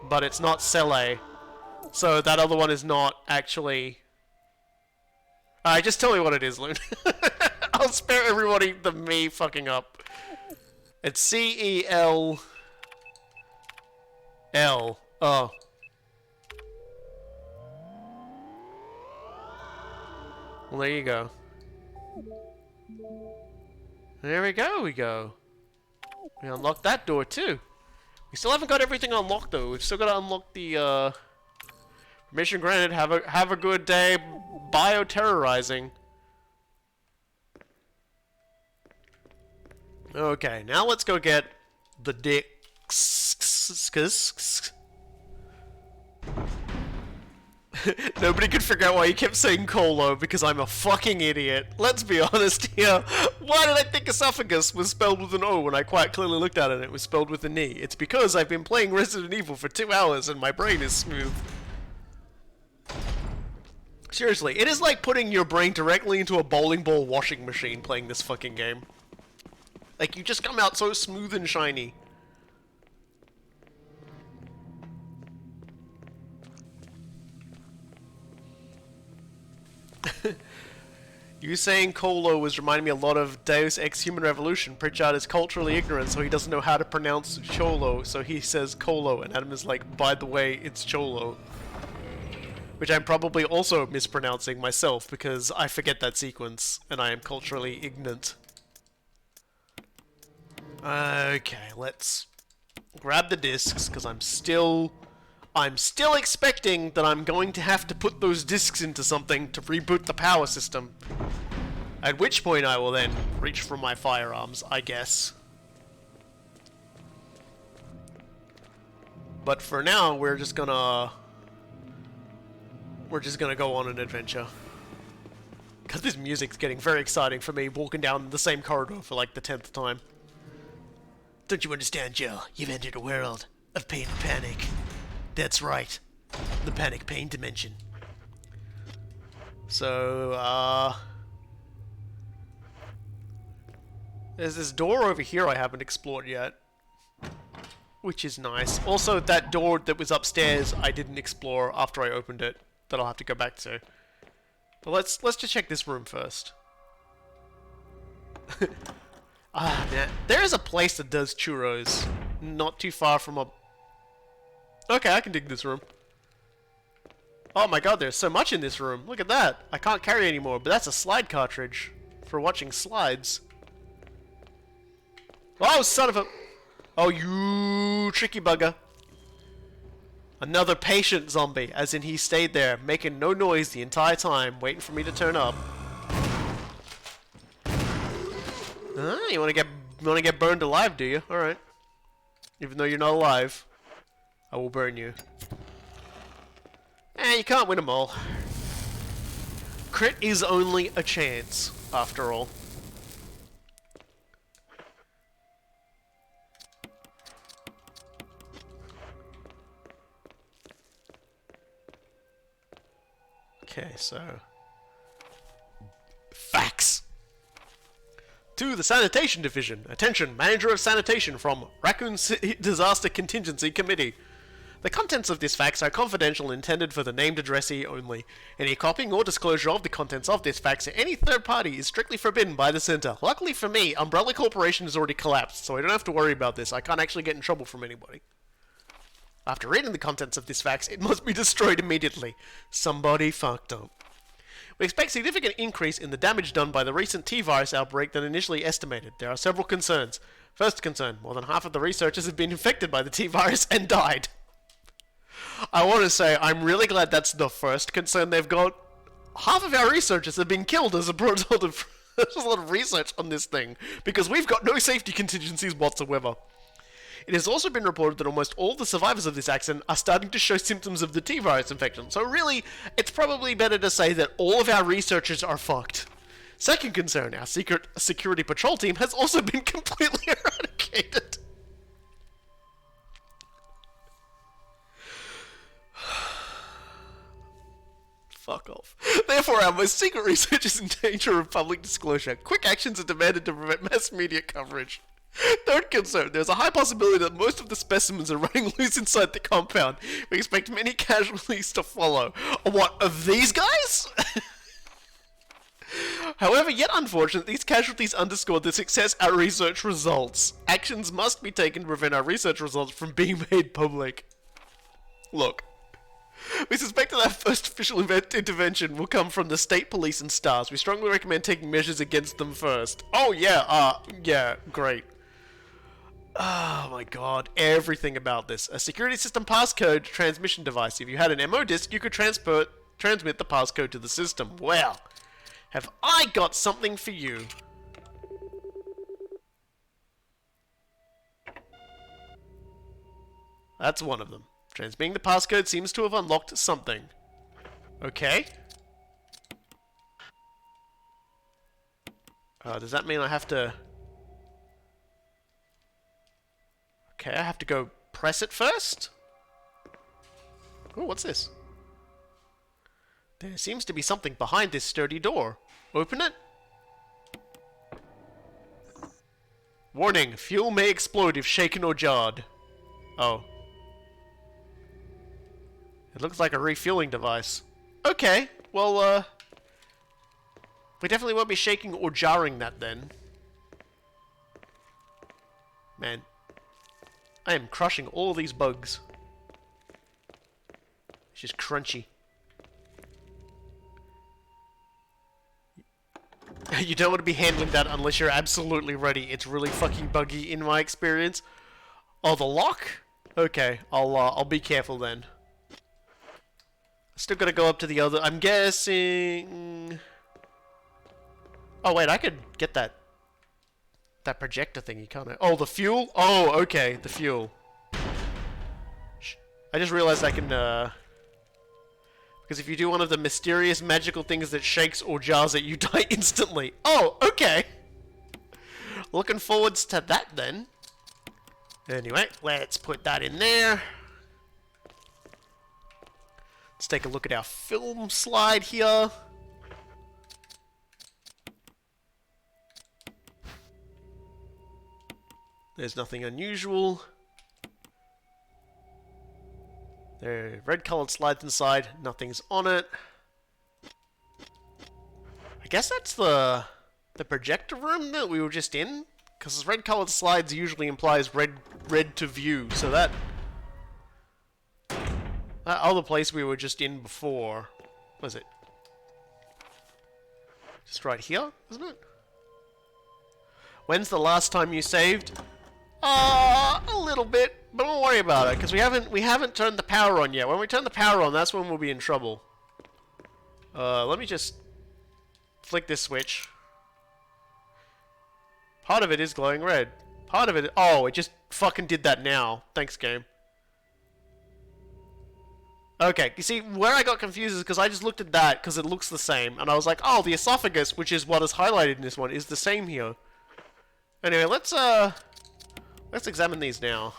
S1: But it's not Cele. So that other one is not actually... Alright, just tell me what it is, Loon. I'll spare everybody the me fucking up. It's C-E-L... L. Oh. Well, there you go. There we go. We unlocked that door, too. We still haven't got everything unlocked, though. We've still got to unlock the, permission granted. Have a good day bioterrorizing. Okay, now let's go get the dicks. Nobody could figure out why he kept saying Colo, because I'm a fucking idiot. Let's be honest here. Why did I think esophagus was spelled with an O when I quite clearly looked at it and it was spelled with an E? It's because I've been playing Resident Evil for 2 hours and my brain is smooth. Seriously, it is like putting your brain directly into a bowling ball washing machine playing this fucking game. Like, you just come out so smooth and shiny. You saying Colo was reminding me a lot of Deus Ex Human Revolution. Pritchard is culturally ignorant, so he doesn't know how to pronounce Cholo, so he says Colo, and Adam is like, by the way, it's Cholo. Which I'm probably also mispronouncing myself, because I forget that sequence, and I am culturally ignorant. Okay, let's grab the discs, because I'm still expecting that I'm going to have to put those discs into something to reboot the power system. At which point I will then reach for my firearms, I guess. But for now, we're just gonna go on an adventure. God, this music's getting very exciting for me, walking down the same corridor for like the 10th time. Don't you understand, Joe? You've entered a world of pain and panic. That's right. The panic pain dimension. So, there's this door over here I haven't explored yet. Which is nice. Also, that door that was upstairs I didn't explore after I opened it. That I'll have to go back to. But let's just check this room first. Ah, man. There is a place that does churros. Not too far from a... Okay, I can dig this room. Oh my god, there's so much in this room. Look at that. I can't carry anymore, but that's a slide cartridge for watching slides. Oh, son of a... Oh, you tricky bugger. Another patient zombie, as in he stayed there, making no noise the entire time, waiting for me to turn up. You wanna get burned alive, do you? Alright. Even though you're not alive, I will burn you. You can't win them all. Crit is only a chance, after all. Okay, so... Facts! To the Sanitation Division. Attention, Manager of Sanitation from Raccoon City Disaster Contingency Committee. The contents of this fax are confidential and intended for the named addressee only. Any copying or disclosure of the contents of this fax to any third party is strictly forbidden by the Center. Luckily for me, Umbrella Corporation has already collapsed, so I don't have to worry about this. I can't actually get in trouble from anybody. After reading the contents of this fax, it must be destroyed immediately. Somebody fucked up. We expect significant increase in the damage done by the recent T-virus outbreak than initially estimated. There are several concerns. First concern, more than half of the researchers have been infected by the T-virus and died. I want to say, I'm really glad that's the first concern they've got. Half of our researchers have been killed as a result of there's a lot of research on this thing, because we've got no safety contingencies whatsoever. It has also been reported that almost all the survivors of this accident are starting to show symptoms of the T-virus infection, so really, it's probably better to say that all of our researchers are fucked. Second concern, our secret security patrol team has also been completely eradicated. Fuck off. Therefore, our most secret research is in danger of public disclosure. Quick actions are demanded to prevent mass media coverage. Third concern, there's a high possibility that most of the specimens are running loose inside the compound. We expect many casualties to follow. What, of these guys? However, yet unfortunate, these casualties underscore the success our research results. Actions must be taken to prevent our research results from being made public. Look. We suspect that our first official intervention will come from the state police and STARS. We strongly recommend taking measures against them first. Oh yeah, great. Oh my god, everything about this. A security system passcode transmission device. If you had an MO disk, you could transmit the passcode to the system. Well, have I got something for you. That's one of them. Transmitting the passcode seems to have unlocked something. Okay. Does that mean I have to... Okay, I have to go press it first? Oh, what's this? There seems to be something behind this sturdy door. Open it? Warning, fuel may explode if shaken or jarred. Oh. It looks like a refueling device. Okay, well, we definitely won't be shaking or jarring that then. Man, I am crushing all these bugs. It's just crunchy. You don't want to be handling that unless you're absolutely ready. It's really fucking buggy in my experience. Oh, the lock? Okay, I'll be careful then. Still gotta go up to the other... I'm guessing... Oh, wait, I could get that projector thingy, can't I? Oh, the fuel? Oh, okay, the fuel. I just realized I can, because if you do one of the mysterious magical things that shakes or jars it, you die instantly. Oh, okay! Looking forwards to that, then. Anyway, let's put that in there. Let's take a look at our film slide here. There's nothing unusual. There are red-colored slides inside. Nothing's on it. I guess that's the projector room that we were just in, because red-colored slides usually implies red to view. So that other place we were just in before, was it? Just right here, isn't it? When's the last time you saved? A little bit, But don't worry about it, because we haven't turned the power on yet. When we turn the power on, that's when we'll be in trouble. Let me just flick this switch. Part of it is glowing red. Part of it... Oh, it just fucking did that now. Thanks, game. Okay, you see, where I got confused is because I just looked at that because it looks the same. And I was like, oh, the esophagus, which is what is highlighted in this one, is the same here. Anyway, let's examine these now.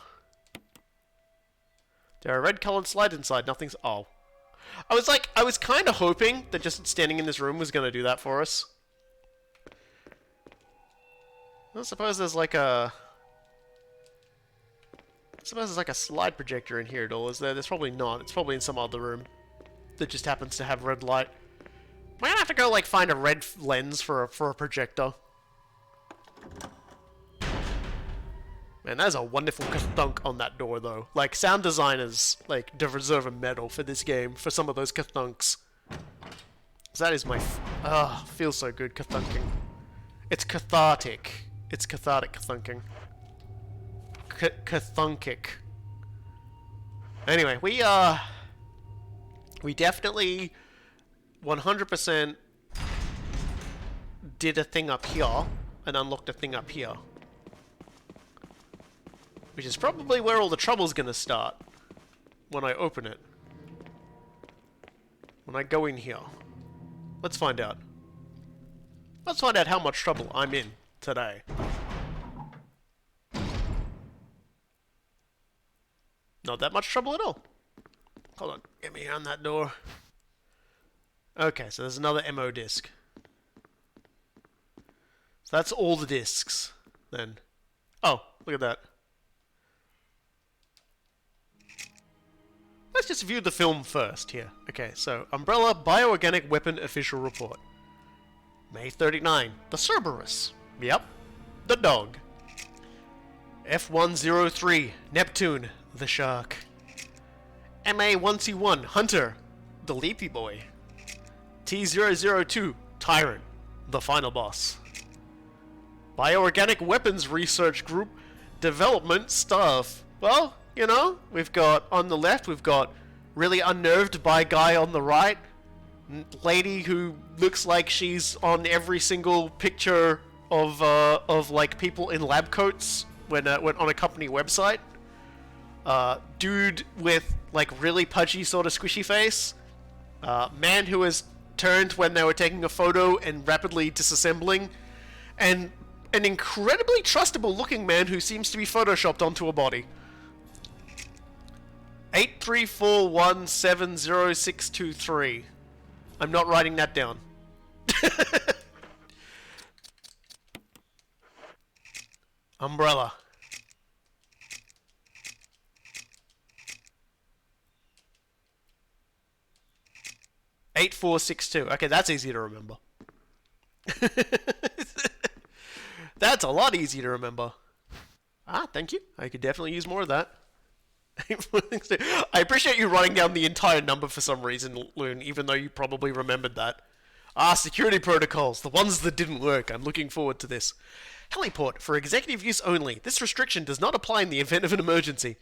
S1: There are red-colored slides inside. Nothing's... Oh. I was kind of hoping that just standing in this room was going to do that for us. I suppose there's like a... I suppose there's like a slide projector in here at all, is there? There's probably not. It's probably in some other room that just happens to have red light. Might have to go, like, find a red lens for a projector. Man, that's a wonderful kathunk on that door, though. Like, sound designers, like, deserve a medal for this game, for some of those kathunks. That is my... feels so good, kathunking. It's cathartic. It's cathartic kathunking. Kathunkic. Anyway, we definitely 100% did a thing up here and unlocked a thing up here. Which is probably where all the trouble's gonna start when I open it. When I go in here. Let's find out. Let's find out how much trouble I'm in today. Not that much trouble at all. Hold on, get me on that door. Okay, so there's another MO disc. So that's all the discs, then. Oh, look at that. Let's just view the film first here. Okay, so Umbrella Bioorganic Weapon Official Report. May 39. The Cerberus. Yep. The dog. F-103. Neptune. The shark. MA-1C1. Hunter. The leapy boy. T-002. Tyrant. The final boss. Bioorganic Weapons Research Group. Development Staff. Well, you know, we've got, on the left, we've got really unnerved by guy on the right. Lady who looks like she's on every single picture of like people in lab coats when on a company website. Dude with like really pudgy sort of squishy face. Man who has turned when they were taking a photo and rapidly disassembling. And an incredibly trustable looking man who seems to be photoshopped onto a body. 834170623. I'm not writing that down. Umbrella. $8462. Okay, that's easy to remember. That's a lot easier to remember. Ah, thank you. I could definitely use more of that. I appreciate you writing down the entire number for some reason, Loon, even though you probably remembered that. Ah, security protocols, the ones that didn't work. I'm looking forward to this. Heliport, for executive use only. This restriction does not apply in the event of an emergency.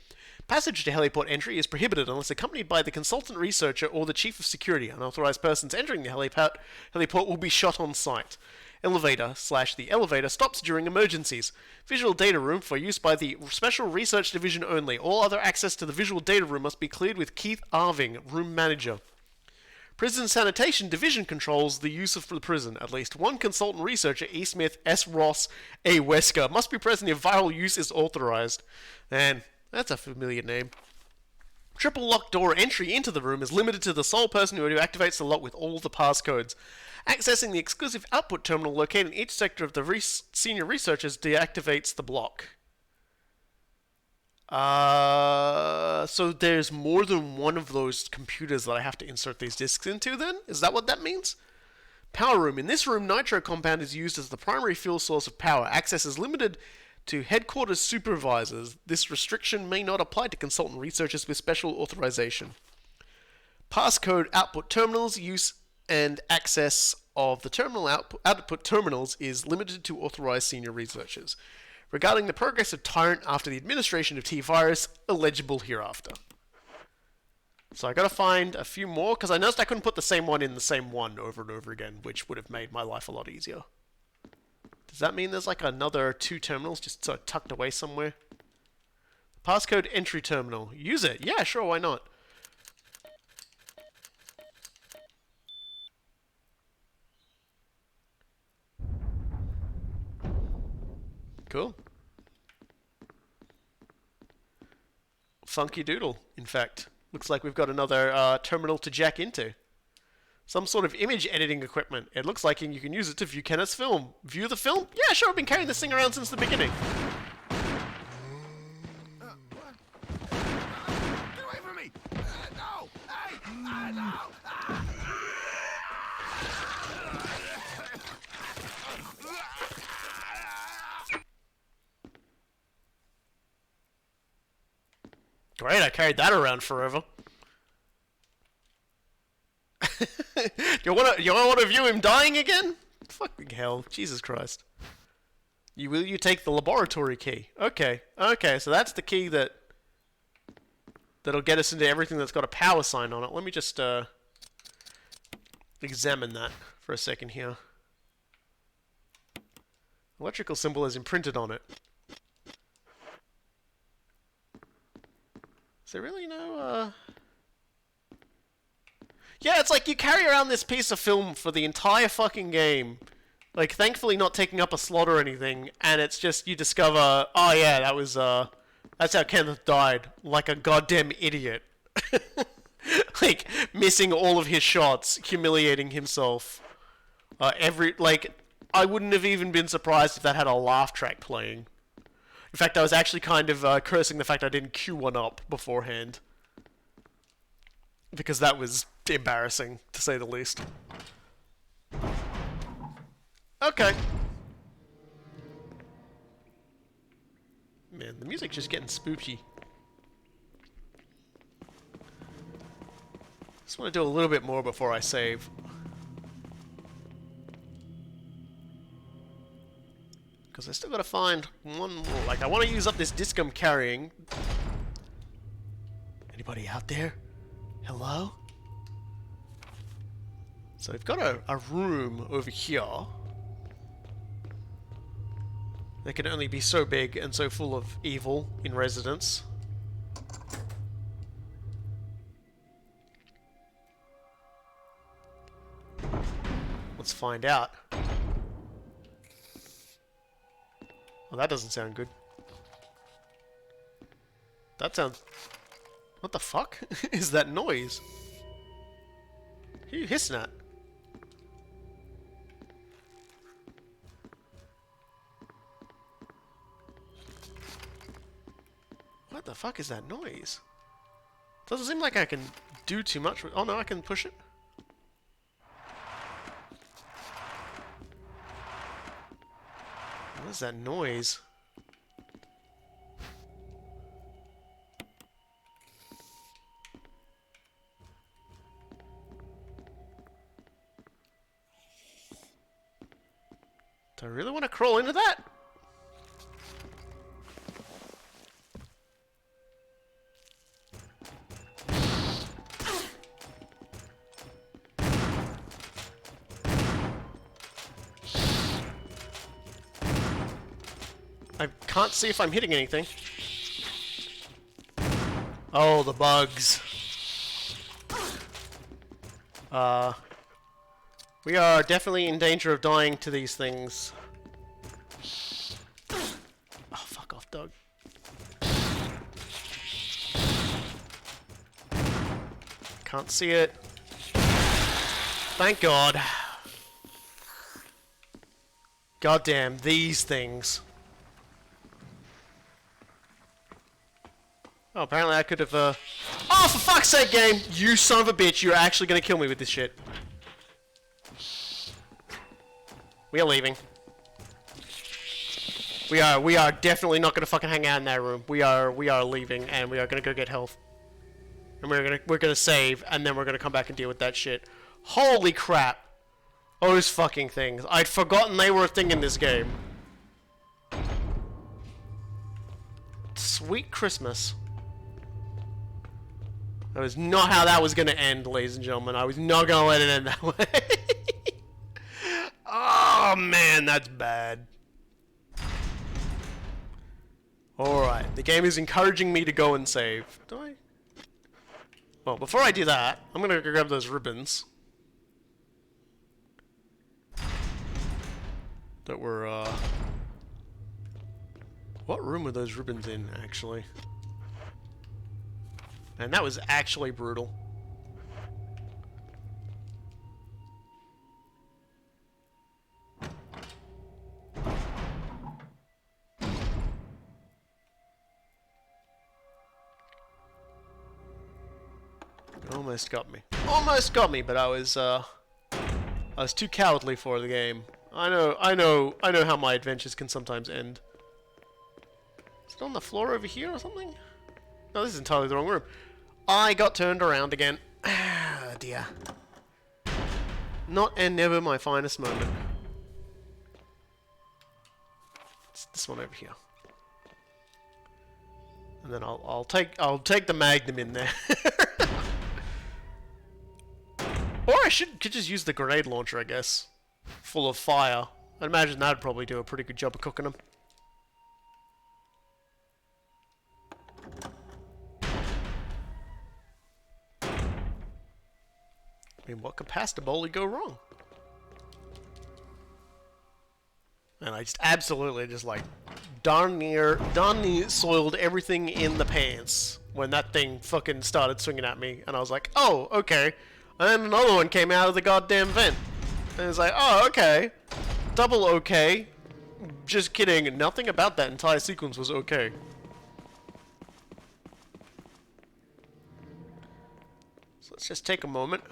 S1: Passage to heliport entry is prohibited unless accompanied by the consultant researcher or the chief of security. Unauthorized persons entering the heliport will be shot on sight. Elevator/the elevator stops during emergencies. Visual data room for use by the Special Research Division only. All other access to the visual data room must be cleared with Keith Arving, room manager. Prison Sanitation Division controls the use of the prison. At least one consultant researcher, E. Smith, S. Ross, A. Wesker, must be present if viral use is authorized. Man, that's a familiar name. Triple lock door entry into the room is limited to the sole person who activates the lock with all the passcodes. Accessing the exclusive output terminal located in each sector of the senior researchers deactivates the block. So there's more than one of those computers that I have to insert these disks into then? Is that what that means? Power room. In this room, nitro compound is used as the primary fuel source of power. Access is limited to headquarters supervisors. This restriction may not apply to consultant researchers with special authorization. Passcode output terminals. Use and access of the terminal output terminals is limited to authorized senior researchers. Regarding the progress of Tyrant after the administration of T-Virus, illegible hereafter. So I gotta find a few more, because I noticed I couldn't put the same one in the same one over and over again, which would have made my life a lot easier. Does that mean there's like another 2 terminals just sort of tucked away somewhere? Passcode entry terminal. Use it. Yeah, sure, why not? Cool. Funky doodle, in fact. Looks like we've got another terminal to jack into. Some sort of image editing equipment. It looks like you can use it to view Kenneth's film. View the film? Yeah, sure, I've been carrying this thing around since the beginning.
S4: Get away from me! No! Hey! No!
S1: Great, I carried that around forever. you want to view him dying again? Fucking hell, Jesus Christ. Will you take the laboratory key? Okay, so that's the key that'll get us into everything that's got a power sign on it. Let me just examine that for a second here. Electrical symbol is imprinted on it. Is there really no, Yeah, it's like you carry around this piece of film for the entire fucking game. Like, thankfully not taking up a slot or anything, and it's just, you discover, oh yeah, that was, that's how Kenneth died. Like a goddamn idiot. Like, missing all of his shots, humiliating himself. I wouldn't have even been surprised if that had a laugh track playing. In fact, I was actually kind of cursing the fact I didn't queue one up beforehand. Because that was embarrassing, to say the least. Okay. Man, the music's just getting spooky. Just want to do a little bit more before I save. Because I still gotta find one more. Like, I want to use up this disc I'm carrying. Anybody out there? Hello? So we've got a room over here. They can only be so big and so full of evil in residence. Let's find out. Well, that doesn't sound good. That sounds... What the fuck is that noise? Who are you hissing at? What the fuck is that noise? Doesn't seem like I can do too much with... Oh no, I can push it. What is that noise? Do I really want to crawl into that? I can't see if I'm hitting anything. Oh, the bugs. We are definitely in danger of dying to these things. Oh, fuck off, Doug. Can't see it. Thank God. Goddamn, these things. Oh, apparently I could have, Oh, for fuck's sake, game! You son of a bitch, you're actually gonna kill me with this shit. We are leaving. We are definitely not gonna fucking hang out in that room. We are leaving, and we are gonna go get health. And we're gonna save, and then we're gonna come back and deal with that shit. Holy crap! Those fucking things. I'd forgotten they were a thing in this game. Sweet Christmas. That was not how that was going to end, ladies and gentlemen. I was not going to let it end that way. Oh, man, that's bad. Alright, the game is encouraging me to go and save. Do I? Well, before I do that, I'm going to grab those ribbons. That were, What room were those ribbons in, actually? And that was actually brutal. Almost got me. Almost got me, but I was too cowardly for the game. I know how my adventures can sometimes end. Is it on the floor over here or something? No, this is entirely the wrong room. I got turned around again. Ah, dear. Not and never my finest moment. It's this one over here. And then I'll take the Magnum in there. Or I could just use the grenade launcher, I guess. Full of fire. I'd imagine that'd probably do a pretty good job of cooking them. I mean, what could possibly go wrong? And I just absolutely just like darn near soiled everything in the pants when that thing fucking started swinging at me, and I was like, oh, okay. And then another one came out of the goddamn vent. And it's like, oh, okay. Double okay. Just kidding. Nothing about that entire sequence was okay. So let's just take a moment.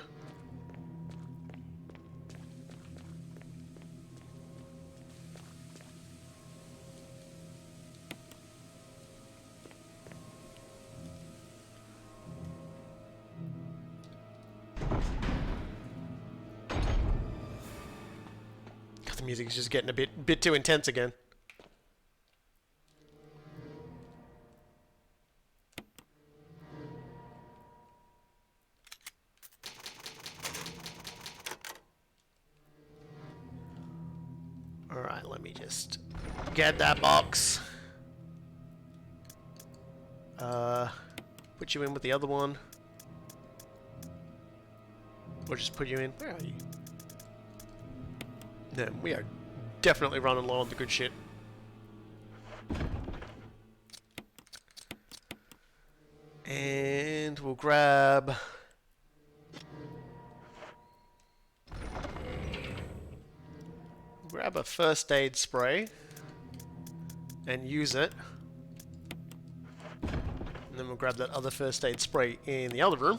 S1: The music is just getting a bit too intense again. Alright, let me just get that box. Put you in with the other one. Or just put you in. Where are you? No, we are definitely running low on the good shit. And we'll grab... grab a first aid spray and use it. And then we'll grab that other first aid spray in the other room.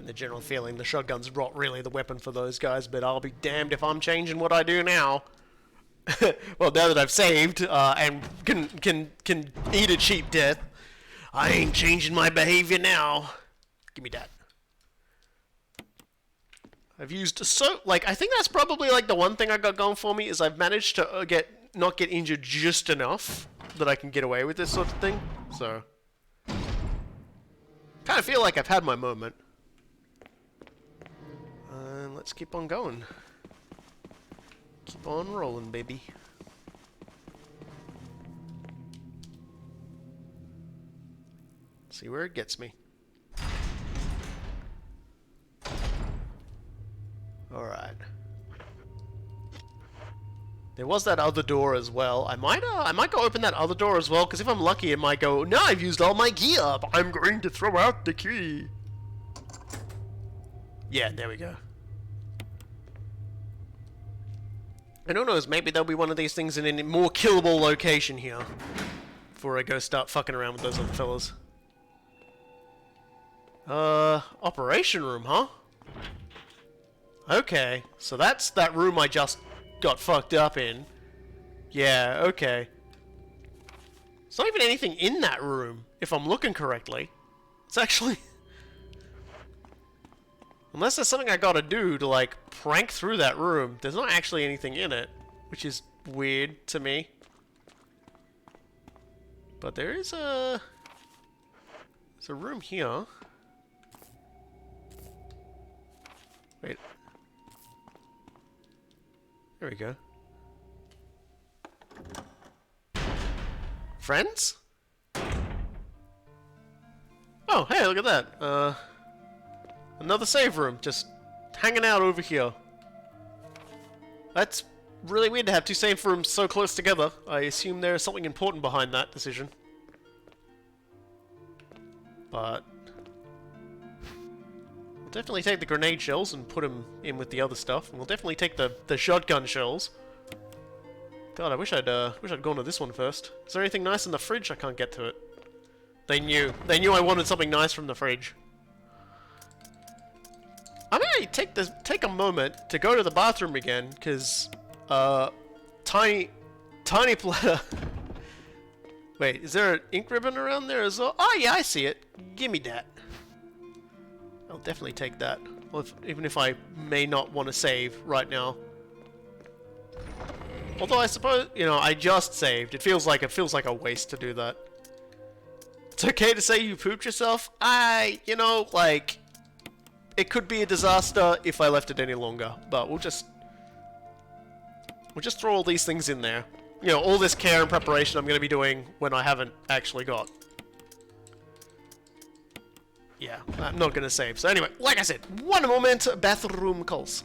S1: The general feeling the shotgun's not really the weapon for those guys, but I'll be damned if I'm changing what I do now. Well, now that I've saved and can eat a cheap death, I ain't changing my behavior now. Give me that. I've used I think that's probably like the one thing I got going for me is I've managed to not get injured just enough that I can get away with this sort of thing. So, kind of feel like I've had my moment. Let's keep on going. Keep on rolling, baby. See where it gets me. Alright. There was that other door as well. I might go open that other door as well, because if I'm lucky it might go, no, I've used all my gear up. I'm going to throw out the key. Yeah, there we go. And who knows, maybe there'll be one of these things in a more killable location here. Before I go start fucking around with those other fellas. Operation room, huh? Okay, so that's that room I just got fucked up in. Yeah, okay. There's not even anything in that room, if I'm looking correctly. It's actually... Unless there's something I gotta do to, like, prank through that room, there's not actually anything in it, which is weird to me. But there is a... There's a room here. Wait. There we go. Friends? Oh, hey, look at that. Another save room, just hanging out over here. That's really weird to have two save rooms so close together. I assume there's something important behind that decision. But... we'll definitely take the grenade shells and put them in with the other stuff. And we'll definitely take the shotgun shells. God, I wish I'd gone to this one first. Is there anything nice in the fridge? I can't get to it. They knew I wanted something nice from the fridge. I may take a moment to go to the bathroom again, because tiny platter. Wait, is there an ink ribbon around there as well? Oh yeah, I see it. Give me that. I'll definitely take that, even if I may not want to save right now. Although I suppose, you know, I just saved. It feels like a waste to do that. It's okay to say you pooped yourself. You know, like, it could be a disaster if I left it any longer. But we'll just throw all these things in there. You know, all this care and preparation I'm going to be doing when I haven't actually got. Yeah, I'm not going to save. So anyway, like I said, one moment, bathroom calls.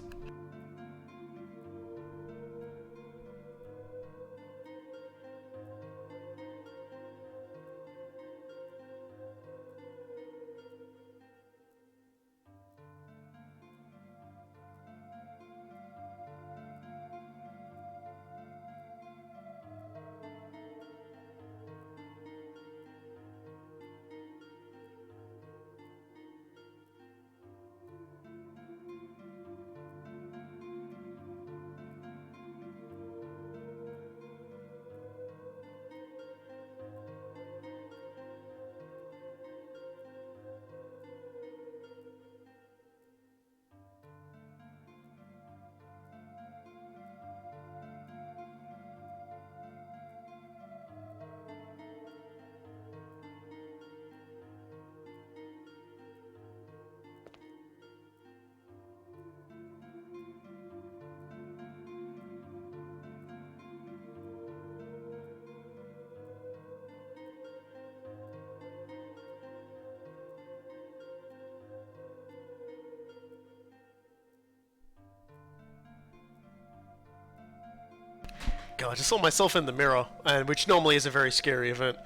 S1: God, I just saw myself in the mirror, and which normally is a very scary event,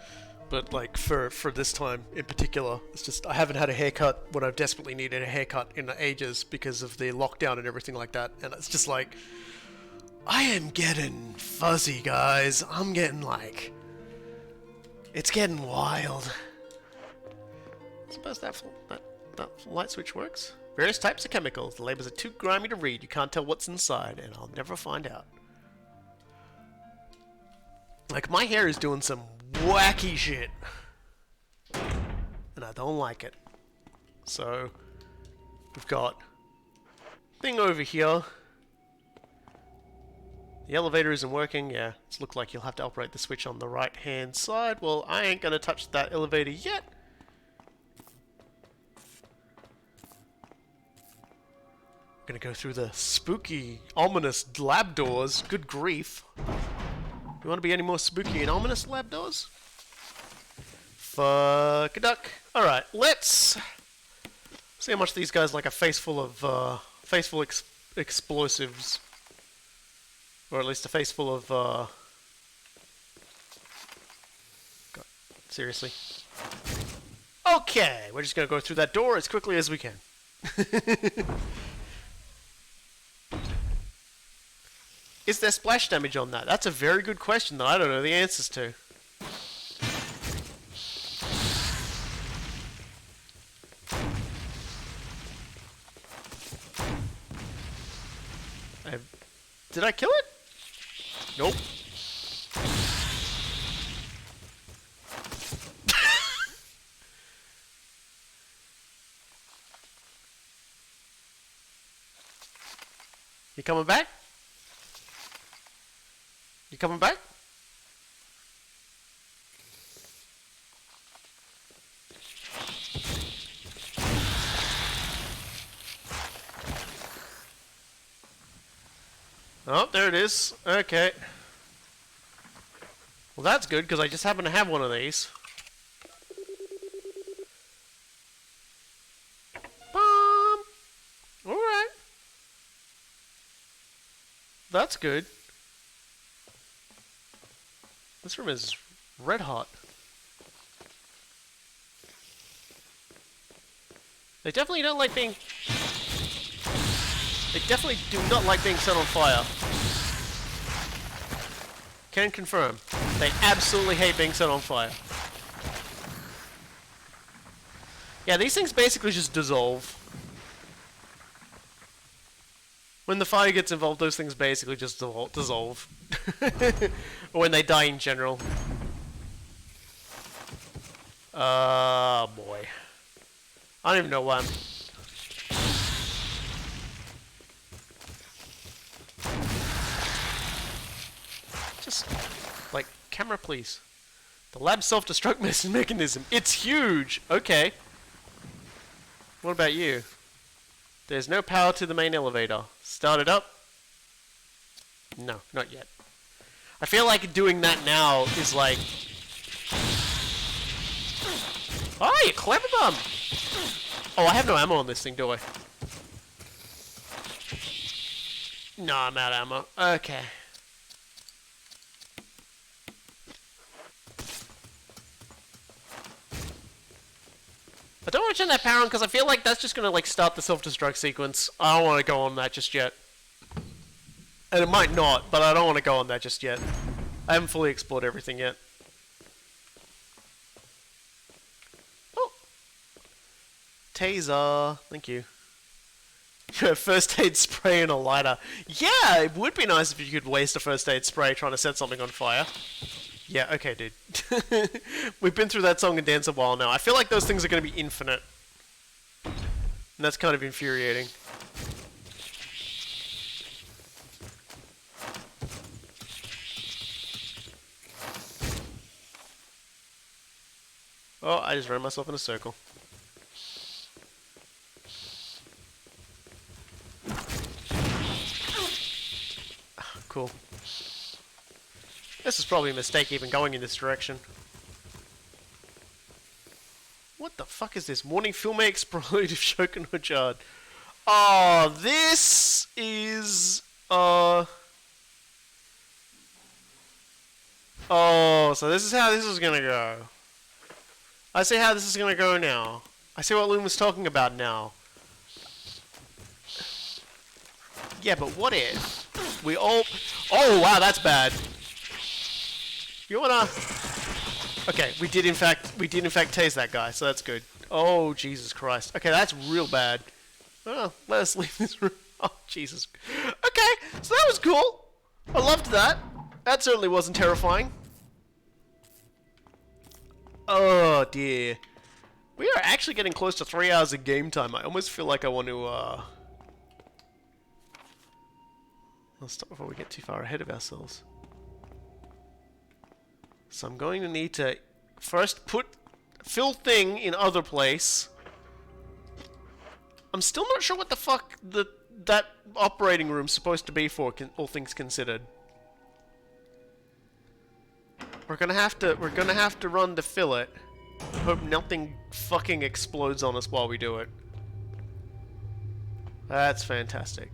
S1: but like for this time in particular, it's just I haven't had a haircut when I've desperately needed a haircut in ages because of the lockdown and everything like that, and it's just like I am getting fuzzy, guys. I'm getting like it's getting wild. I suppose that light switch works. Various types of chemicals. The labels are too grimy to read. You can't tell what's inside, and I'll never find out. Like, my hair is doing some wacky shit. And I don't like it. So, we've got thing over here. The elevator isn't working. Yeah, it's looked like you'll have to operate the switch on the right-hand side. Well, I ain't gonna touch that elevator yet. Gonna go through the spooky, ominous lab doors. Good grief. You want to be any more spooky and ominous, lab doors? Fuck a duck. Alright, let's see how much these guys like a face full of, explosives. Or at least a face full of, God, seriously. Okay, we're just gonna go through that door as quickly as we can. Is there splash damage on that? That's a very good question that I don't know the answers to. Did I kill it? Nope. You coming back? You coming back? Oh, there it is. Okay. Well, that's good, because I just happen to have one of these. Bomb! Alright. That's good. This room is red hot. They definitely don't like being... They definitely do not like being set on fire. Can confirm. They absolutely hate being set on fire. Yeah, these things basically just dissolve. When the fire gets involved, those things basically just dissolve. Or when they die in general. Boy. I don't even know why I'm... Just, like, camera please. The lab self-destruct mechanism. It's huge! Okay. What about you? There's no power to the main elevator. Start it up? No, not yet. I feel like doing that now is like... Oh, you clever bum! Oh, I have no ammo on this thing, do I? No, I'm out of ammo. Okay. I don't want to turn that power on because I feel like that's just going to like start the self-destruct sequence. I don't want to go on that just yet. And it might not, but I don't want to go on that just yet. I haven't fully explored everything yet. Oh! Taser. Thank you. First aid spray and a lighter. Yeah, it would be nice if you could waste a first aid spray trying to set something on fire. Yeah, okay, dude. We've been through that song and dance a while now. I feel like those things are going to be infinite. And that's kind of infuriating. Oh, I just ran myself in a circle. Cool. This is probably a mistake even going in this direction. What the fuck is this? Morning film may explode if shaken or jarred. Oh, this is... Oh, so this is how this is gonna go. I see how this is gonna go now. I see what Loon was talking about now. Yeah, but what if we all... Oh, wow, that's bad. You wanna... Okay, we did in fact tase that guy, so that's good. Oh, Jesus Christ. Okay, that's real bad. Oh, let us leave this room. Oh, Jesus. Okay, so that was cool. I loved that. That certainly wasn't terrifying. Oh, dear. We are actually getting close to 3 hours of game time. I almost feel like I want to, Let's stop before we get too far ahead of ourselves. So I'm going to need to first put fill thing in other place. I'm still not sure what the fuck that operating room's supposed to be for, all things considered. We're gonna have to run to fill it. Hope nothing fucking explodes on us while we do it. That's fantastic.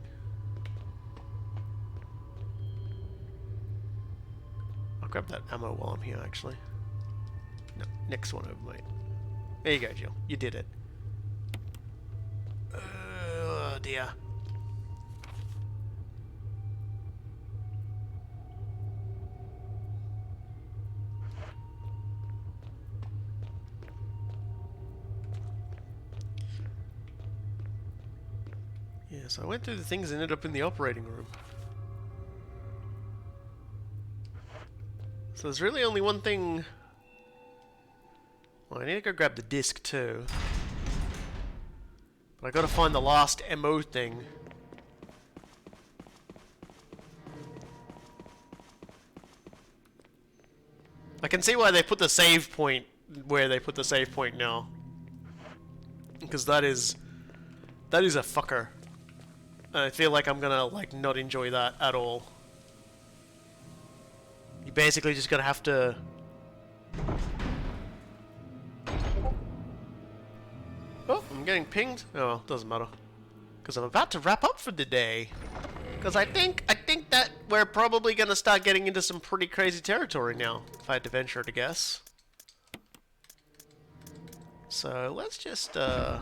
S1: I'll grab that ammo while I'm here, actually. No, next one over, mate. There you go, Jill. You did it. Oh, dear. Yeah, so I went through the things and ended up in the operating room. So there's really only one thing... Well, I need to go grab the disc too. But I gotta find the last MO thing. can see why they put the save point where they put the save point now. Because that is a fucker. And I feel like I'm gonna, like, not enjoy that at all. You're basically just gonna have to... Oh, I'm getting pinged? Oh, doesn't matter. Because I'm about to wrap up for the day. Because I think that we're probably gonna start getting into some pretty crazy territory now, if I had to venture to guess. So, let's just, Yeah,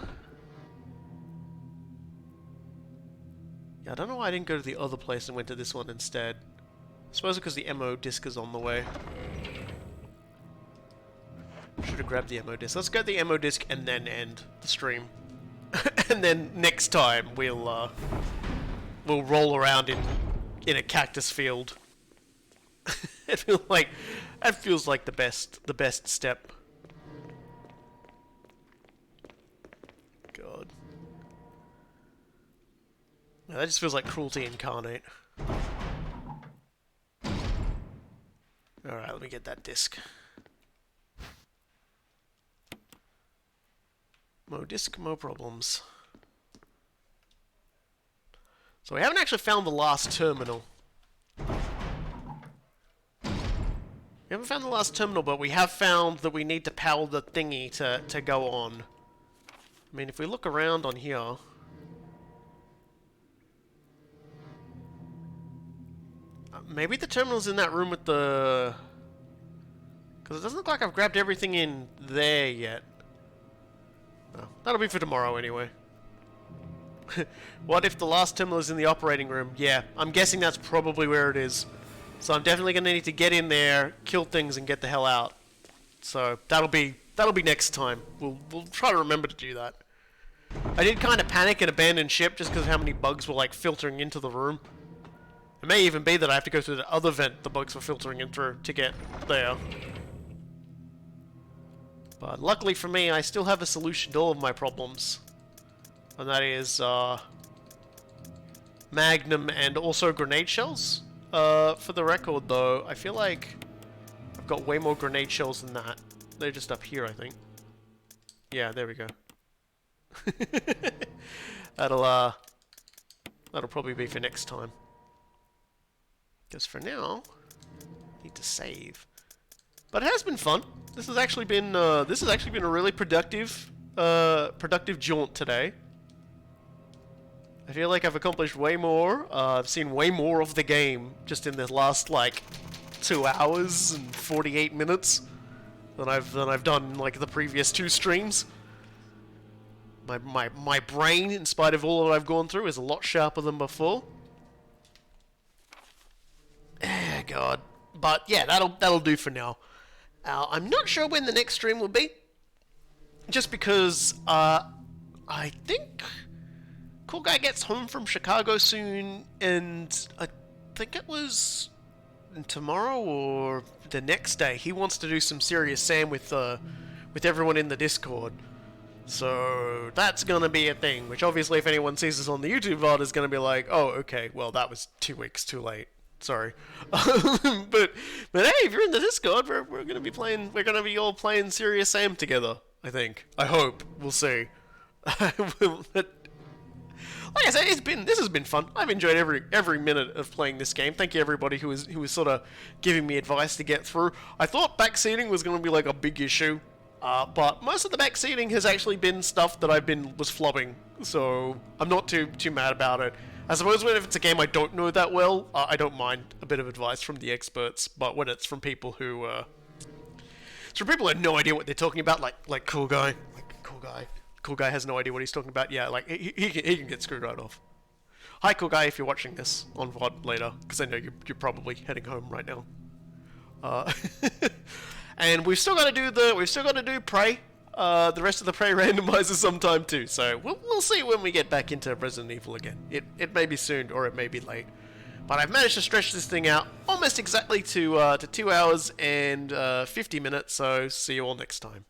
S1: I don't know why I didn't go to the other place and went to this one instead. I suppose because the MO disc is on the way. Should have grabbed the MO disc. Let's get the MO disc and then end the stream. And then next time we'll roll around in a cactus field. It feels like the best step. God. Yeah, that just feels like cruelty incarnate. Alright, let me get that disc. Mo disc, mo problems. So we haven't actually found the last terminal. We haven't found the last terminal, but we have found that we need to power the thingy to go on. I mean, if we look around on here... maybe the terminal's in that room with the... because it doesn't look like I've grabbed everything in there yet. Oh, that'll be for tomorrow anyway. What if the last terminal is in the operating room? Yeah, I'm guessing that's probably where it is. So I'm definitely going to need to get in there, kill things, and get the hell out. So that'll be next time. We'll try to remember to do that. I did kind of panic and abandon ship just because of how many bugs were like filtering into the room. It may even be that I have to go through the other vent the bugs were filtering in through to get there. But luckily for me, I still have a solution to all of my problems. And that is, Magnum and also grenade shells. For the record though, I feel like I've got way more grenade shells than that. They're just up here, I think. Yeah, there we go. That'll probably be for next time. Because for now, I need to save. But it has been fun. This has actually been a really productive jaunt today. I feel like I've accomplished way more. I've seen way more of the game just in the last like 2 hours and 48 minutes than I've done like the previous 2 streams. My brain, in spite of all that I've gone through, is a lot sharper than before. God. But yeah, that'll do for now. I'm not sure when the next stream will be. Just because I think Cool Guy gets home from Chicago soon, and I think it was tomorrow or the next day. He wants to do some Serious Sam with everyone in the Discord. So that's gonna be a thing, which obviously if anyone sees this on the YouTube VOD is gonna be like, oh, okay, well that was 2 weeks too late. Sorry. but hey, if you're in the Discord, we're gonna be all playing Serious Sam together, I think. I hope. We'll see. But like I said, this has been fun. I've enjoyed every minute of playing this game. Thank you everybody who was sort of giving me advice to get through. I thought backseating was gonna be like a big issue. But most of the backseating has actually been stuff that was flubbing, so I'm not too mad about it. I suppose if it's a game I don't know that well, I don't mind a bit of advice from the experts, but when it's from people who, have no idea what they're talking about, like Cool Guy. Cool Guy has no idea what he's talking about, yeah, like, he can get screwed right off. Hi Cool Guy, if you're watching this on VOD later, because I know you're probably heading home right now. And we've still got to do Prey. The rest of the Prey randomizer sometime too. So we'll see when we get back into Resident Evil again. It may be soon or it may be late. But I've managed to stretch this thing out almost exactly to 2 hours and 50 minutes. So see you all next time.